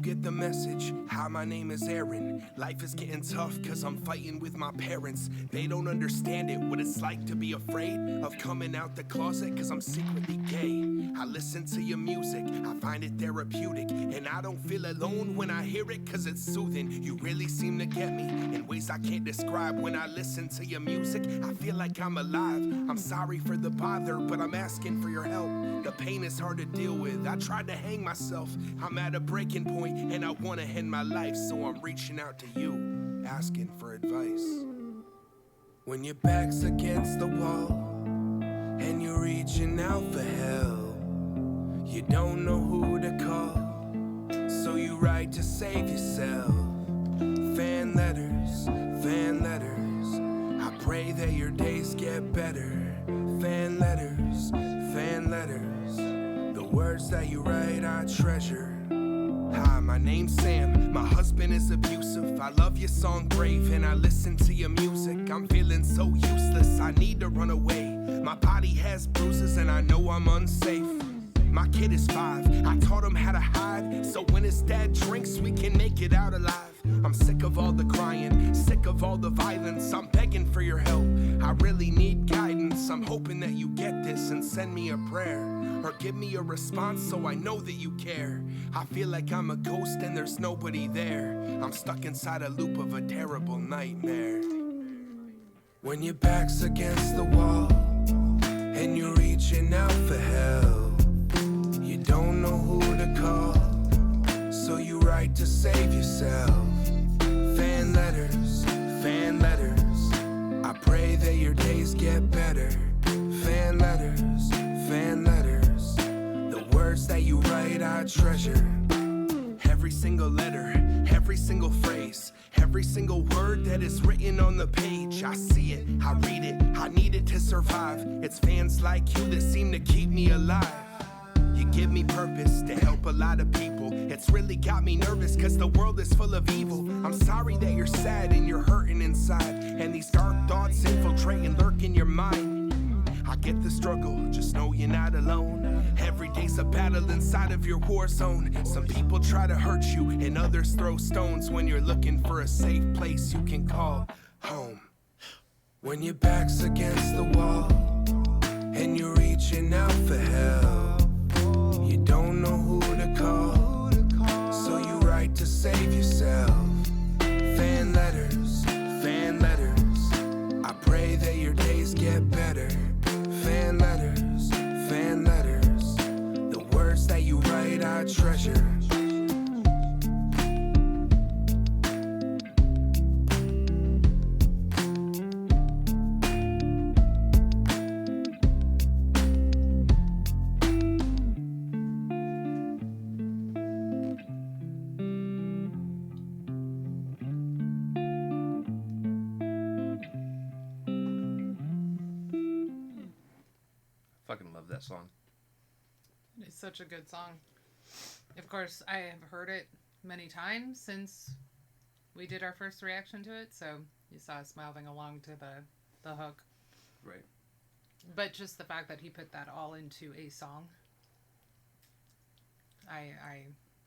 Get the message. Hi, my name is Aaron. Life is getting tough cause I'm fighting with my parents. They don't understand it, what it's like to be afraid of coming out the closet cause I'm secretly gay. I listen to your music, I find it therapeutic, and I don't feel alone when I hear it cause it's soothing. You really seem to get me in ways I can't describe. When I listen to your music, I feel like I'm alive. I'm sorry for the bother, but I'm asking for your help. The pain is hard to deal with. I tried to hang myself. I'm at a breaking point and I want to end my life, so I'm reaching out to you, asking for advice. When your back's against the wall and you're reaching out for help, you don't know who to call, so you write to save yourself. Fan letters, I pray that your days get better. Fan letters, the words that you write I treasure. Hi, my name's Sam, my husband is abusive. I love your song Brave and I listen to your music. I'm feeling so useless, I need to run away. My body has bruises and I know I'm unsafe. My kid is 5, I taught him how to hide, so when his dad drinks we can make it out alive. I'm sick of all the crying, sick of all the violence. I'm begging for your help, I really need guidance. I'm hoping that you get this and send me a prayer, or give me a response so I know that you care. I feel like I'm a ghost and there's nobody there. I'm stuck inside a loop of a terrible nightmare. When your back's against the wall and you're reaching out for help, you don't know who to call, so you write to save yourself. Fan letters, fan letters, I pray that your days get better. Fan letters, fan letters, the words that you write I treasure. Every single letter, every single phrase, every single word that is written on the page. I see it, I read it, I need it to survive. It's fans like you that seem to keep me alive. You give me purpose to help a lot of people. It's really got me nervous cause the world is full of evil. I'm sorry that you're sad and you're hurting inside, and these dark thoughts infiltrate and lurk in your mind. I get the struggle, just know you're not alone. Every day's a battle inside of your war zone. Some people try to hurt you and others throw stones when you're looking for a safe place you can call home. When your back's against the wall and you're reaching out for help, you don't know who to call, so you write to save yourself. Fan letters, I pray that your days get better. Fan letters, the words that you write I treasure. Fucking love that song. It's such a good song. Of course, I have heard it many times since we did our first reaction to it, so you saw us mouthing along to the hook. Right. But just the fact that he put that all into a song,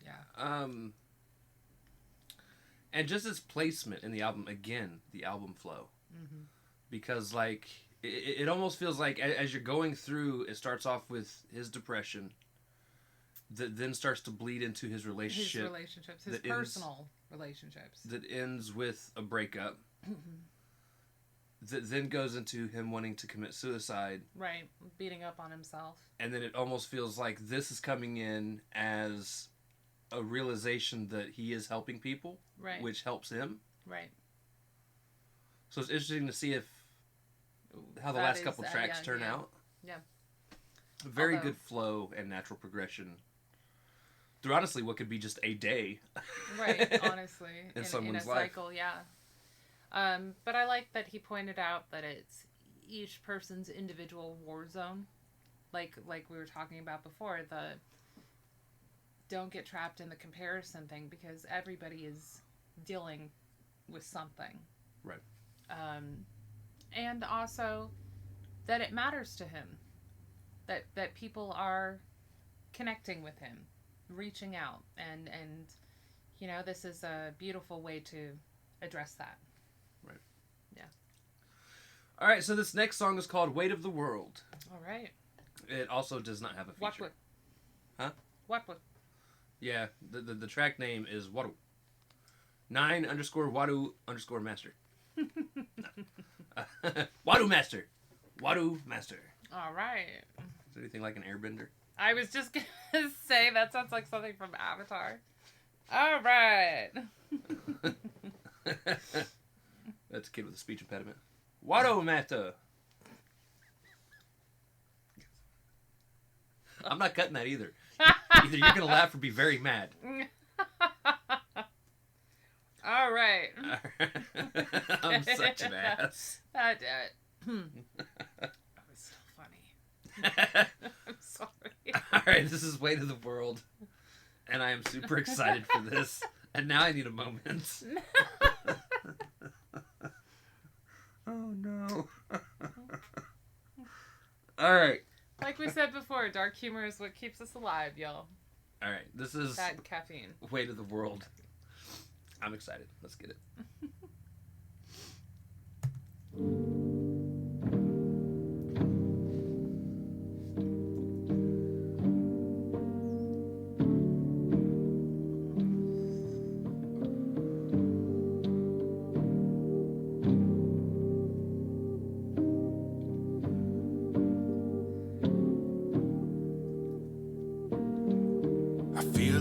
yeah. And just its placement in the album, again, the album flow. Mm-hmm. Because, like, it almost feels like as you're going through, it starts off with his depression, that then starts to bleed into his relationship. His personal relationships. That ends with a breakup. That then goes into him wanting to commit suicide. Right, beating up on himself. And then it almost feels like this is coming in as a realization that he is helping people, right, which helps him. Right. So it's interesting to see how the last couple tracks turn out. Yeah. Very good flow and natural progression through honestly what could be just a day. Right, honestly. in someone's a life. Cycle, yeah. But I like that he pointed out that it's each person's individual war zone. Like we were talking about before, don't get trapped in the comparison thing because everybody is dealing with something. Right. And also that it matters to him. That people are connecting with him, reaching out, and you know, this is a beautiful way to address that. Right. Yeah. All right, so this next song is called Weight of the World. All right. It also does not have a feature. Huh? What? Yeah, the track name is Waru. 9_Waru_Master. Waru Master. Waru Master. All right. Is there anything like an airbender? I was just going to say that sounds like something from Avatar. All right. That's a kid with a speech impediment. Waru Master. I'm not cutting that either. Either you're going to laugh or be very mad. All right. I'm such an ass. That was still funny. I'm sorry. All right, this is Weight of the World, and I am super excited for this. And now I need a moment. Oh no. All right. Like we said before, dark humor is what keeps us alive, y'all. All right, this is That caffeine. Weight of the World. I'm excited. Let's get it.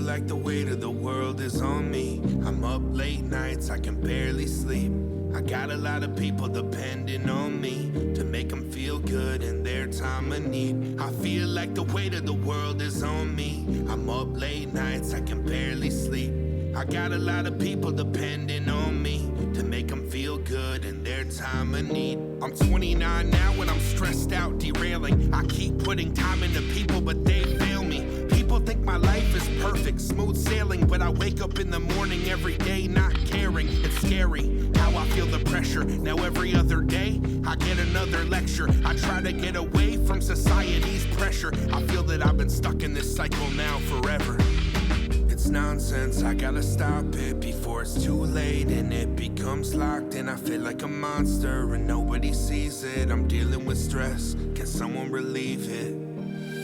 Like the weight of the world is on me. I'm up late nights, I can barely sleep. I got a lot of people depending on me to make them feel good in their time of need. I feel like the weight of the world is on me. I'm up late nights, I can barely sleep. I got a lot of people depending on me to make them feel good in their time of need. I'm 29 now and I'm stressed out, derailing. I keep putting time into people, but they fail me. People think my life is perfect, smooth sailing, but I wake up in the morning every day not caring. It's scary how I feel the pressure. Now every other day I get another lecture. I try to get away from society's pressure. I feel that I've been stuck in this cycle now forever. It's nonsense, I gotta stop it before it's too late and it becomes locked. And I feel like a monster and nobody sees it. I'm dealing with stress, can someone relieve it?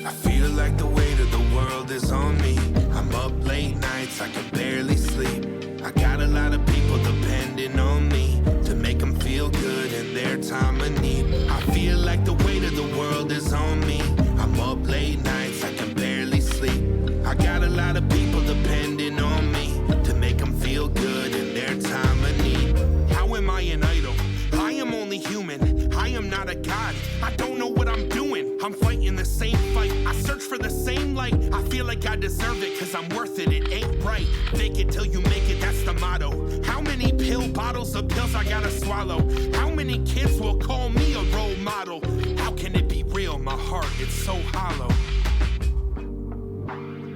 I feel like the weight of the world is on me. I'm up late nights, I can barely sleep. I got a lot of people depending on me to make them feel good in their time of need. I feel like the weight of the world is on me. I'm up late nights, I can barely sleep. I got a lot of people depending on me to make them feel good in their time of need. How am I an idol? I am only human. I am not a god. I don't know what I'm doing. I'm fighting the same fight. I search for the same light. I feel like I deserve it cause I'm worth it. It ain't right. Fake it till you make it, that's the motto. How many pill bottles of pills I gotta swallow? How many kids will call me a role model? How can it be real? My heart, it's so hollow.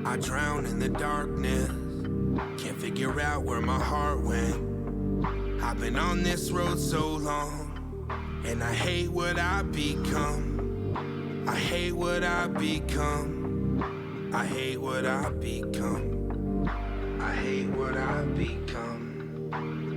I drown in the darkness. Can't figure out where my heart went. I've been on this road so long, and I hate what I've become. I hate what I've become. I hate what I've become. I hate what I've become.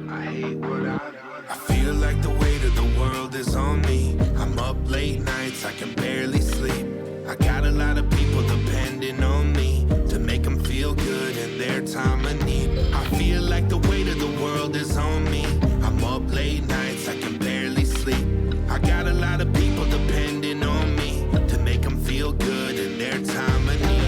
I hate what I've become. I feel like the weight of the world is on me. I'm up late nights, I can barely sleep. I got a lot of people depending on me to make them feel good in their time of need. I feel like the weight of the world is on me. I'm up late nights, I can barely sleep. I got a lot of people depending on me to make them feel good in their time of need.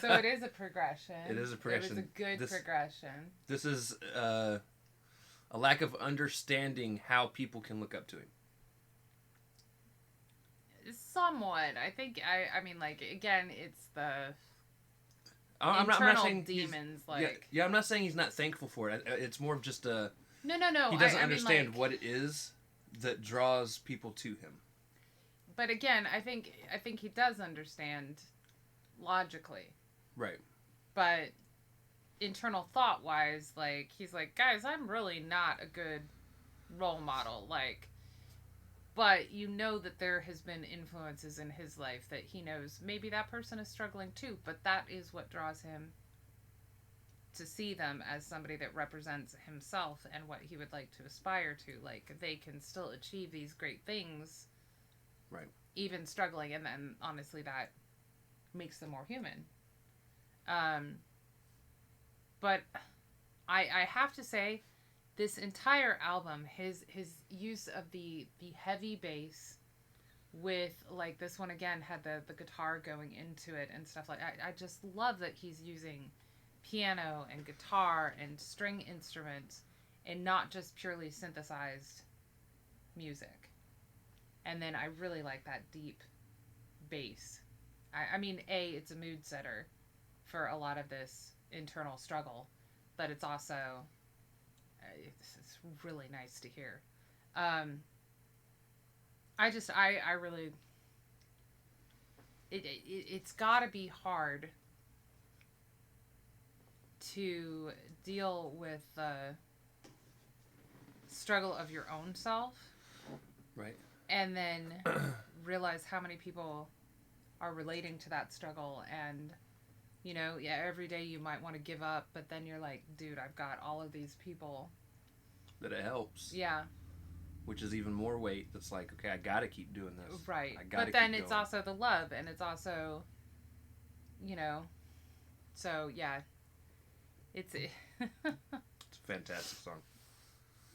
So it is a progression. It is a progression. It was a good progression. This is a lack of understanding how people can look up to him. Somewhat. I think, I mean, like, again, it's the I'm not saying demons, yeah, I'm not saying he's not thankful for it. It's more of just a... No. He doesn't understand mean, like, what it is that draws people to him. But again, I think he does understand logically. Right. But internal thought wise, like, he's like, guys, I'm really not a good role model. Like, but you know that there has been influences in his life that he knows maybe that person is struggling too, but that is what draws him to see them as somebody that represents himself and what he would like to aspire to. Like, they can still achieve these great things, right? Even struggling, and then honestly that makes them more human. But I have to say, this entire album, his use of the heavy bass with, like, this one again had the guitar going into it and stuff like I just love that he's using piano and guitar and string instruments and not just purely synthesized music. And then I really like that deep bass. I mean, it's a mood setter for a lot of this internal struggle, but it's also it's really nice to hear. I really, it's got to be hard to deal with the struggle of your own self, right? And then realize how many people are relating to that struggle. And you know, yeah, every day you might want to give up, but then you're like, dude, I've got all of these people that it helps. Yeah. Which is even more weight. That's like, okay, I gotta keep doing this. Right. I gotta but then keep it's going. also the love, and it's also, you know, so yeah, it's it's a fantastic song.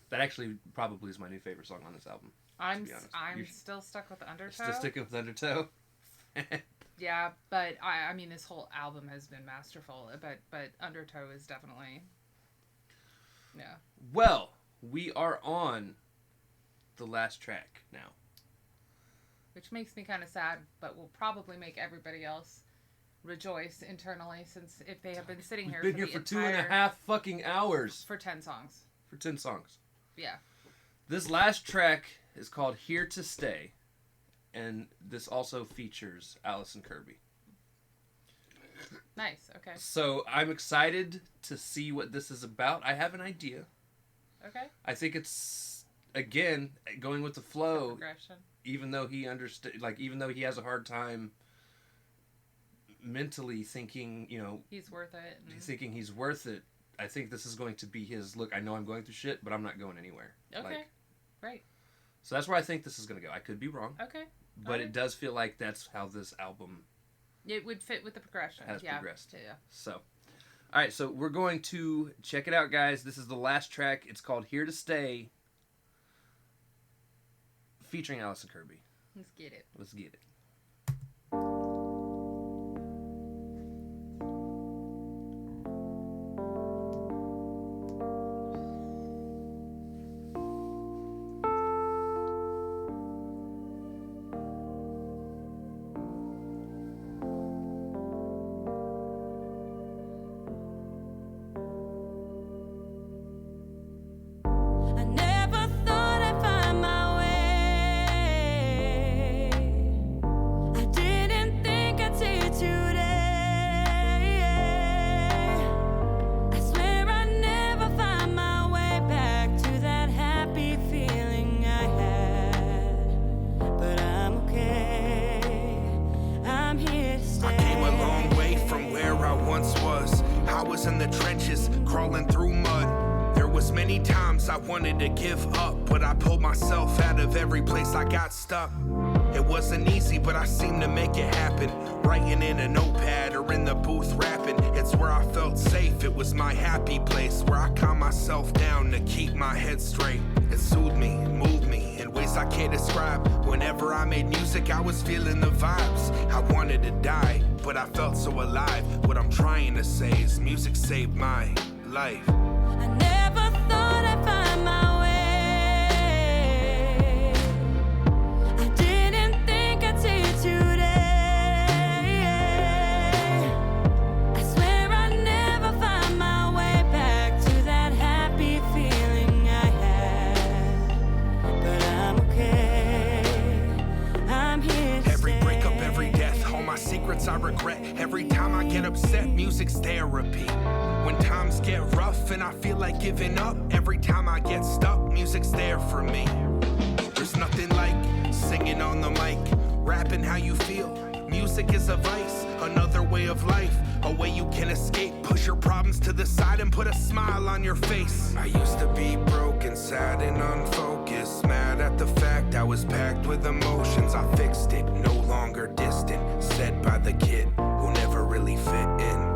That actually probably is my new favorite song on this album. I'm still stuck with Undertow. Still sticking with Undertow. Yeah, but I mean, this whole album has been masterful. But Undertow is definitely, yeah. Well, we are on the last track now, which makes me kind of sad, but will probably make everybody else rejoice internally, since if they have been sitting here, we've been here for 2.5 fucking hours for 10 songs. For 10 songs. Yeah. This last track is called "Here to Stay," and this also features Allison Kirby. Nice. Okay. So I'm excited to see what this is about. I have an idea. Okay. I think it's, again, going with the flow. The progression. Even though he even though he has a hard time mentally thinking, you know, he's worth it. Thinking he's worth it. I think this is going to be his look. I know I'm going through shit, but I'm not going anywhere. Okay. Right. So that's where I think this is going to go. I could be wrong. Okay. But it does feel like that's how this album. It would fit with the progression. Has progressed. Yeah. So, all right. So we're going to check it out, guys. This is the last track. It's called "Here to Stay," featuring Allison Kirby. Let's get it. Let's get it. In the trenches, crawling through mud. There was many times I wanted to give up, but I pulled myself out of every place I got stuck. It wasn't easy, but I seemed to make it happen. Writing in a notepad or in the booth rapping. It's where I felt safe, it was my happy place, where I calmed myself down to keep my head straight. It soothed me, moved me in ways I can't describe. Whenever I made music, I was feeling the vibes. I wanted to die, but I felt so alive. What I'm trying to say is music saved my life. I never thought I'd find my way. I didn't think I'd see it today. I swear I'd never find my way back to that happy feeling I had. But I'm okay. I'm here to Every stay. breakup, every death, all my secrets I regret. Every time I get upset, music's therapy. When times get rough and I feel like giving up, every time I get stuck, music's there for me. There's nothing like singing on the mic, rapping how you feel. Music is a vice, another way of life, a way you can escape. Push your problems to the side and put a smile on your face. I used to be broken, sad and unfocused, mad at the fact I was packed with emotions. I fixed it, no longer distant, said by the kid who never really fit in.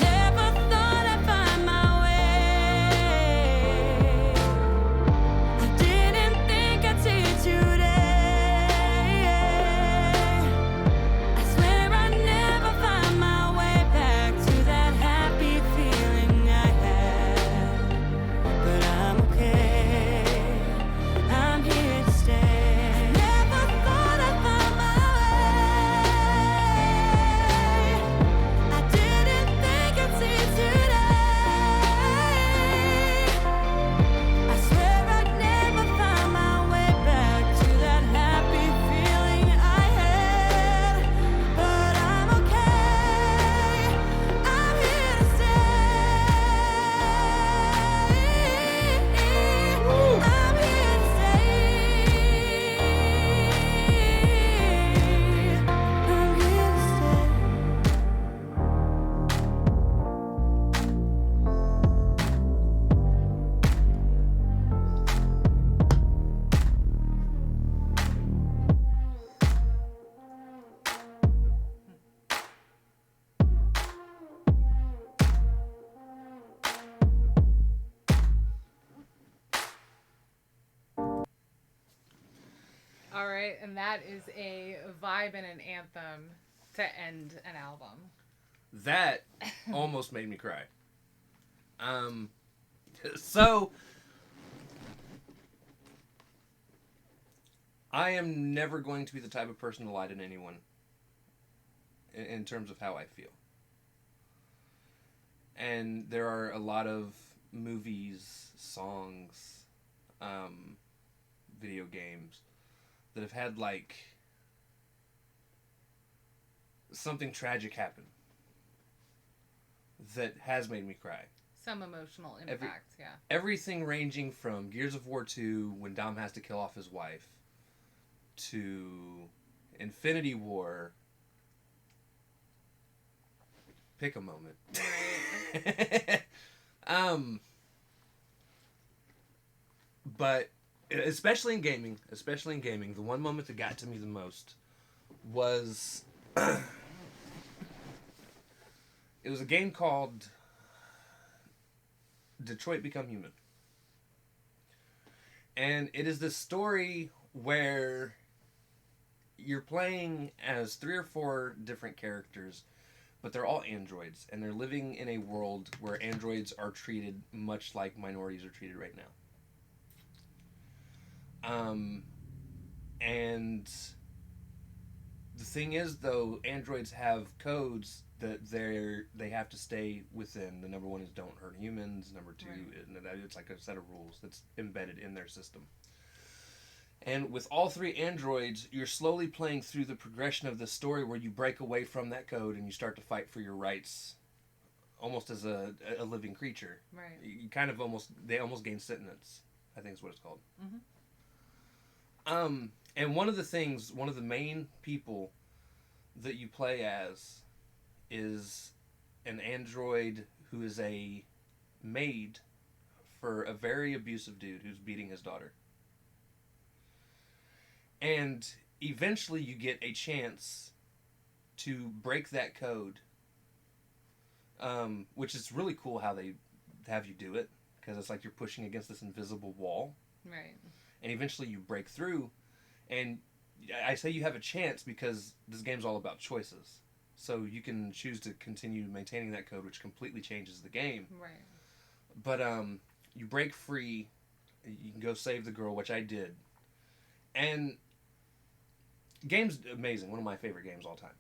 Never thought I'd find my way. I didn't think I'd see it today. I swear I'd never find my way back to that and that is a vibe and an anthem to end an album. That almost made me cry. So I am never going to be the type of person to lie to anyone in terms of how I feel. And there are a lot of movies, songs, video games that have had like something tragic happen that has made me cry. Some emotional impact, yeah. Everything ranging from Gears of War 2 when Dom has to kill off his wife to Infinity War. Pick a moment. But especially in gaming, the one moment that got to me the most was it was a game called Detroit Become Human. And it is this story where you're playing as 3 or 4 different characters, but they're all androids, and they're living in a world where androids are treated much like minorities are treated right now. And the thing is, though, androids have codes that they have to stay within. The number 1 is don't hurt humans. Number 2, it's like a set of rules that's embedded in their system. And with all 3 androids, you're slowly playing through the progression of the story where you break away from that code and you start to fight for your rights, almost as a living creature. Right. You kind of they almost gain sentience, I think is what it's called. Mm-hmm. And one of the main people that you play as is an android who is a maid for a very abusive dude who's beating his daughter. And eventually you get a chance to break that code, which is really cool how they have you do it, because it's like you're pushing against this invisible wall. Right. And eventually you break through, and I say you have a chance because this game's all about choices. So you can choose to continue maintaining that code, which completely changes the game. Right. But you break free, you can go save the girl, which I did. And game's amazing, one of my favorite games all time.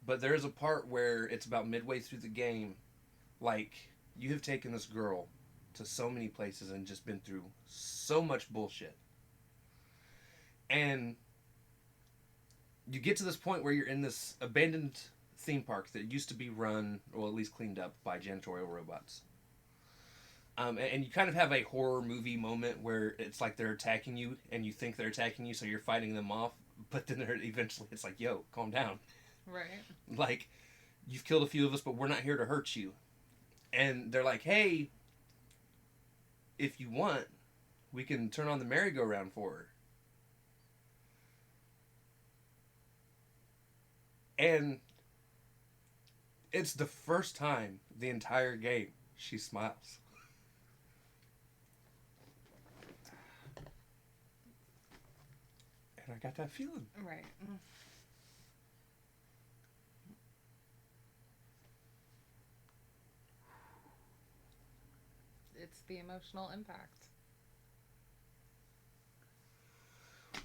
But there is a part where it's about midway through the game, like, you have taken this girl to so many places and just been through so much bullshit. And you get to this point where you're in this abandoned theme park that used to be run, or at least cleaned up, by janitorial robots. And you kind of have a horror movie moment where it's like they're attacking you, and you think they're attacking you, so you're fighting them off, but then eventually it's like, yo, calm down. Right. Like, you've killed a few of us, but we're not here to hurt you. And they're like, hey, if you want, we can turn on the merry-go-round for her. And it's the first time the entire game she smiles. And I got that feeling. Right. It's the emotional impact.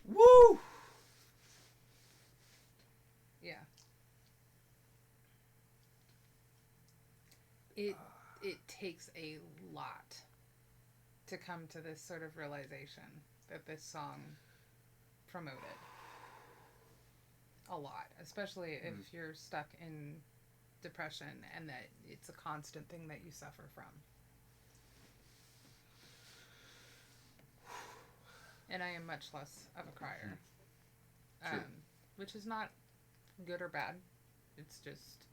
Woo! Yeah. It takes a lot to come to this sort of realization that this song promoted. A lot, especially if you're stuck in depression and that it's a constant thing that you suffer from. And I am much less of a crier, which is not good or bad. It's just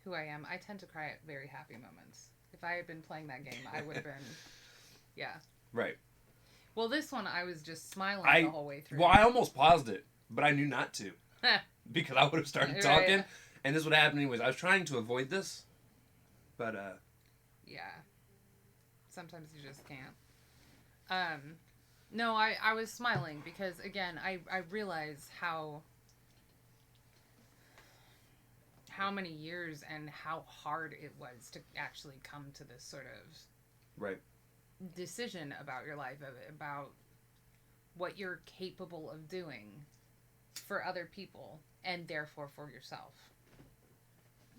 who I am. I tend to cry at very happy moments. If I had been playing that game, I would have been, yeah. Right. Well, this one, I was just smiling the whole way through. Well, I almost paused it, but I knew not to. Because I would have started talking, right. And this would happen anyways. I was trying to avoid this, but, yeah. Sometimes you just can't. No, I was smiling because, again, I realize how many years and how hard it was to actually come to this sort of right decision about your life, about what you're capable of doing for other people and therefore for yourself.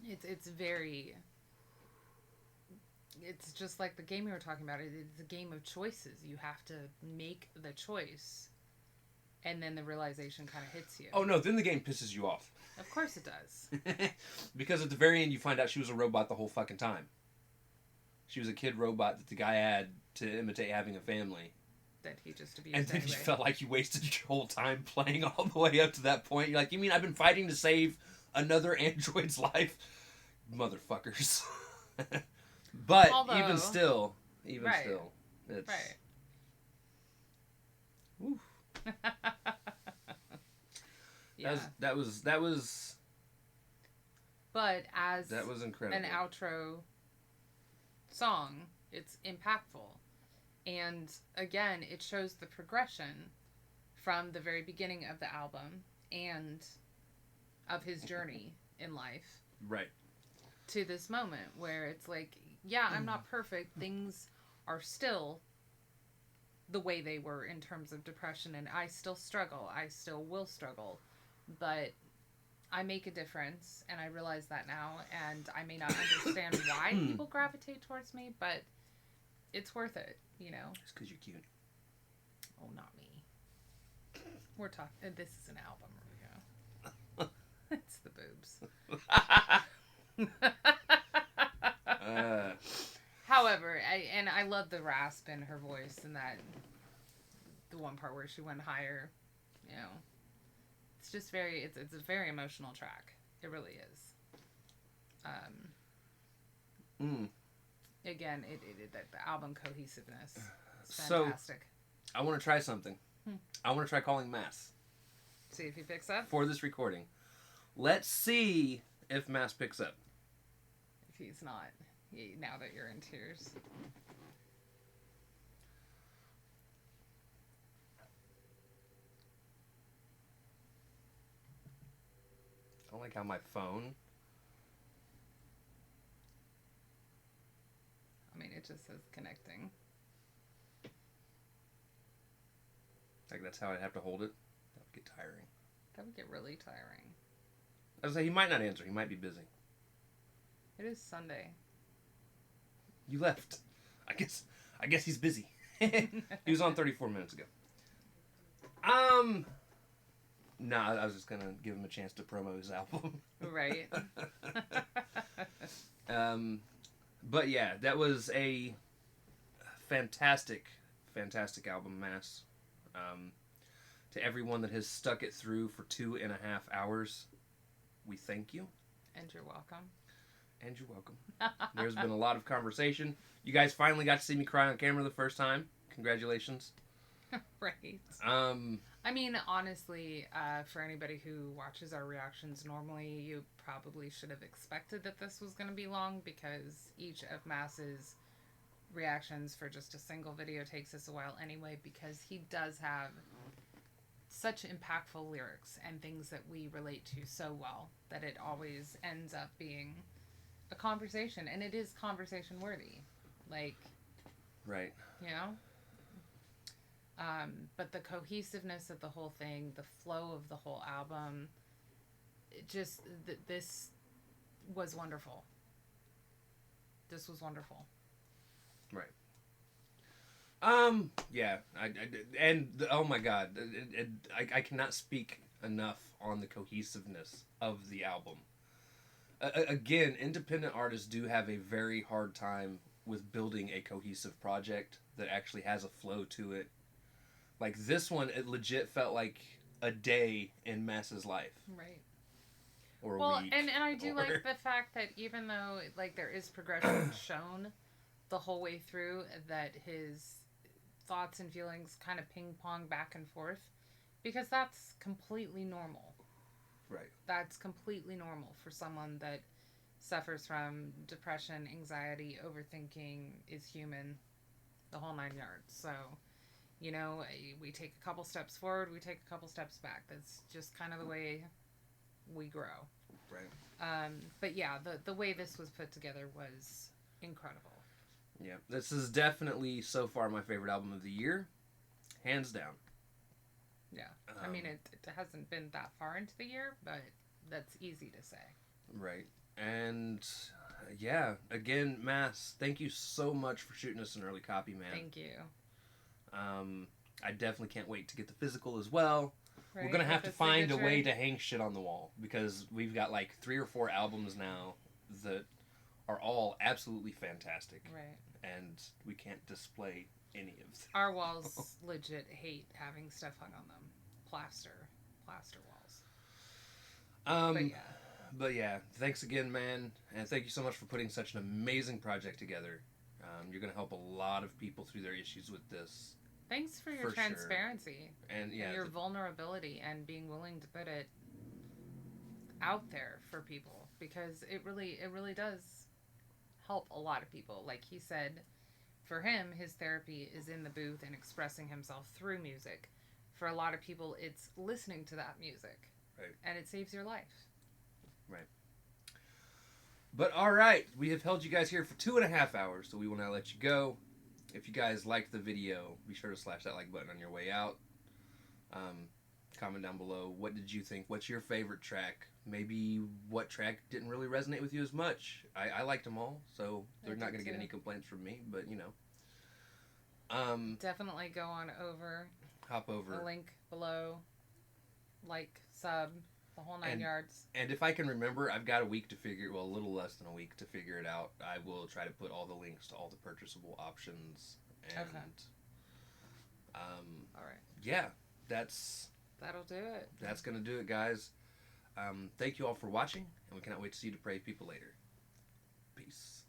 It's very... It's just like the game we were talking about. It's a game of choices. You have to make the choice, and then the realization kind of hits you. Oh no, then the game pisses you off. Of course it does. Because at the very end you find out she was a robot the whole fucking time. She was a kid robot that the guy had to imitate having a family. That he just abused And then anyway. you felt like you wasted your whole time playing all the way up to that point. You're like, you mean I've been fighting to save another android's life? Motherfuckers. But Although, even still, it's... Right. Oof. Yeah. That was... But as that was incredible. an outro song, it's impactful. And again, it shows the progression from the very beginning of the album and of his journey in life. Right. To this moment where it's like, yeah, I'm not perfect. Things are still the way they were in terms of depression, and I still struggle. I still will struggle. But I make a difference, and I realize that now, and I may not understand why people gravitate towards me, but it's worth it, you know? It's because you're cute. Oh, not me. We're talking... This is an album review. It's the boobs. However, I love the rasp in her voice, and that the one part where she went higher, you know, it's just very, it's a very emotional track. It really is. Again, the album cohesiveness is fantastic. So, I want to try something. I want to try calling Mass. See if he picks up. For this recording. Let's see if Mass picks up. If he's not, now that you're in tears. I don't like how my phone... I mean, it just says connecting. Like, that's how I'd have to hold it? That would get tiring. That would get really tiring. I was like, he might not answer. He might be busy. It is Sunday. You left. I guess he's busy. He was on 34 minutes ago. No, I was just gonna give him a chance to promo his album. Right. But yeah, that was a fantastic album, Mass. To everyone that has stuck it through for 2.5 hours, we thank you. And you're welcome. And you're welcome. There's been a lot of conversation. You guys finally got to see me cry on camera the first time. Congratulations. Right. I mean, honestly, for anybody who watches our reactions normally, you probably should have expected that this was going to be long, because each of Mass's reactions for just a single video takes us a while anyway, because he does have such impactful lyrics and things that we relate to so well that it always ends up being a conversation, and it is conversation worthy. Like, right. You know? But the cohesiveness of the whole thing, the flow of the whole album, it just, this was wonderful. This was wonderful. Right. Yeah. Oh my God. I cannot speak enough on the cohesiveness of the album. Again, independent artists do have a very hard time with building a cohesive project that actually has a flow to it. Like this one, it legit felt like a day in Mass's life. Right. Or a week. And I do like the fact that even though like there is progression shown the whole way through, that his thoughts and feelings kind of ping pong back and forth, because that's completely normal. Right. That's completely normal for someone that suffers from depression, anxiety, overthinking, is human, the whole 9 yards. So You know, we take a couple steps forward, we take a couple steps back. That's just kind of the way we grow. Right. But yeah, the way this was put together was incredible. Yeah, this is definitely so far my favorite album of the year, hands down. Yeah, I mean it hasn't been that far into the year, but that's easy to say. Right, and yeah, again, Mass, thank you so much for shooting us an early copy, man. Thank you. I definitely can't wait to get the physical as well. Right, we're gonna have to find signature. a way to hang shit on the wall because we've got like 3 or 4 albums now that are all absolutely fantastic. Right. And we can't display any of them. Our walls legit hate having stuff hung on them. Plaster walls. But yeah, thanks again, man, and thank you so much for putting such an amazing project together. You're gonna help a lot of people through their issues with this. Thanks for your transparency and your vulnerability and being willing to put it out there for people, because it really does help a lot of people. Like he said, for him, his therapy is in the booth and expressing himself through music. For a lot of people, it's listening to that music. Right. And it saves your life. Right. But all right, we have held you guys here for 2.5 hours, so we will now let you go. If you guys liked the video, be sure to slash that like button on your way out. Comment down below, what did you think? What's your favorite track? Maybe what track didn't really resonate with you as much? I liked them all, so they're not going to get any complaints from me, but you know. Definitely go on over. Hop over. The link below. Like, sub, the whole 9 yards. And if I can remember, I've got a little less than a week to figure it out. I will try to put all the links to all the purchasable options. And, all right. Yeah, that'll do it. That's going to do it, guys. Thank you all for watching, and we cannot wait to see you depraved people later. Peace.